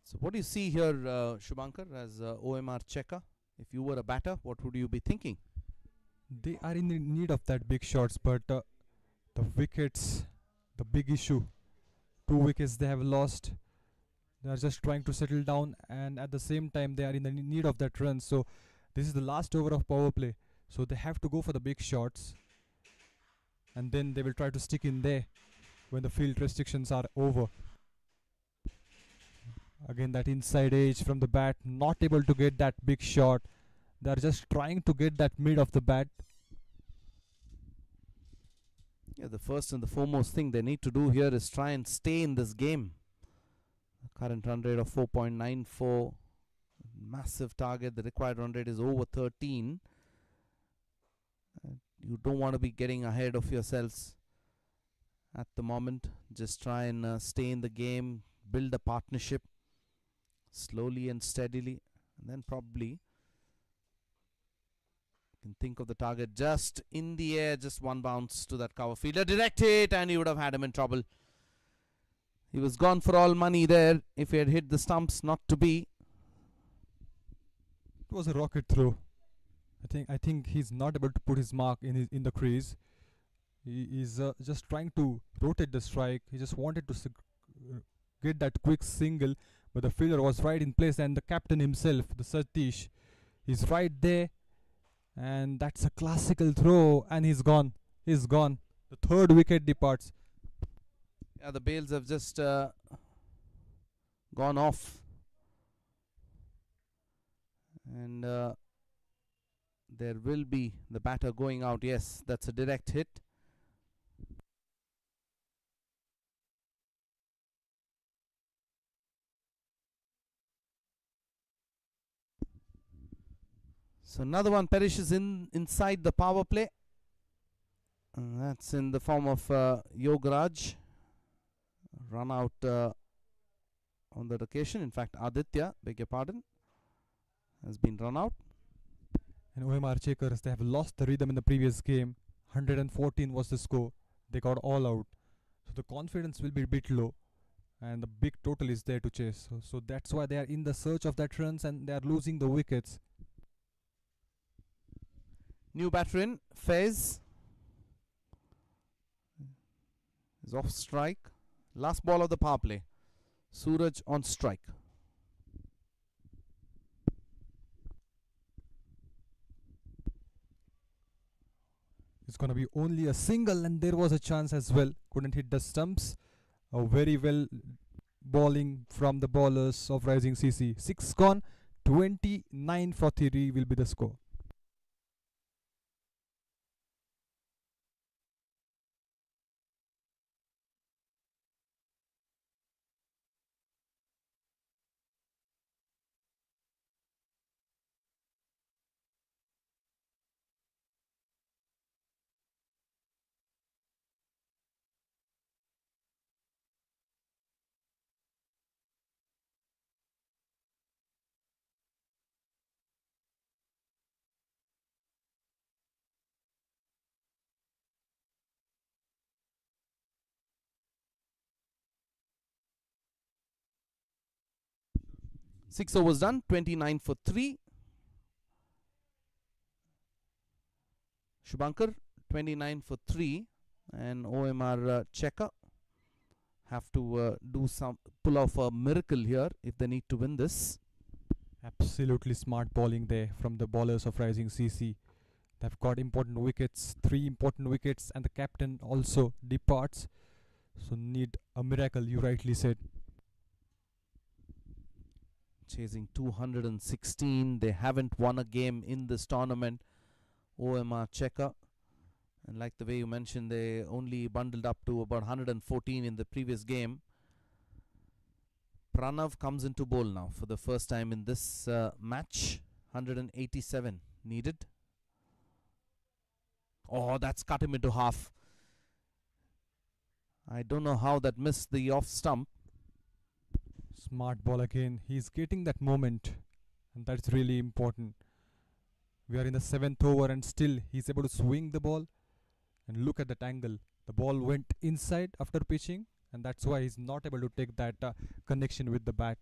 So what do you see here, Shubhankar, as OMR Checker? If you were a batter, what would you be thinking? They are in the need of that big shots, but the wickets, the big issue. 2 wickets they have lost. They are just trying to settle down, and at the same time they are in the need of that run. So this is the last over of power play. So they have to go for the big shots, and then they will try to stick in there when the field restrictions are over. Again, that inside edge from the bat, not able to get that big shot. They are just trying to get that mid of the bat. Yeah, the first and the foremost thing they need to do here is try and stay in this game. The current run rate of 4.94. Massive target. The required run rate is over 13. You don't want to be getting ahead of yourselves at the moment. Just try and stay in the game, build a partnership slowly and steadily, and then probably you can think of the target just in the air, just one bounce to that cover fielder, direct hit, and he would have had him in trouble. He was gone for all money there. If he had hit the stumps, not to be. It was a rocket throw. I think he's not able to put his mark in the crease. He is just trying to rotate the strike. He just wanted to get that quick single, but the fielder was right in place, and the captain himself, the Satish, is right there, and that's a classical throw, and he's gone. He's gone. The third wicket departs. Yeah, the bails have just gone off. And there will be the batter going out. Yes, that's a direct hit. So another one perishes inside the power play. And that's in the form of Yogaraj. Run out on that occasion. In fact, Aditya, beg your pardon, has been run out. And OMR Checkers, they have lost the rhythm in the previous game. 114 was the score. They got all out. So the confidence will be a bit low. And the big total is there to chase. So that's why they are in the search of that runs, and they are losing the wickets. New batter in, Fez is off strike. Last ball of the power play. Suraj on strike. It's going to be only a single, and there was a chance as well. Couldn't hit the stumps. A very well bowling from the bowlers of Rising CC. 6 gone, 29 for 3 will be the score. Six overs done, 29 for 3. Shubhankar, 29 for 3. And OMR Checker have to pull off a miracle here if they need to win this. Absolutely smart bowling there from the bowlers of Rising CC. They've got important wickets, 3 important wickets, and the captain also departs. So need a miracle, you rightly said. Chasing 216. They haven't won a game in this tournament. OMR Checker. And like the way you mentioned, they only bundled up to about 114 in the previous game. Pranav comes into bowl now for the first time in this match. 187 needed. Oh, that's cut him into half. I don't know how that missed the off stump. Smart ball again. He's getting that moment, and that's really important. We are in the 7th over, and still he's able to swing the ball. And look at that angle. The ball went inside after pitching, and that's why he's not able to take that connection with the bat.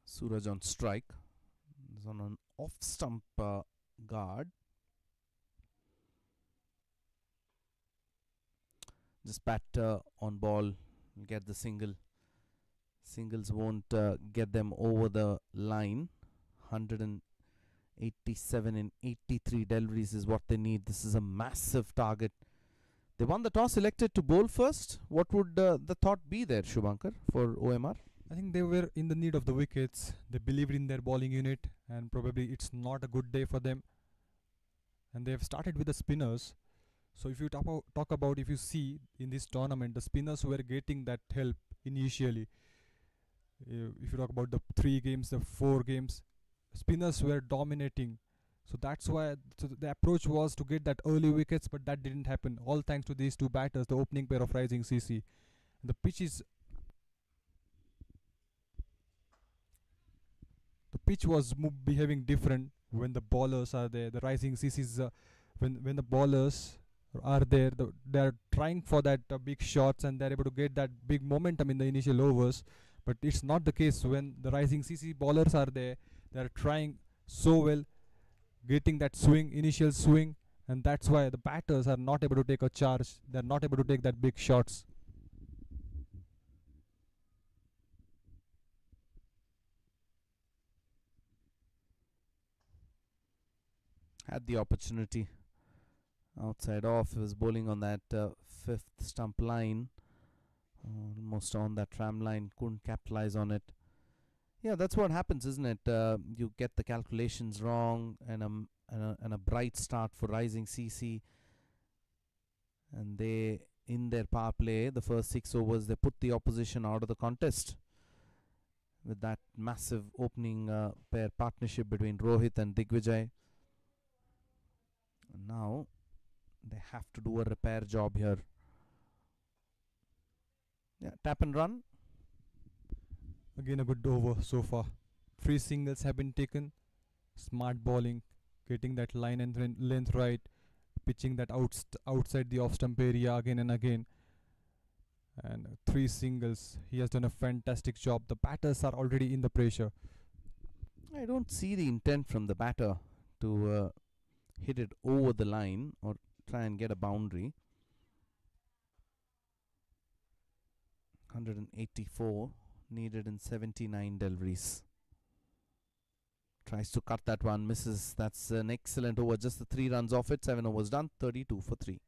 Suraj on strike. He's on an off stump guard. Just bat on ball, get the single. Singles won't get them over the line. 187 in 83 deliveries is what they need. This is a massive target. They won the toss, elected to bowl first. What would the thought be there, Shubhankar, for OMR? I think they were in the need of the wickets. They believed in their bowling unit, and probably it's not a good day for them. And they have started with the spinners. So if you talk about if you see in this tournament, the spinners were getting that help initially. If you talk about the 3 games, the 4 games, spinners were dominating. So that's why the approach was to get that early wickets, but that didn't happen. All thanks to these 2 batters, the opening pair of Rising CC. The pitch was behaving different when the bowlers are there. The Rising CC's when the bowlers are there. They're trying for that big shots, and they're able to get that big momentum in the initial overs. But it's not the case when the rising CC bowlers are there. They're trying so well, getting that initial swing, and that's why the batters are not able to take a charge. They're not able to take that big shots. Had the opportunity outside off. He was bowling on that fifth stump line, almost on that tram line. Couldn't capitalize on it. Yeah, that's what happens, isn't it? You get the calculations wrong, and a bright start for rising CC. And they, in their power play, the first 6 overs, they put the opposition out of the contest with that massive opening pair partnership between Rohit and Digvijay. And now they have to do a repair job here. Yeah, tap and run. Again, a good over so far. 3 singles have been taken. Smart bowling, getting that line and length right, pitching that outside the off stump area again and again. And 3 singles. He has done a fantastic job. The batters are already in the pressure. I don't see the intent from the batter to hit it over the line or try and get a boundary. 184 needed in 79 deliveries. Tries to cut that one, misses. That's an excellent over. Just the 3 runs off it. 7 overs done. 32 for 3.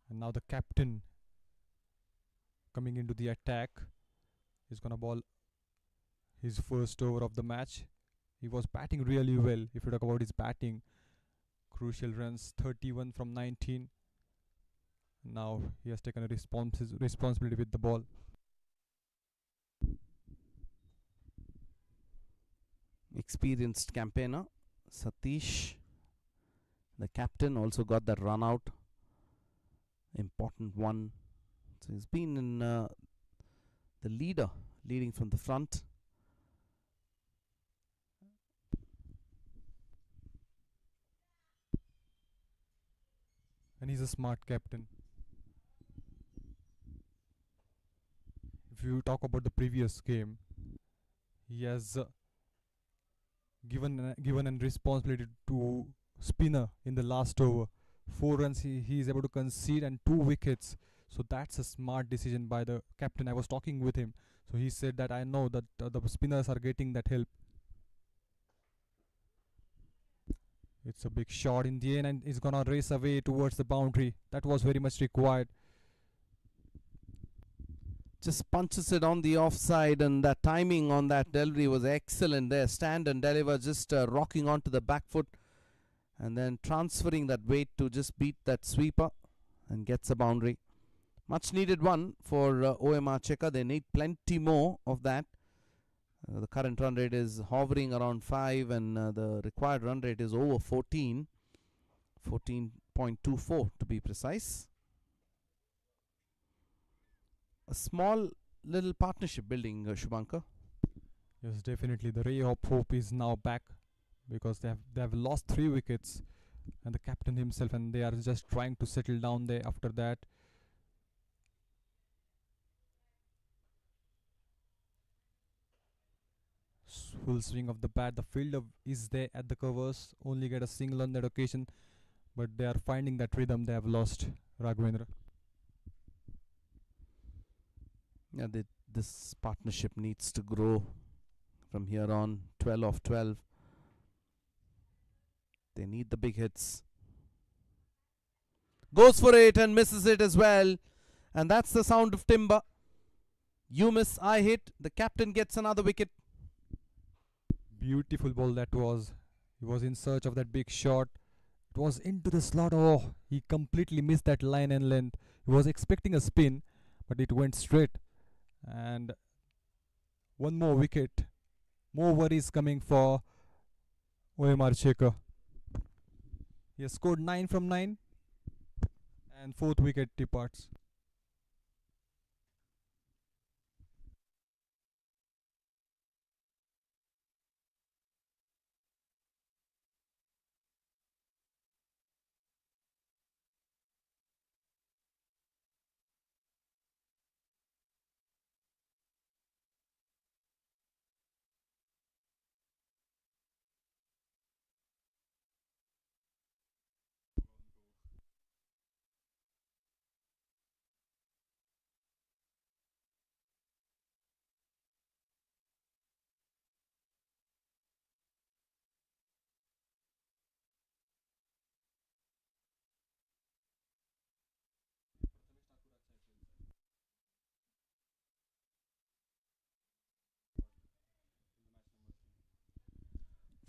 And now the captain coming into the attack is gonna bowl his first over of the match. He was batting really well. If you talk about his batting, crucial runs, 31 from 19. Now he has taken a responsibility with the ball. Experienced campaigner Satish, the captain, also got that run out. Important one. So he's been in the leading from the front. And he's a smart captain. If you talk about the previous game, he has given a responsibility to spinner in the last over. 4 runs he is able to concede and 2 wickets. So that's a smart decision by the captain. I was talking with him, so he said that I know that the spinners are getting that help. It's a big shot in the end, and it's gonna race away towards the boundary. That was very much required. Just punches it on the offside, and that timing on that delivery was excellent there. Stand and deliver, just rocking onto the back foot and then transferring that weight to just beat that sweeper and gets a boundary. Much needed one for OMR Checker. They need plenty more of that. The current run rate is hovering around 5, and the required run rate is over 14. 14.24 to be precise. A small little partnership building, Shubhankar. Yes, definitely. The ray of hope is now back, because they have lost 3 wickets, and the captain himself, and they are just trying to settle down there after that. Full swing of the bat. The fielder is there at the covers. Only get a single on that occasion, but they are finding that rhythm they have lost. Raghavendra. Yeah, this partnership needs to grow from here on. 12 of 12. They need the big hits. Goes for it and misses it as well. And that's the sound of timber. You miss, I hit. The captain gets another wicket. Beautiful ball that was. He was in search of that big shot. It was into the slot. Oh, he completely missed that line and length. He was expecting a spin, but it went straight. And one more wicket. More worries coming for OMR Checker. He has scored 9 from 9. And fourth wicket departs.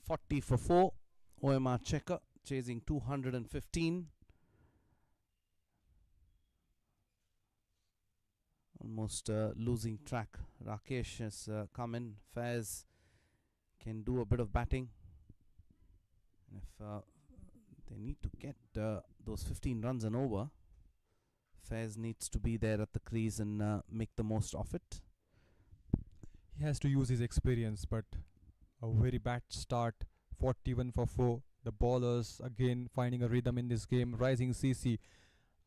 .40 for 4. OMR Checker chasing 215. Almost losing track. Rakesh has come in. Faiz can do a bit of batting. If they need to get those 15 runs and over, Faiz needs to be there at the crease and make the most of it. He has to use his experience, but a very bad start. 41 for 4. The bowlers again finding a rhythm in this game. Rising CC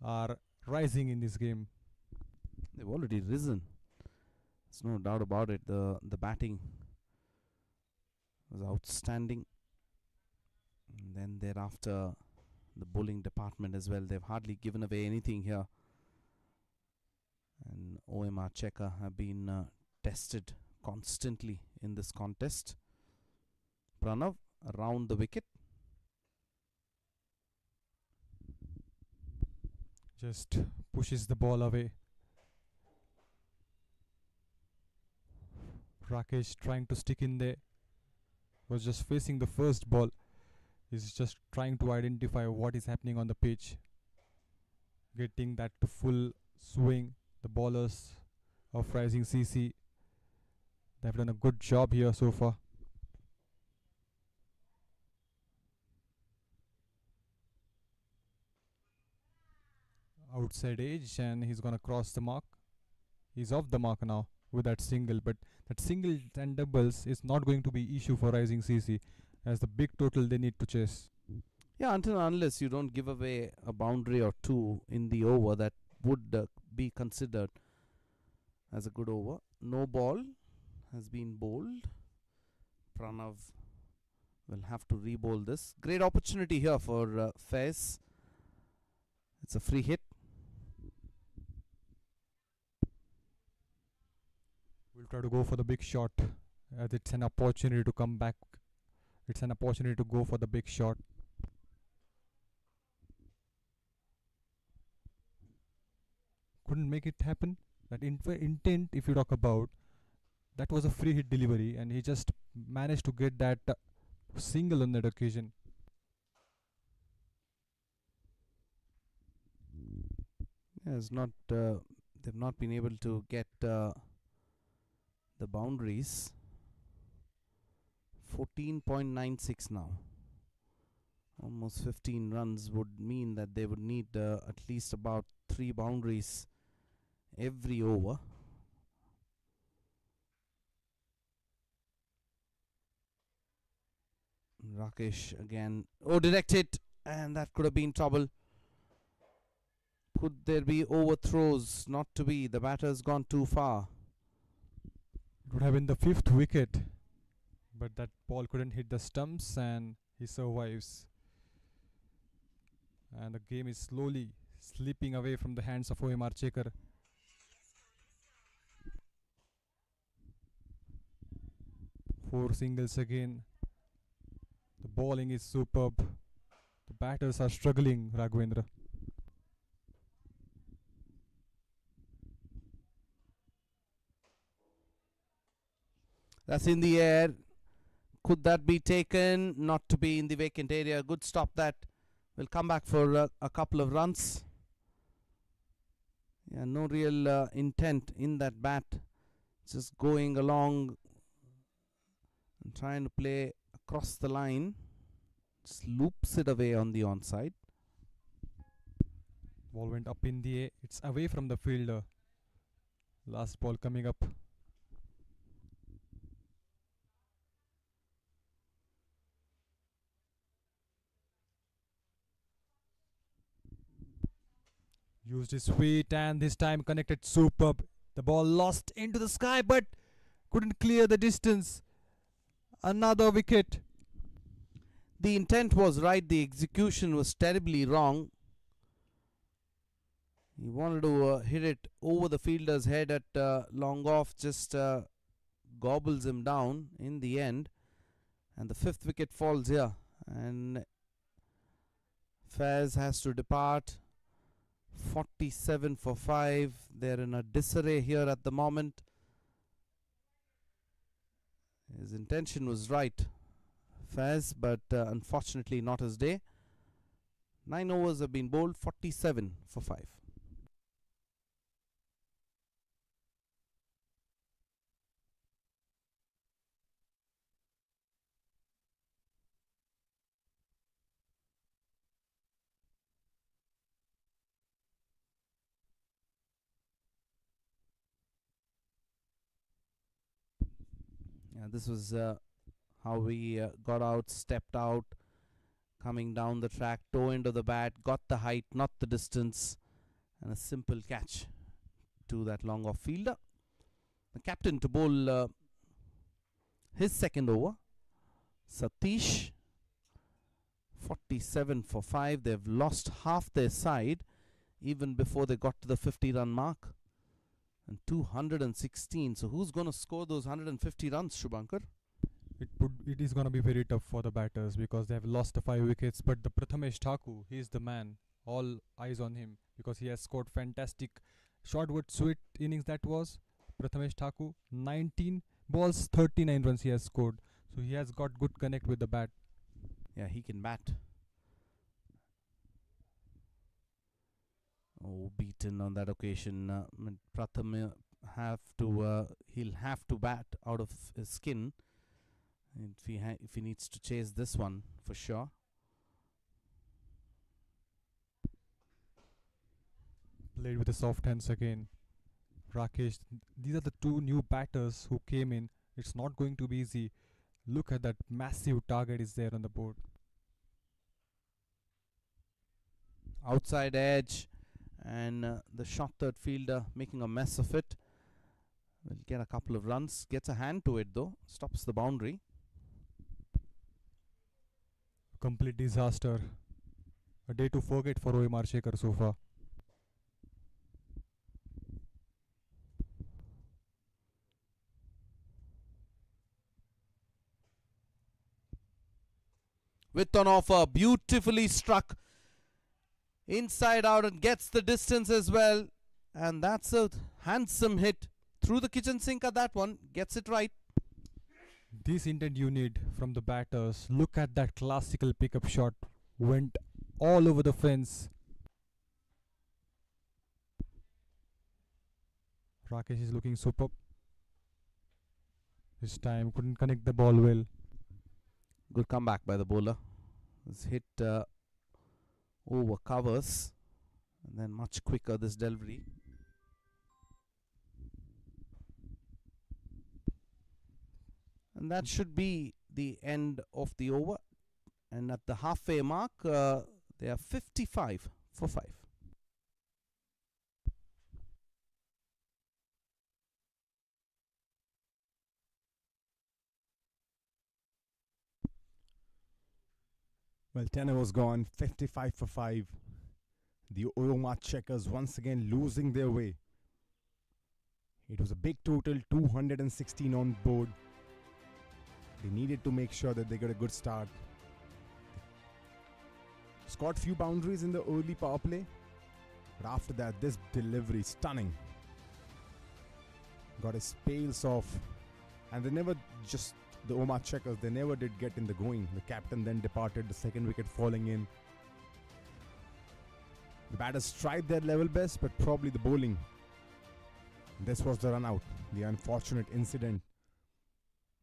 are rising in this game. They've already risen. There's no doubt about it. The batting was outstanding. And then thereafter, the bowling department as well. They've hardly given away anything here. And OMR Checker have been tested constantly in this contest. Pranav around the wicket. Just pushes the ball away. Rakesh trying to stick in there. Was just facing the first ball. He's just trying to identify what is happening on the pitch. Getting that to full swing. The bowlers of Rising CC, they've done a good job here so far. Outside edge, and he's gonna cross the mark. He's off the mark now with that single, but that single and doubles is not going to be issue for Rising CC, as the big total they need to chase. Yeah, until and unless you don't give away a boundary or two in the over, that would be considered as a good over. No ball has been bowled. Pranav will have to re-bowl this. Great opportunity here for Faiz. It's a free hit. We'll try to go for the big shot, as it's an opportunity to come back. It's an opportunity to go for the big shot. Couldn't make it happen. That intent, if you talk about, that was a free hit delivery, and he just managed to get that single on that occasion. Yeah, it's not. They've not been able to get the boundaries. 14.96 now. Almost 15 runs would mean that they would need at least about 3 boundaries every over. Rakesh again. Oh, direct hit, and that could have been trouble. Could there be overthrows? Not to be. The batter's gone too far. It would have been the 5th wicket, but that ball couldn't hit the stumps, and he survives. And the game is slowly slipping away from the hands of OMR Checker. Four singles again. The bowling is superb. The batters are struggling, Raghavendra. That's in the air. Could that be taken? Not to be in the vacant area. Good stop that. Will come back for a couple of runs. Yeah, no real intent in that bat. Just going along and trying to play across the line. Just loops it away on the onside. Ball went up in the air. It's away from the fielder. Last ball coming up. Used his feet and this time connected superb. The ball lost into the sky but couldn't clear the distance. Another wicket. The intent was right. The execution was terribly wrong. He wanted to hit it over the fielder's head at long off. Just gobbles him down in the end. And the 5th wicket falls here. And Faiz has to depart. 47 for 5. They're in a disarray here at the moment. His intention was right, Faiz, but unfortunately not his day. 9 overs have been bowled, 47 for 5. This was how we got out, stepped out, coming down the track, toe into the bat, got the height, not the distance, and a simple catch to that long off fielder. The captain to bowl his second over, Satish, 47 for 5. They've lost half their side even before they got to the 50-run mark. And 216. So who's going to score those 150 runs, Shubhankar? It is going to be very tough for the batters because they have lost the 5 wickets. But the Prathamesh Thakur, he is the man. All eyes on him because he has scored fantastic short but sweet innings that was. Prathamesh Thakur, 19 balls, 39 runs he has scored. So he has got good connect with the bat. Yeah, he can bat. Oh, beaten on that occasion. Pratham he'll have to bat out of his skin if he needs to chase this one for sure. Played with the soft hands again. Rakesh, these are the 2 new batters who came in. It's not going to be easy. Look at that massive target is there on the board. Outside edge. And the shot third fielder making a mess of it. Will get a couple of runs. Gets a hand to it though. Stops the boundary. Complete disaster. A day to forget for OMR Checker so far. With an offer. Beautifully struck. Inside out and gets the distance as well. And that's a handsome hit through the kitchen sink at that one. Gets it right. This intent you need from the batters. Look at that classical pickup shot. Went all over the fence. Rakesh is looking superb. This time couldn't connect the ball well. Good comeback by the bowler. It's hit over covers. And then much quicker this delivery. And that should be the end of the over. And at the halfway mark, they are 55 for 5. Well, 10 overs gone, 55 for 5. The OMR Checkers once again losing their way. It was a big total, 216 on board. They needed to make sure that they got a good start. Scored few boundaries in the early power play. But after that, this delivery, stunning. Got his pails of And they never just, the OMR Checkers, they never did get in the going. The captain then departed, the second wicket falling in. The batters tried their level best, but probably the bowling. This was the run out, the unfortunate incident.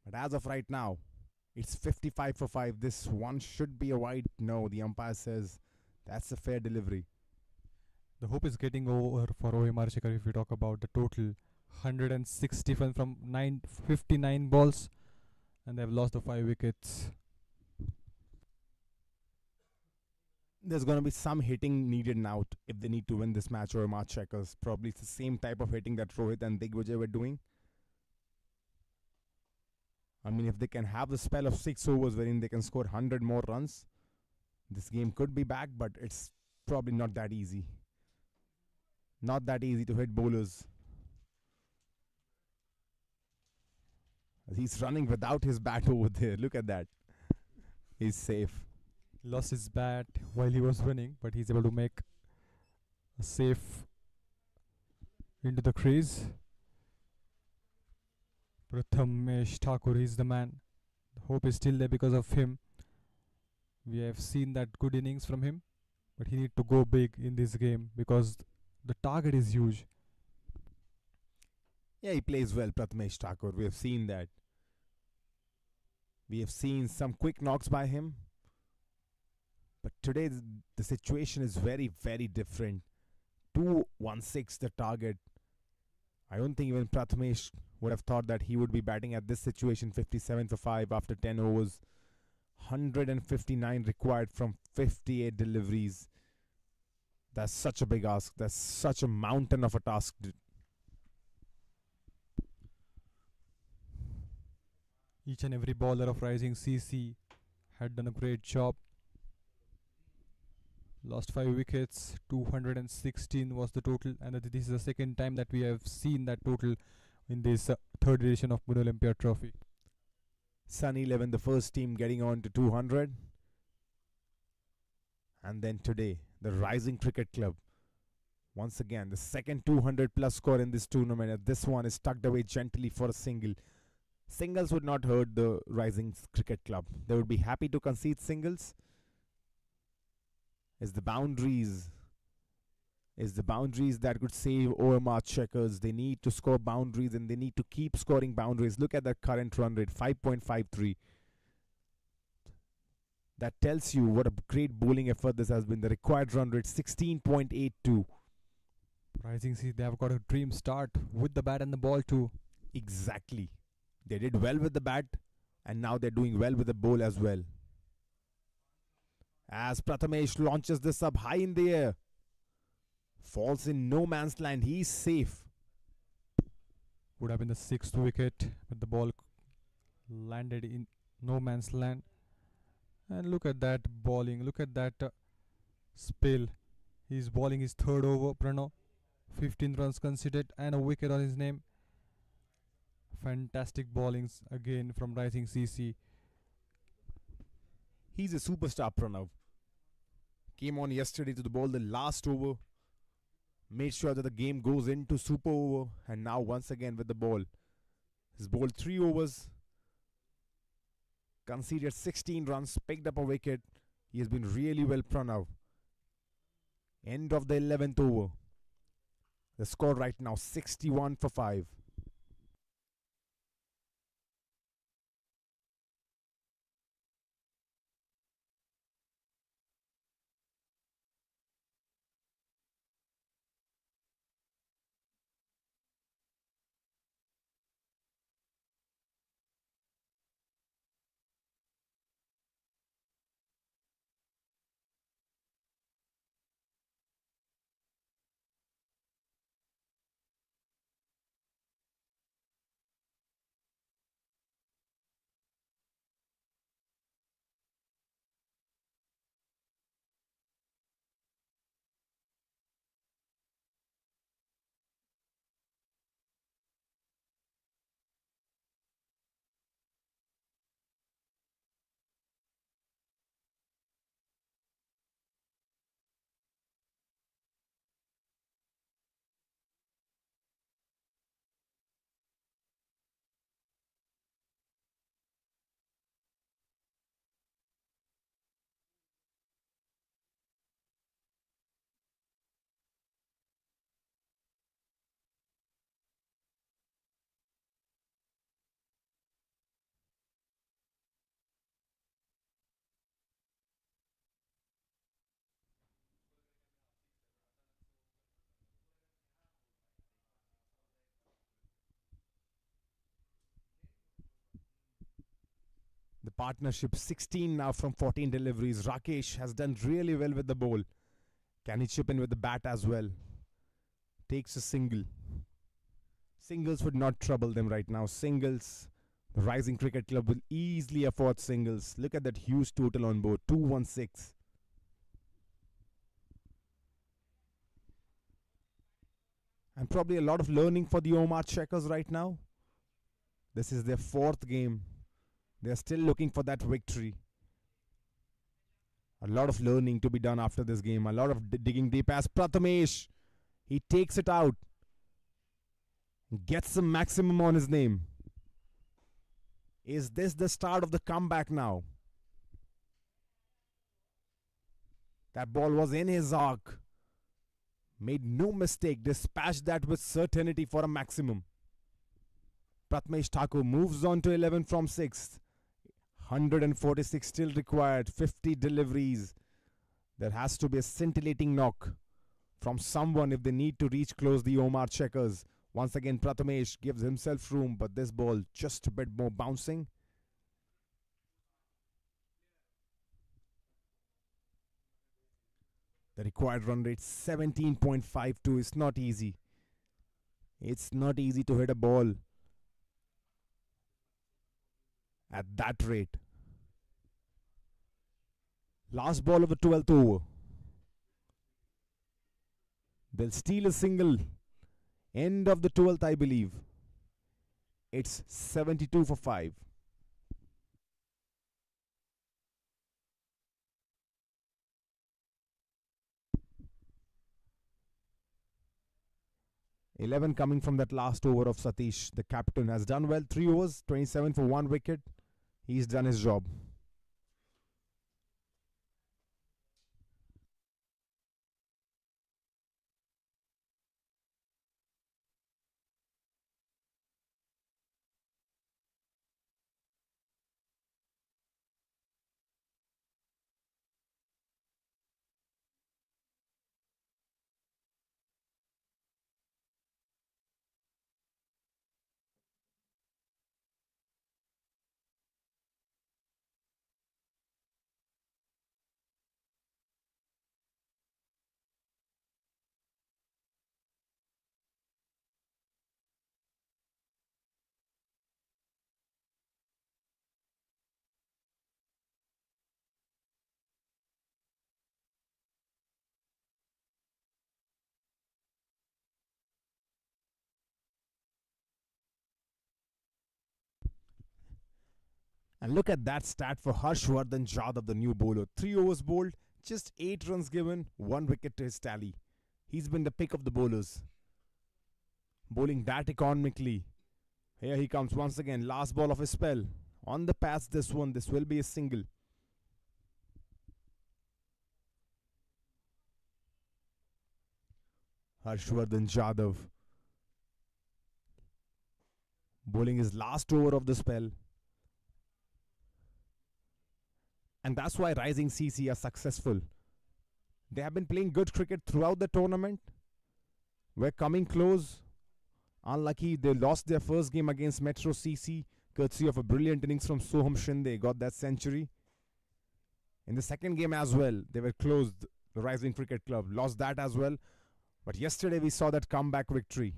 But as of right now, it's 55 for 5. This one should be a wide. No, the umpire says that's a fair delivery. The hope is getting over for OMR Checker if we talk about the total 161 from 59 balls, and they've lost the 5 wickets. There's going to be some hitting needed now if they need to win this match. OMR Checkers, probably it's the same type of hitting that Rohit and Digvijay were doing. I mean, if they can have the spell of 6 overs wherein they can score 100 more runs, this game could be back, but it's probably not that easy. Not that easy to hit bowlers. He's running without his bat over there. Look at that. He's safe. Lost his bat while he was running, but he's able to make a safe into the crease. Prathamesh Thakur is the man. The hope is still there because of him. We have seen that good innings from him, but he need to go big in this game because the target is huge. Yeah, he plays well, Prathamesh Thakur. We have seen that. We have seen some quick knocks by him. But today the situation is very, very different. 216 the target. I don't think even Prathamesh would have thought that he would be batting at this situation. 57 for 5 after 10 overs. 159 required from 58 deliveries. That's such a big ask. That's such a mountain of a task. Each and every bowler of Rising CC had done a great job. Lost 5 wickets, 216 was the total, and this is the second time that we have seen that total in this third edition of Pune Olympia Trophy. Sun 11, the first team getting on to 200. And then today, the Rising Cricket Club. Once again, the second 200 plus score in this tournament. And this one is tucked away gently for a single. Singles would not hurt the Rising Cricket Club. They would be happy to concede singles. Is the boundaries that could save OMR Checkers. They need to score boundaries and they need to keep scoring boundaries. Look at that current run rate, 5.53. That tells you what a great bowling effort this has been. The required run rate, 16.82. Rising C, they have got a dream start with the bat and the ball too. Exactly. They did well with the bat and now they're doing well with the ball as well. As Prathamesh launches this up high in the air. Falls in no man's land. He's safe. Would have been the 6th wicket, but the ball landed in no man's land. And look at that bowling. Look at that spill. He's bowling his third over, Prano. 15 runs conceded and a wicket on his name. Fantastic bowlings again from Rising CC. He's a superstar, Pranav. Came on yesterday to the ball the last over. Made sure that the game goes into super over. And now once again with the ball. He's bowled 3 overs. Conceded 16 runs. Picked up a wicket. He has been really well, Pranav. End of the 11th over. The score right now 61 for 5. partnership. 16 now from 14 deliveries. Rakesh has done really well with the ball. Can he chip in with the bat as well? Takes a single. Singles would not trouble them right now. Singles. The Rising Cricket Club will easily afford singles. Look at that huge total on board. 216. And probably a lot of learning for the OMR Checkers right now. This is their 4th game. They're still looking for that victory. A lot of learning to be done after this game. A lot of digging deep as Prathamesh. He takes it out. Gets some maximum on his name. Is this the start of the comeback now? That ball was in his arc. Made no mistake. Dispatched that with certainty for a maximum. Prathamesh Thakur moves on to 11 from 6th. 146 still required. 50 deliveries. There has to be a scintillating knock from someone if they need to reach close the OMR Checkers. Once again, Prathamesh gives himself room, but this ball just a bit more bouncing. The required run rate 17.52 is not easy. It's not easy to hit a ball at that rate. Last ball of the 12th over. They'll steal a single. End of the 12th, I believe. It's 72 for 5. "11 coming from that last over of Satish. The captain has done well. 3 overs, 27 for 1 wicket. He's done his job. And look at that stat for Harshvardhan Jadhav, the new bowler. 3 overs bowled, just 8 runs given, 1 wicket to his tally. He's been the pick of the bowlers. Bowling that economically. Here he comes once again. Last ball of his spell. On the pass, this one. This will be a single. Harshvardhan Jadhav bowling his last over of the spell. And that's why Rising CC are successful. They have been playing good cricket throughout the tournament. We're coming close. Unlucky, they lost their first game against Metro CC, courtesy of a brilliant innings from Soham Shinde. Got that century. In the second game as well, they were closed. The Rising Cricket Club lost that as well. But yesterday we saw that comeback victory.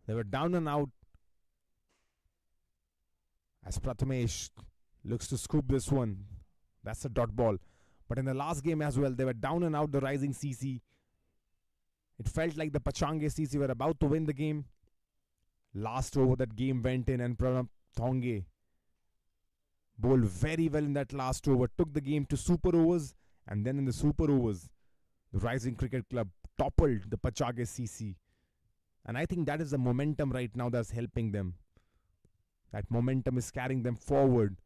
They were down and out as Prathamesh looks to scoop this one. That's a dot ball. But in the last game as well, they were down and out, the Rising CC. It felt like the Pachange CC were about to win the game. Last over that game went in and Pranab Thonge bowled very well in that last over. Took the game to super overs. And then in the super overs, the Rising Cricket Club toppled the Pachange CC. And I think that is the momentum right now that's helping them. That momentum is carrying them forward.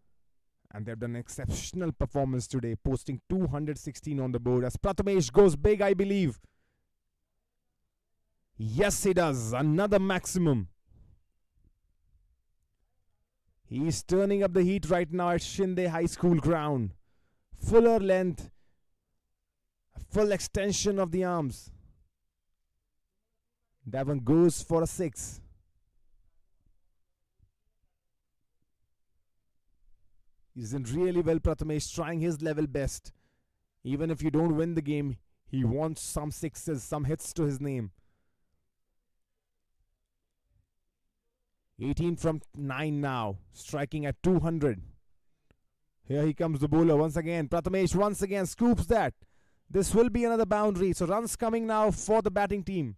And they've done an exceptional performance today, posting 216 on the board as Prathamesh goes big, I believe. Yes, he does. Another maximum. He's turning up the heat right now at Shinde High School ground. Fuller length. A full extension of the arms. That one goes for a 6. He's in really well, Prathamesh, trying his level best. Even if you don't win the game, he wants some sixes, some hits to his name. 18 from 9 now, striking at 200. Here he comes, the bowler once again. Prathamesh once again scoops that. This will be another boundary. So runs coming now for the batting team.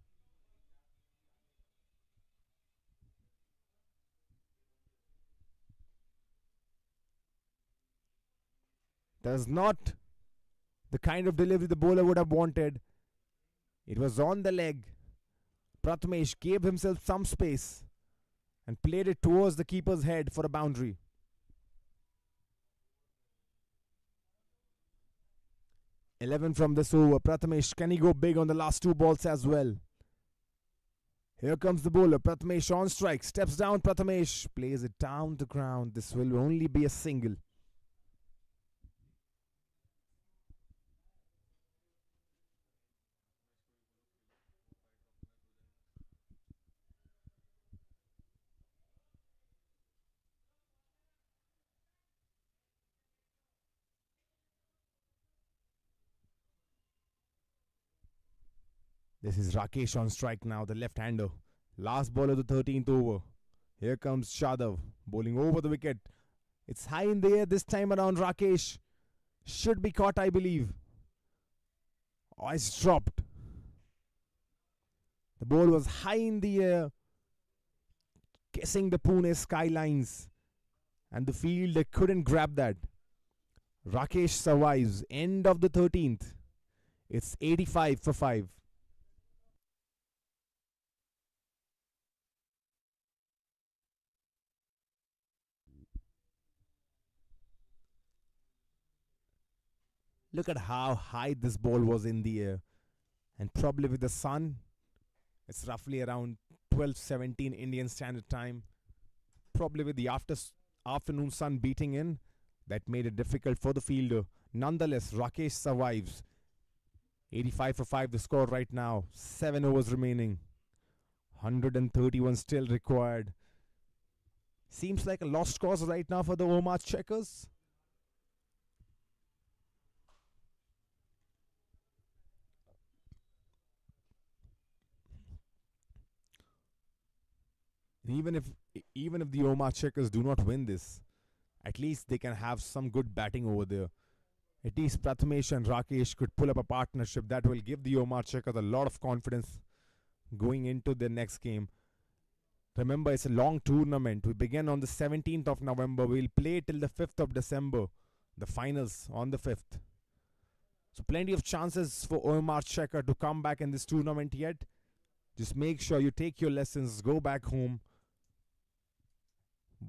That is not the kind of delivery the bowler would have wanted. It was on the leg. Prathamesh gave himself some space and played it towards the keeper's head for a boundary. "11 from this over. Prathamesh, can he go big on the last two balls as well? Here comes the bowler. Prathamesh on strike. Steps down. Prathamesh plays it down the ground. This will only be a single. This is Rakesh on strike now, the left-hander. Last ball of the 13th over. Here comes Shadav, bowling over the wicket. It's high in the air this time around. Rakesh should be caught, I believe. Oh, it's dropped. The ball was high in the air, kissing the Pune skylines, and the fielder couldn't grab that. Rakesh survives. End of the 13th. It's 85 for 5. Look at how high this ball was in the air. And probably with the sun, it's roughly around 12:17 Indian Standard Time. Probably with the afternoon sun beating in, that made it difficult for the fielder. Nonetheless, Rakesh survives. 85 for 5 the score right now. 7 overs remaining. 131 still required. Seems like a lost cause right now for the OMR Checkers. Even if the OMR Checkers do not win this, at least they can have some good batting over there. At least Prathamesh and Rakesh could pull up a partnership that will give the OMR Checkers a lot of confidence going into the next game. Remember, it's a long tournament. We begin on the 17th of November. We'll play till the 5th of December. The finals on the 5th. So plenty of chances for OMR Checker to come back in this tournament yet. Just make sure you take your lessons, go back home.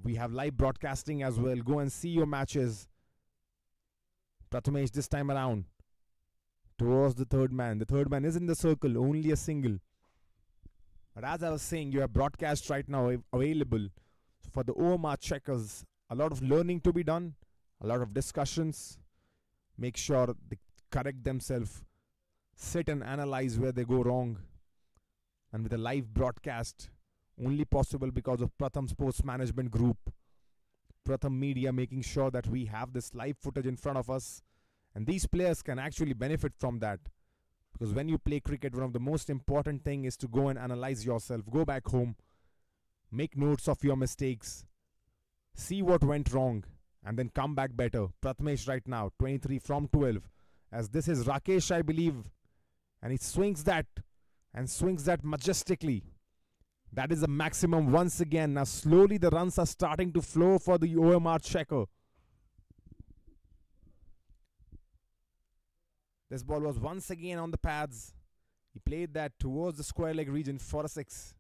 We have live broadcasting as well. Go and see your matches. Prathamesh this time around towards the third man. The third man is in the circle, only a single. But as I was saying, you have broadcast right now available for the OMR Checkers. A lot of learning to be done, a lot of discussions. Make sure they correct themselves, sit and analyze where they go wrong. And with a live broadcast, only possible because of Pratham Sports Management Group, Pratham Media, making sure that we have this live footage in front of us. And these players can actually benefit from that. Because when you play cricket, one of the most important thing is to go and analyze yourself. Go back home, make notes of your mistakes, see what went wrong, and then come back better. Prathamesh right now, 23 from 12. As this is Rakesh, I believe. And he swings that, and swings that majestically. That is the maximum once again. Now slowly the runs are starting to flow for the OMR Checker. This ball was once again on the pads. He played that towards the square leg region for a 6.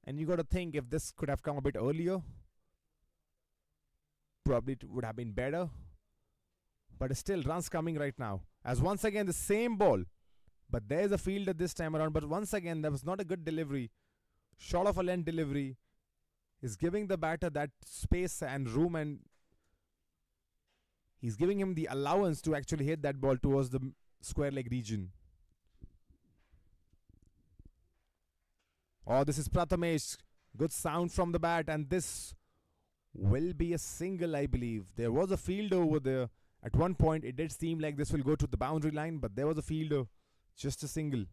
And you got to think, if this could have come a bit earlier, probably it would have been better. But still runs coming right now. As once again the same ball. But there's a fielder this time around. But once again there was not a good delivery. Short of a length delivery. Is giving the batter that space and room, and he's giving him the allowance to actually hit that ball towards the square leg region. Oh, this is Prathamesh. Good sound from the bat, and this will be a single, I believe. There was a fielder over there. At one point, it did seem like this will go to the boundary line, but there was a fielder. Just a single.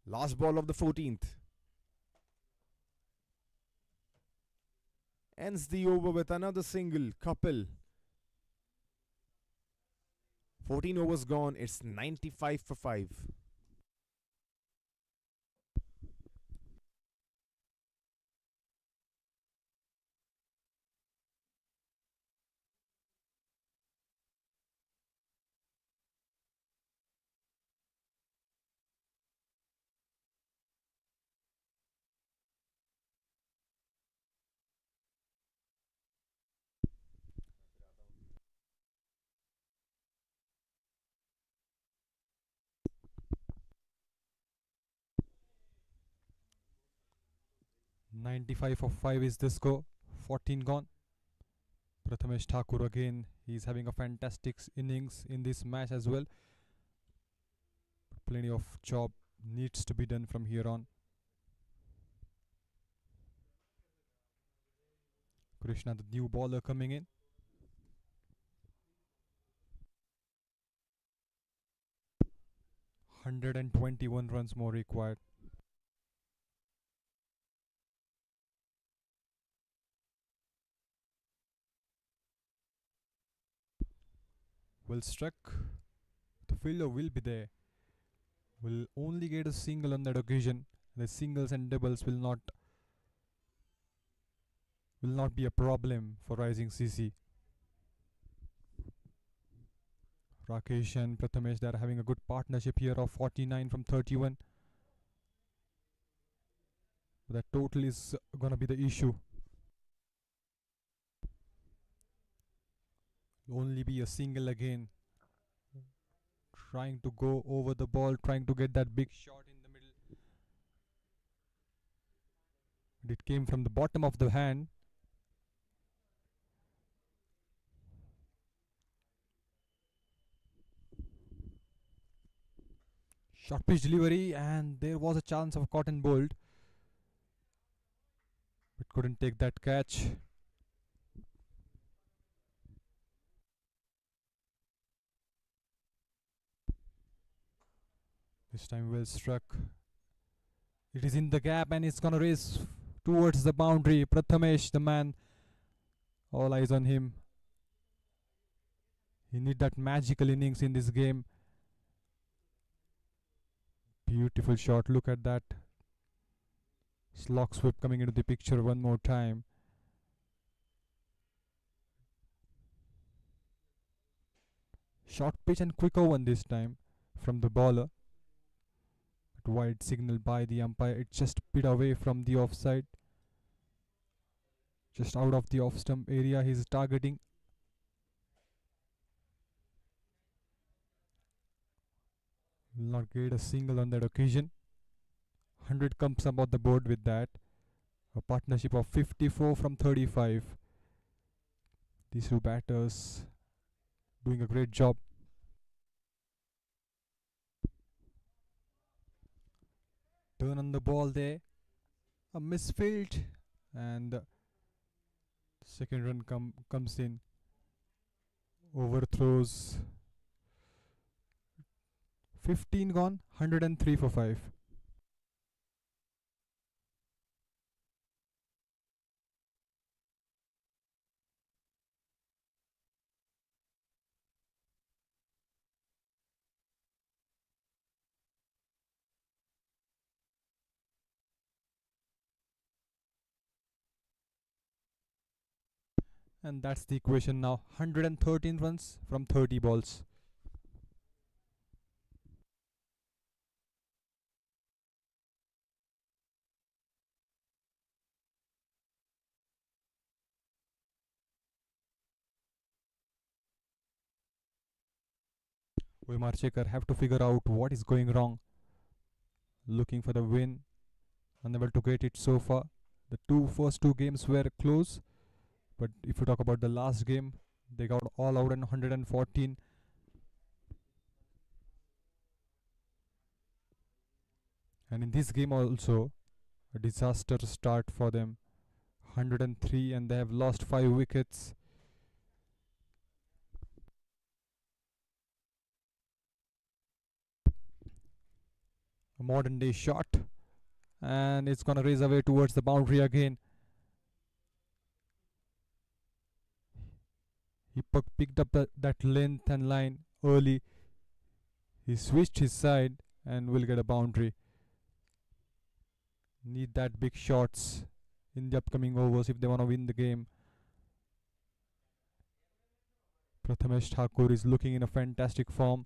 Last ball of the 14th. Ends the over with another single. Couple. 14 overs gone. It's 95 for 5. $95 for 5 is the score. 14 gone. Prathamesh Thakur again. He's having a fantastic innings in this match as well. Plenty of job needs to be done from here on. Krishna, the new bowler, coming in. $121 runs more required. Well struck. The fielder will be there. Will only get a single on that occasion. The singles and doubles will not be a problem for Rising CC. Rakesh and Prathamesh, they are having a good partnership here of 49 from 31. But that total is gonna be the issue. Only be a single again. Trying to go over the ball, trying to get that big shot in the middle. But it came from the bottom of the hand. Short pitch delivery, and there was a chance of cotton bowled, but couldn't take that catch. This time well struck. It is in the gap and it's gonna race towards the boundary. Prathamesh, the man, all eyes on him. He need that magical innings in this game. Beautiful shot. Look at that. Slog sweep coming into the picture one more time. Short pitch and quicker one this time from the bowler. But wide signal by the umpire. It just bit away from the offside. Just out of the off stump area he's targeting. Will not get a single on that occasion. 100 comes about the board with that. A partnership of 54 from 35. These two batters doing a great job. Turn on the ball there. A misfield, and second run comes in. Overthrows. 15 gone, 103 for 5. And that's the equation now. 113 runs from 30 balls. OMR Checker have to figure out what is going wrong. Looking for the win. Unable to get it so far. The first two games were close. But if you talk about the last game, they got all out in 114. And in this game also, a disaster start for them. 103 and they have lost 5 wickets. A modern day shot, and it's gonna race away towards the boundary again. He picked up that length and line early. He switched his side and will get a boundary. Need that big shots in the upcoming overs if they want to win the game. Prathamesh Thakur is looking in a fantastic form.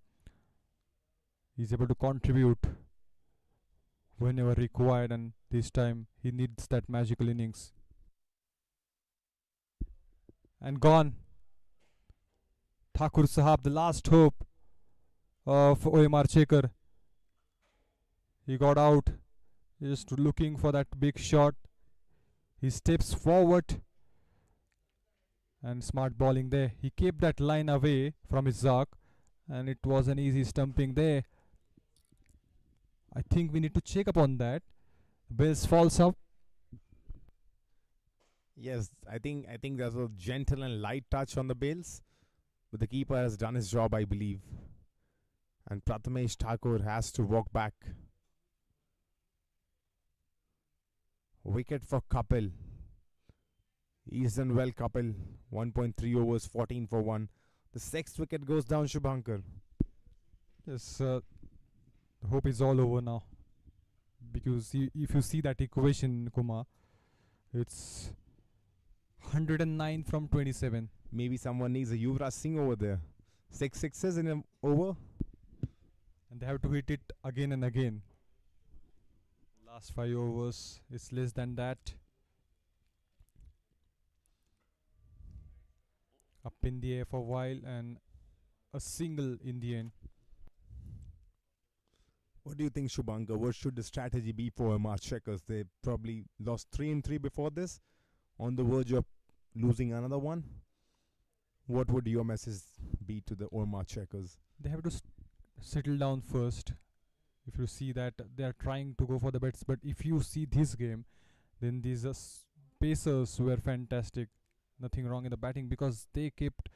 He's able to contribute whenever required, and this time he needs that magical innings. And gone. Thakur Sahab, the last hope of OMR Checker. He got out, just looking for that big shot. He steps forward and smart bowling there. He kept that line away from his Zark, and it was an easy stumping there. I think we need to check up on that. Bills falls up. Yes, I think there's a gentle and light touch on the bails, but the keeper has done his job, I believe. And Prathamesh Thakur has to walk back. Wicket for Kapil. He's done well, Kapil. 1.3 overs, 14 for 1. The sixth wicket goes down, Shubhankar. Yes, the hope is all over now. Because if you see that equation, Kumar, it's 109 from 27. Maybe someone needs a Yuvraj Singh over there. 6 sixes in an over. And they have to hit it again and again. Last 5 overs, it's less than that. Up in the air for a while and a single in the end. What do you think, Shubhankar? What should the strategy be for OMR Checkers? They probably lost 3 in 3 before this, on the verge of losing another one. What would your message be to the OMR Checkers? They have to settle down first. If you see that they are trying to go for the bets, but if you see this game, then these pacers were fantastic. Nothing wrong in the batting because they kept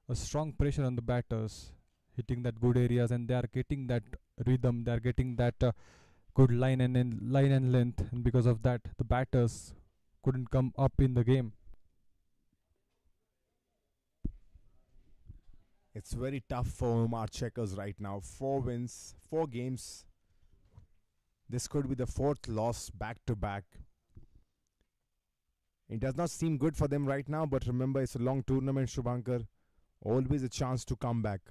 a strong pressure on the batters, hitting that good areas, and they are getting that rhythm. They are getting that good line and length, and because of that, the batters couldn't come up in the game. It's very tough for OMR Checkers right now. 4 wins, 4 games. This could be the 4th loss back to back. It does not seem good for them right now, but remember, it's a long tournament, Shubhankar. Always a chance to come back.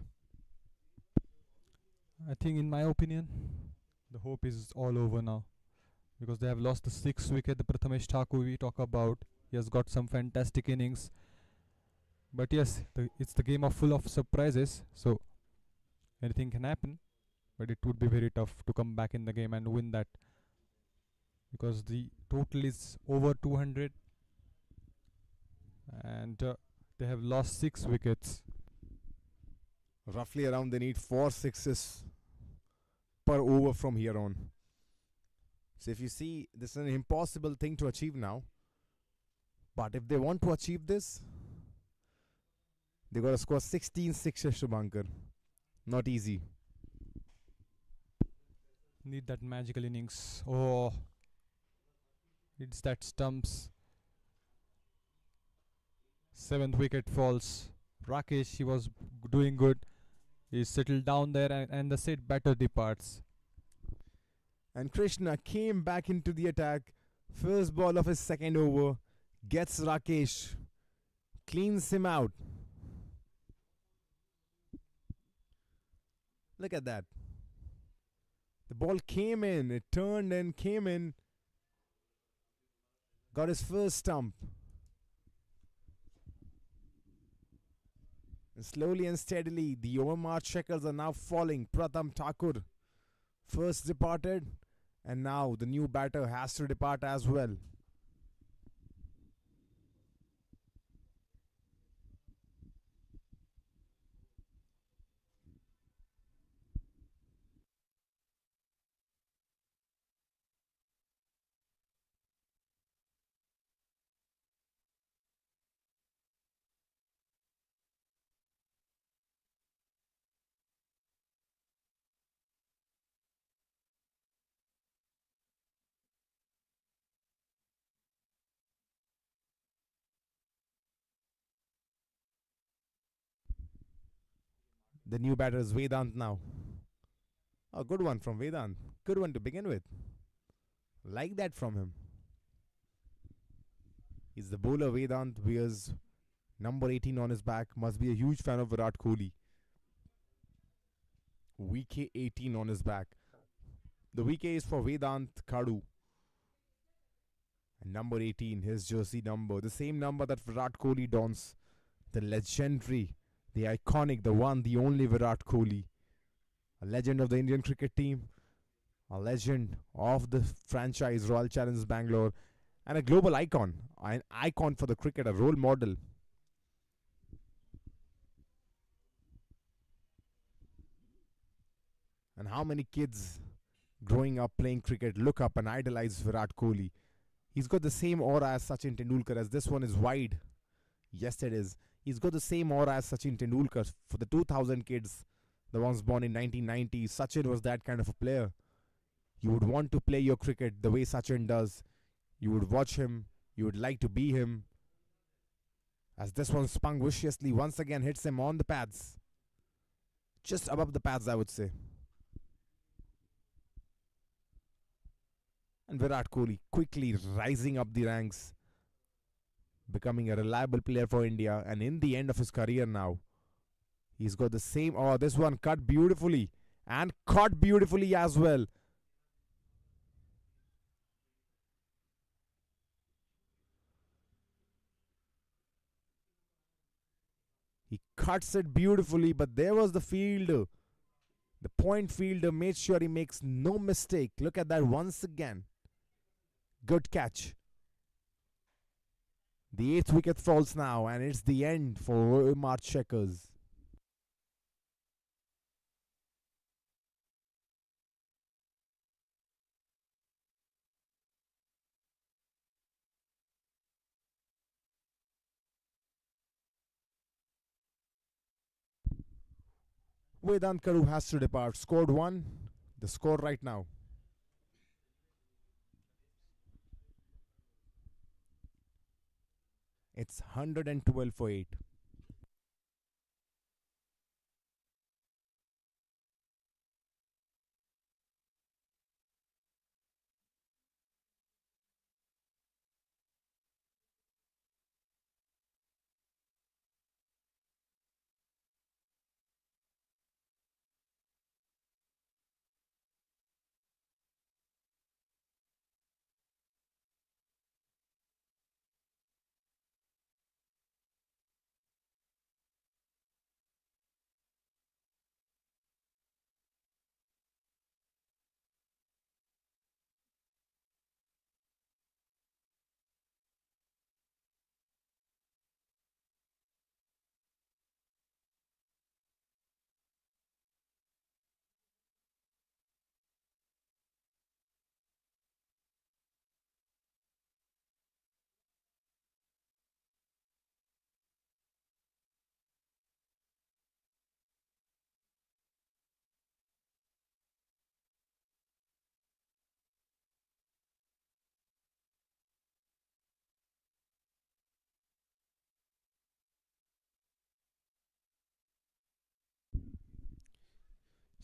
I think, in my opinion, the hope is all over now because they have lost the 6th wicket. The Prathamesh Thakur we talk about, he has got some fantastic innings. But yes, it's the game of full of surprises, so anything can happen. But it would be very tough to come back in the game and win that because the total is over 200 and they have lost 6 wickets. Roughly around, they need 4 sixes per over from here on. So if you see, this is an impossible thing to achieve now. But if they want to achieve this, they got to score 16 sixes, Shubhankar. Not easy. Need that magical innings. Oh, it's that stumps. 7th wicket falls. Rakesh, he was doing good. He settled down there and the set batter departs. And Krishna came back into the attack. First ball of his second over. Gets Rakesh. Cleans him out. Look at that. The ball came in. It turned and came in. Got his first stump. And slowly and steadily, the OMR Checkers are now falling. Pratham Thakur first departed, and now the new batter has to depart as well. The new batter is Vedant now. A good one from Vedant. Good one to begin with. Like that from him. He's the bowler. Vedant wears number 18 on his back. Must be a huge fan of Virat Kohli. Wicket 18 on his back. The wicket is for Vedant Kadu. And number 18, his jersey number. The same number that Virat Kohli dons. The legendary, the iconic, the one, the only Virat Kohli. A legend of the Indian cricket team. A legend of the franchise Royal Challengers Bangalore. And a global icon. An icon for the cricket, a role model. And how many kids growing up playing cricket look up and idolize Virat Kohli. He's got the same aura as Sachin Tendulkar, as this one is wide. Yes, it is. He's got the same aura as Sachin Tendulkar. For the 2000 kids, the ones born in 1990, Sachin was that kind of a player. You would want to play your cricket the way Sachin does. You would watch him. You would like to be him. As this one spun viciously, once again hits him on the pads. Just above the pads, I would say. And Virat Kohli quickly rising up the ranks, becoming a reliable player for India. And in the end of his career now, he's got the same. Oh, this one cut beautifully and caught beautifully as well. He cuts it beautifully, but there was the fielder. The point fielder made sure he makes no mistake. Look at that once again. Good catch. The 8th wicket falls now, and it's the end for OMR Checkers. Vedant Kadu has to depart. Scored 1. The score right now. It's 112 for 8.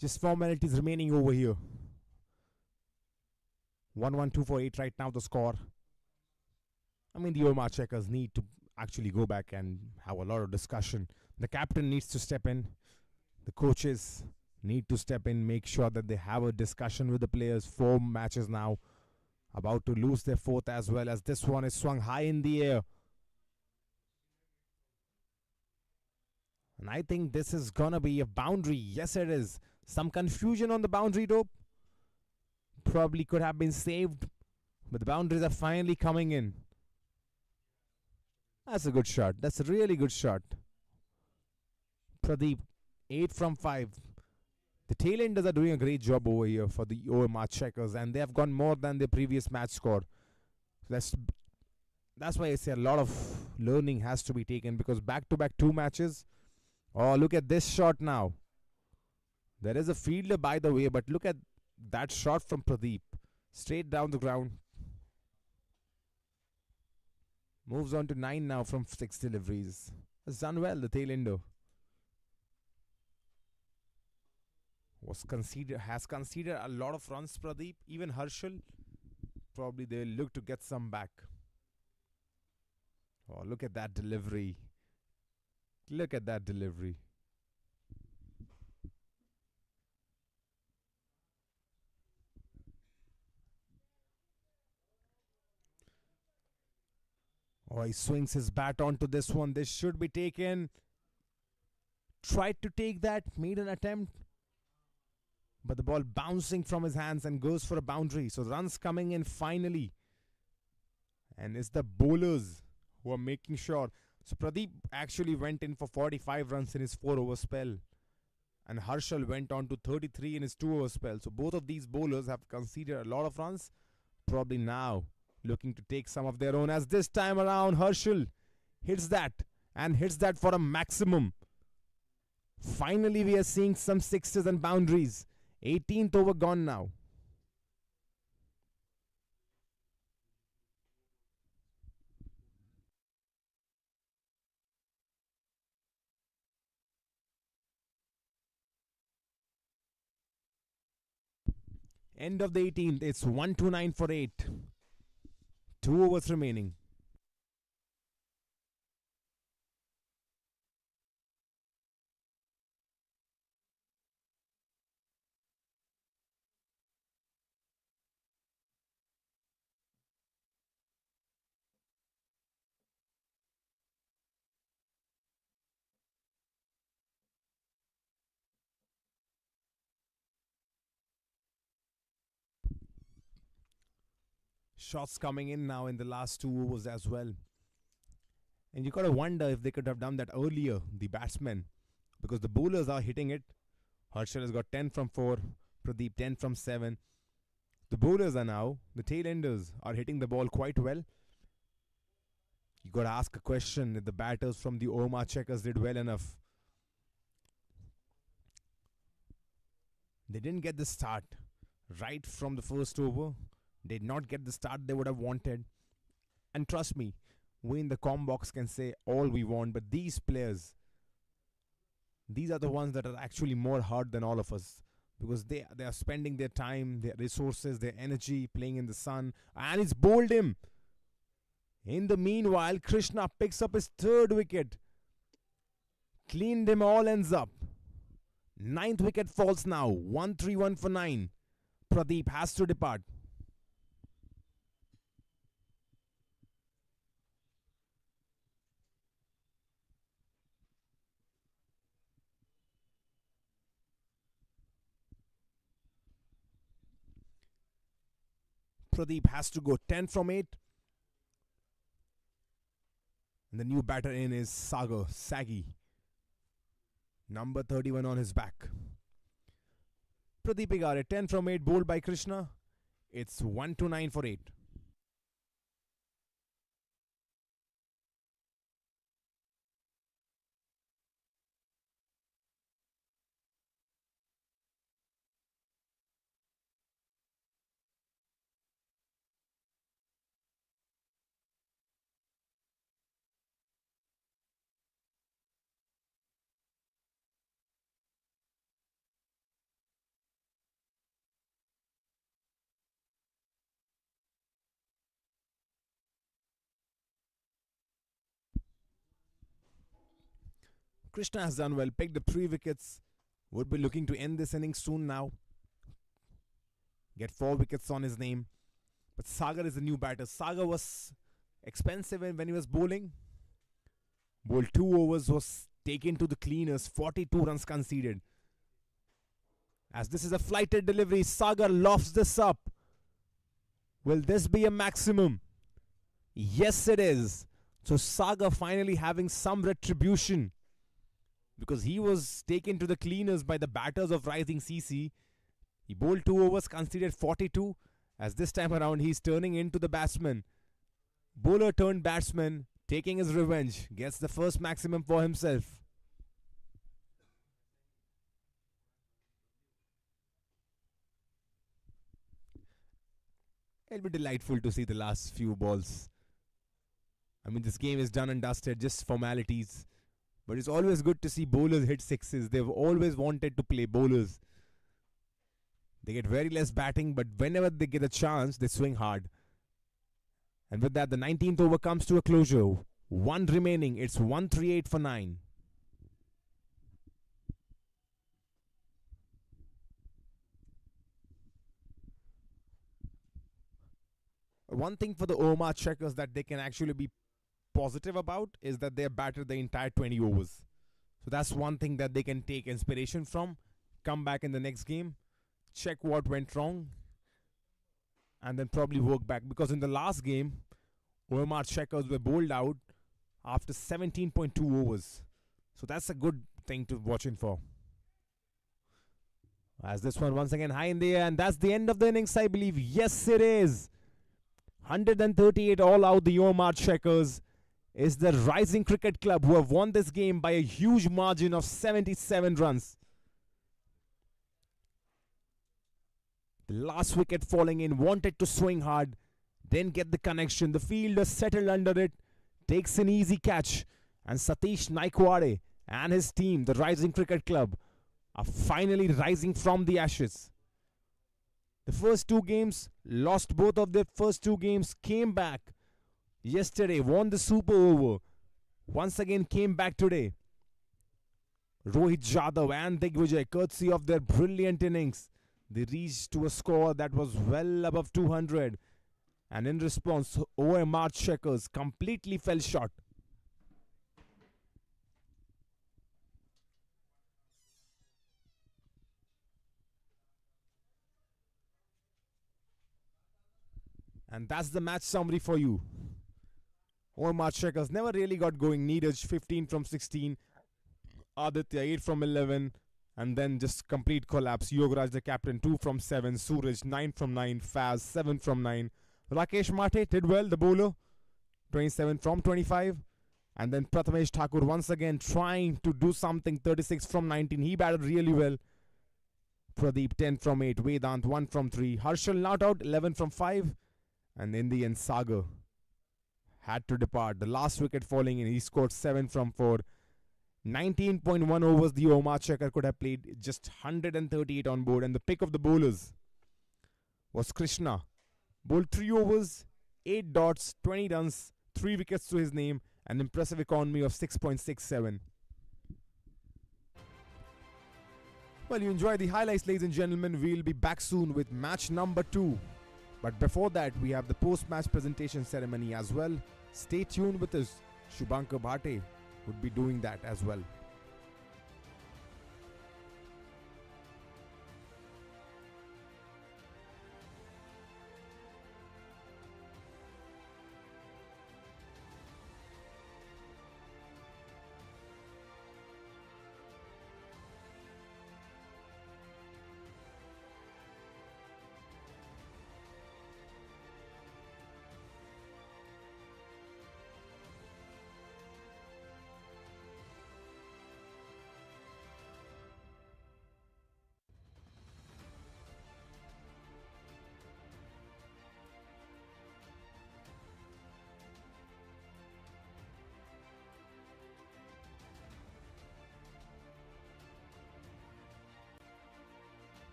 Just formalities remaining over here. 1-1-2 for 8 right now, the score. I mean, the OMR Checkers need to actually go back and have a lot of discussion. The captain needs to step in. The coaches need to step in, make sure that they have a discussion with the players. 4 matches now. About to lose their 4th as well, as this one is swung high in the air. And I think this is gonna be a boundary. Yes, it is. Some confusion on the boundary rope. Probably could have been saved, but the boundaries are finally coming in. That's a good shot. That's a really good shot. Pradeep, 8 from 5. The tailenders are doing a great job over here for the OMR Checkers, and they have gone more than their previous match score. That's why I say a lot of learning has to be taken, because back-to-back 2 matches. Oh, look at this shot now. There is a fielder, by the way, but look at that shot from Pradeep. Straight down the ground. Moves on to 9 now from 6 deliveries. Has done well, the tail ender. has conceded a lot of runs, Pradeep. Even Harshal, probably they'll look to get some back. Oh, look at that delivery. Look at that delivery. Oh, he swings his bat onto this one. This should be taken. Tried to take that, made an attempt. But the ball bouncing from his hands and goes for a boundary. So runs coming in finally. And it's the bowlers who are making sure. So Pradeep actually went in for 45 runs in his 4-over spell. And Harshal went on to 33 in his 2-over spell. So both of these bowlers have conceded a lot of runs. Probably now looking to take some of their own, as this time around Harshal hits that and hits that for a maximum. Finally we are seeing some sixes and boundaries. 18th over gone now. End of the 18th. It's 129 for 8. 2 overs remaining. Shots coming in now in the last 2 overs as well. And you gotta wonder if they could have done that earlier, the batsmen, because the bowlers are hitting it. Harshal has got 10 from 4, Pradeep 10 from 7. The bowlers are now, the tail enders are hitting the ball quite well. You gotta ask a question if the batters from the OMR Checkers did well enough. They didn't get the start right from the first over. Did not get the start they would have wanted. And trust me, we in the comm box can say all we want, but these players, these are the ones that are actually more hard than all of us, because they are spending their time, their resources, their energy playing in the sun, and it's bowled him. In the meanwhile, Krishna picks up his 3rd wicket. Cleaned him all ends up. 9th wicket falls now. 131 for 9. Pradeep has to depart. Pradeep has to go 10 from 8. And the new batter in is Saggy. Number 31 on his back. Pradeep Igare, 10 from 8, bowled by Krishna. It's 129 for 8. Krishna has done well, picked up 3 wickets. Would be looking to end this inning soon now. Get 4 wickets on his name. But Sagar is the new batter. Sagar was expensive when he was bowling. Bowled 2 overs, was taken to the cleaners. 42 runs conceded. As this is a flighted delivery, Sagar lofts this up. Will this be a maximum? Yes, it is. So Sagar finally having some retribution, because he was taken to the cleaners by the batters of Rising CC. He bowled 2 overs, conceded 42. As this time around, he's turning into the batsman. Bowler turned batsman, taking his revenge. Gets the first maximum for himself. It'll be delightful to see the last few balls. I mean, this game is done and dusted, just formalities. But it's always good to see bowlers hit sixes. They've always wanted to play bowlers. They get very less batting, but whenever they get a chance, they swing hard. And with that, the 19th over comes to a closure. One remaining. It's 138 for 9. One thing for the OMR Checkers that they can actually be positive about is that they have batted the entire 20 overs. So that's one thing that they can take inspiration from. Come back in the next game, check what went wrong, and then probably work back. Because in the last game, OMR Checkers were bowled out after 17.2 overs. So that's a good thing to watch in for. As this one once again high in the air, and that's the end of the innings, I believe. Yes, it is. 138 all out. The OMR Checkers is the Rising Cricket Club who have won this game by a huge margin of 77 runs. The last wicket falling in, wanted to swing hard, didn't get the connection. The fielder settled under it, takes an easy catch, and Satish Naikwade and his team, the Rising Cricket Club, are finally rising from the ashes. The first two games, lost both of their first two games, came back yesterday, won the super over, once again came back today. Rohit Jadhav and Digvijay, courtesy of their brilliant innings, they reached to a score that was well above 200. And in response, OMR Checkers completely fell short. And that's the match summary for you. OMR Checkers never really got going. Neeraj 15 from 16, Aditya 8 from 11, and then just complete collapse. Yogaraj the captain 2 from 7, Suraj 9 from 9, Faz 7 from 9. Rakesh Mate did well, the bowler, 27 from 25. And then Prathamesh Thakur once again trying to do something, 36 from 19. He batted really well. Pradeep 10 from 8, Vedant 1 from 3, Harshal not out, 11 from 5. And in the end, Sagar had to depart. The last wicket falling in, he scored 7 from 4. 19.1 overs the OMR Checker could have played, just 138 on board. And the pick of the bowlers was Krishna. Bowled 3 overs, 8 dots, 20 runs, 3 wickets to his name, an impressive economy of 6.67. Well, you enjoy the highlights, ladies and gentlemen. We'll be back soon with match number 2. But before that, we have the post-match presentation ceremony as well. Stay tuned with us. Shubhankar Bhate would be doing that as well.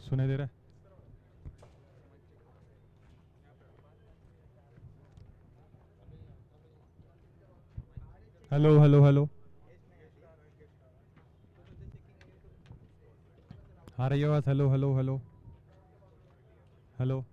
सुनाई दे रहा है? Hello hello hello, आ रही है आवाज? Hello hello hello hello.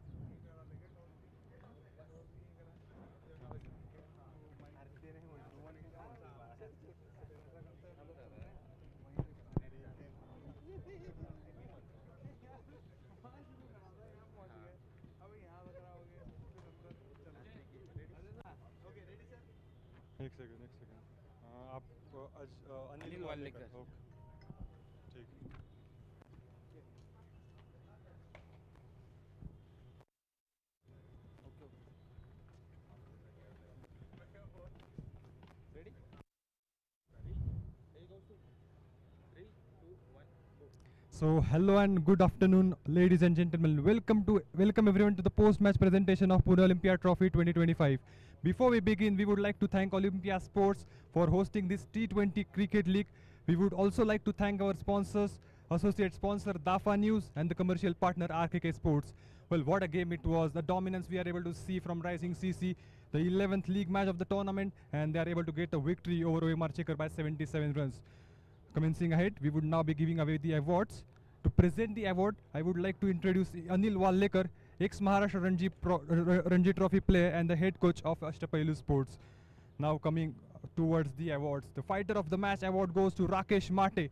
एक second आप Anil Walekar. Okay ठीक। So hello and good afternoon, ladies and gentlemen. Welcome everyone to the post-match presentation of Pune Olympia Trophy 2025. Before we begin, we would like to thank Olympia Sports for hosting this T20 Cricket League. We would also like to thank our sponsors, associate sponsor Dafa News and the commercial partner RKK Sports. Well, what a game it was. The dominance we are able to see from Rising CC, the 11th league match of the tournament, and they are able to get a victory over OMR Checker by 77 runs. Commencing ahead, we would now be giving away the awards. To present the award, I would like to introduce Anil Walekar, ex-Maharashtra Ranji Trophy player and the head coach of Ashtapailu Sports. Now coming towards the awards. The fighter of the match award goes to Rakesh Mate.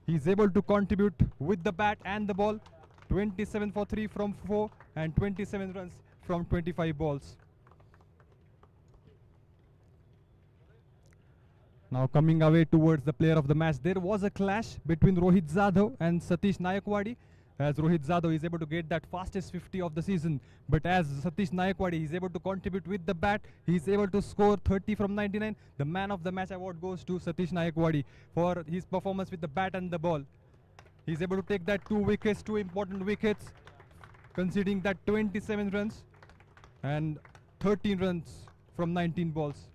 He is able to contribute with the bat and the ball, 27 for 3 from 4 and 27 runs from 25 balls. Now coming away towards the player of the match, there was a clash between Rohit Jadhav and Satish Nayakwadi, as Rohit Jadhav is able to get that fastest 50 of the season, but as Satish Nayakwadi is able to contribute with the bat, he is able to score 30 from 99. The man of the match award goes to Satish Nayakwadi for his performance with the bat and the ball. He is able to take that 2 wickets, 2 important wickets, conceding that 27 runs and 13 runs from 19 balls.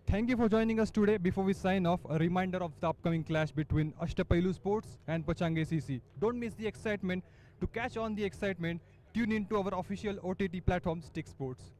Thank you for joining us today. Before we sign off, a reminder of the upcoming clash between Ashtapailu Sports and Pachange CC. Don't miss the excitement. To catch on the excitement, tune in to our official OTT platform Stick Sports.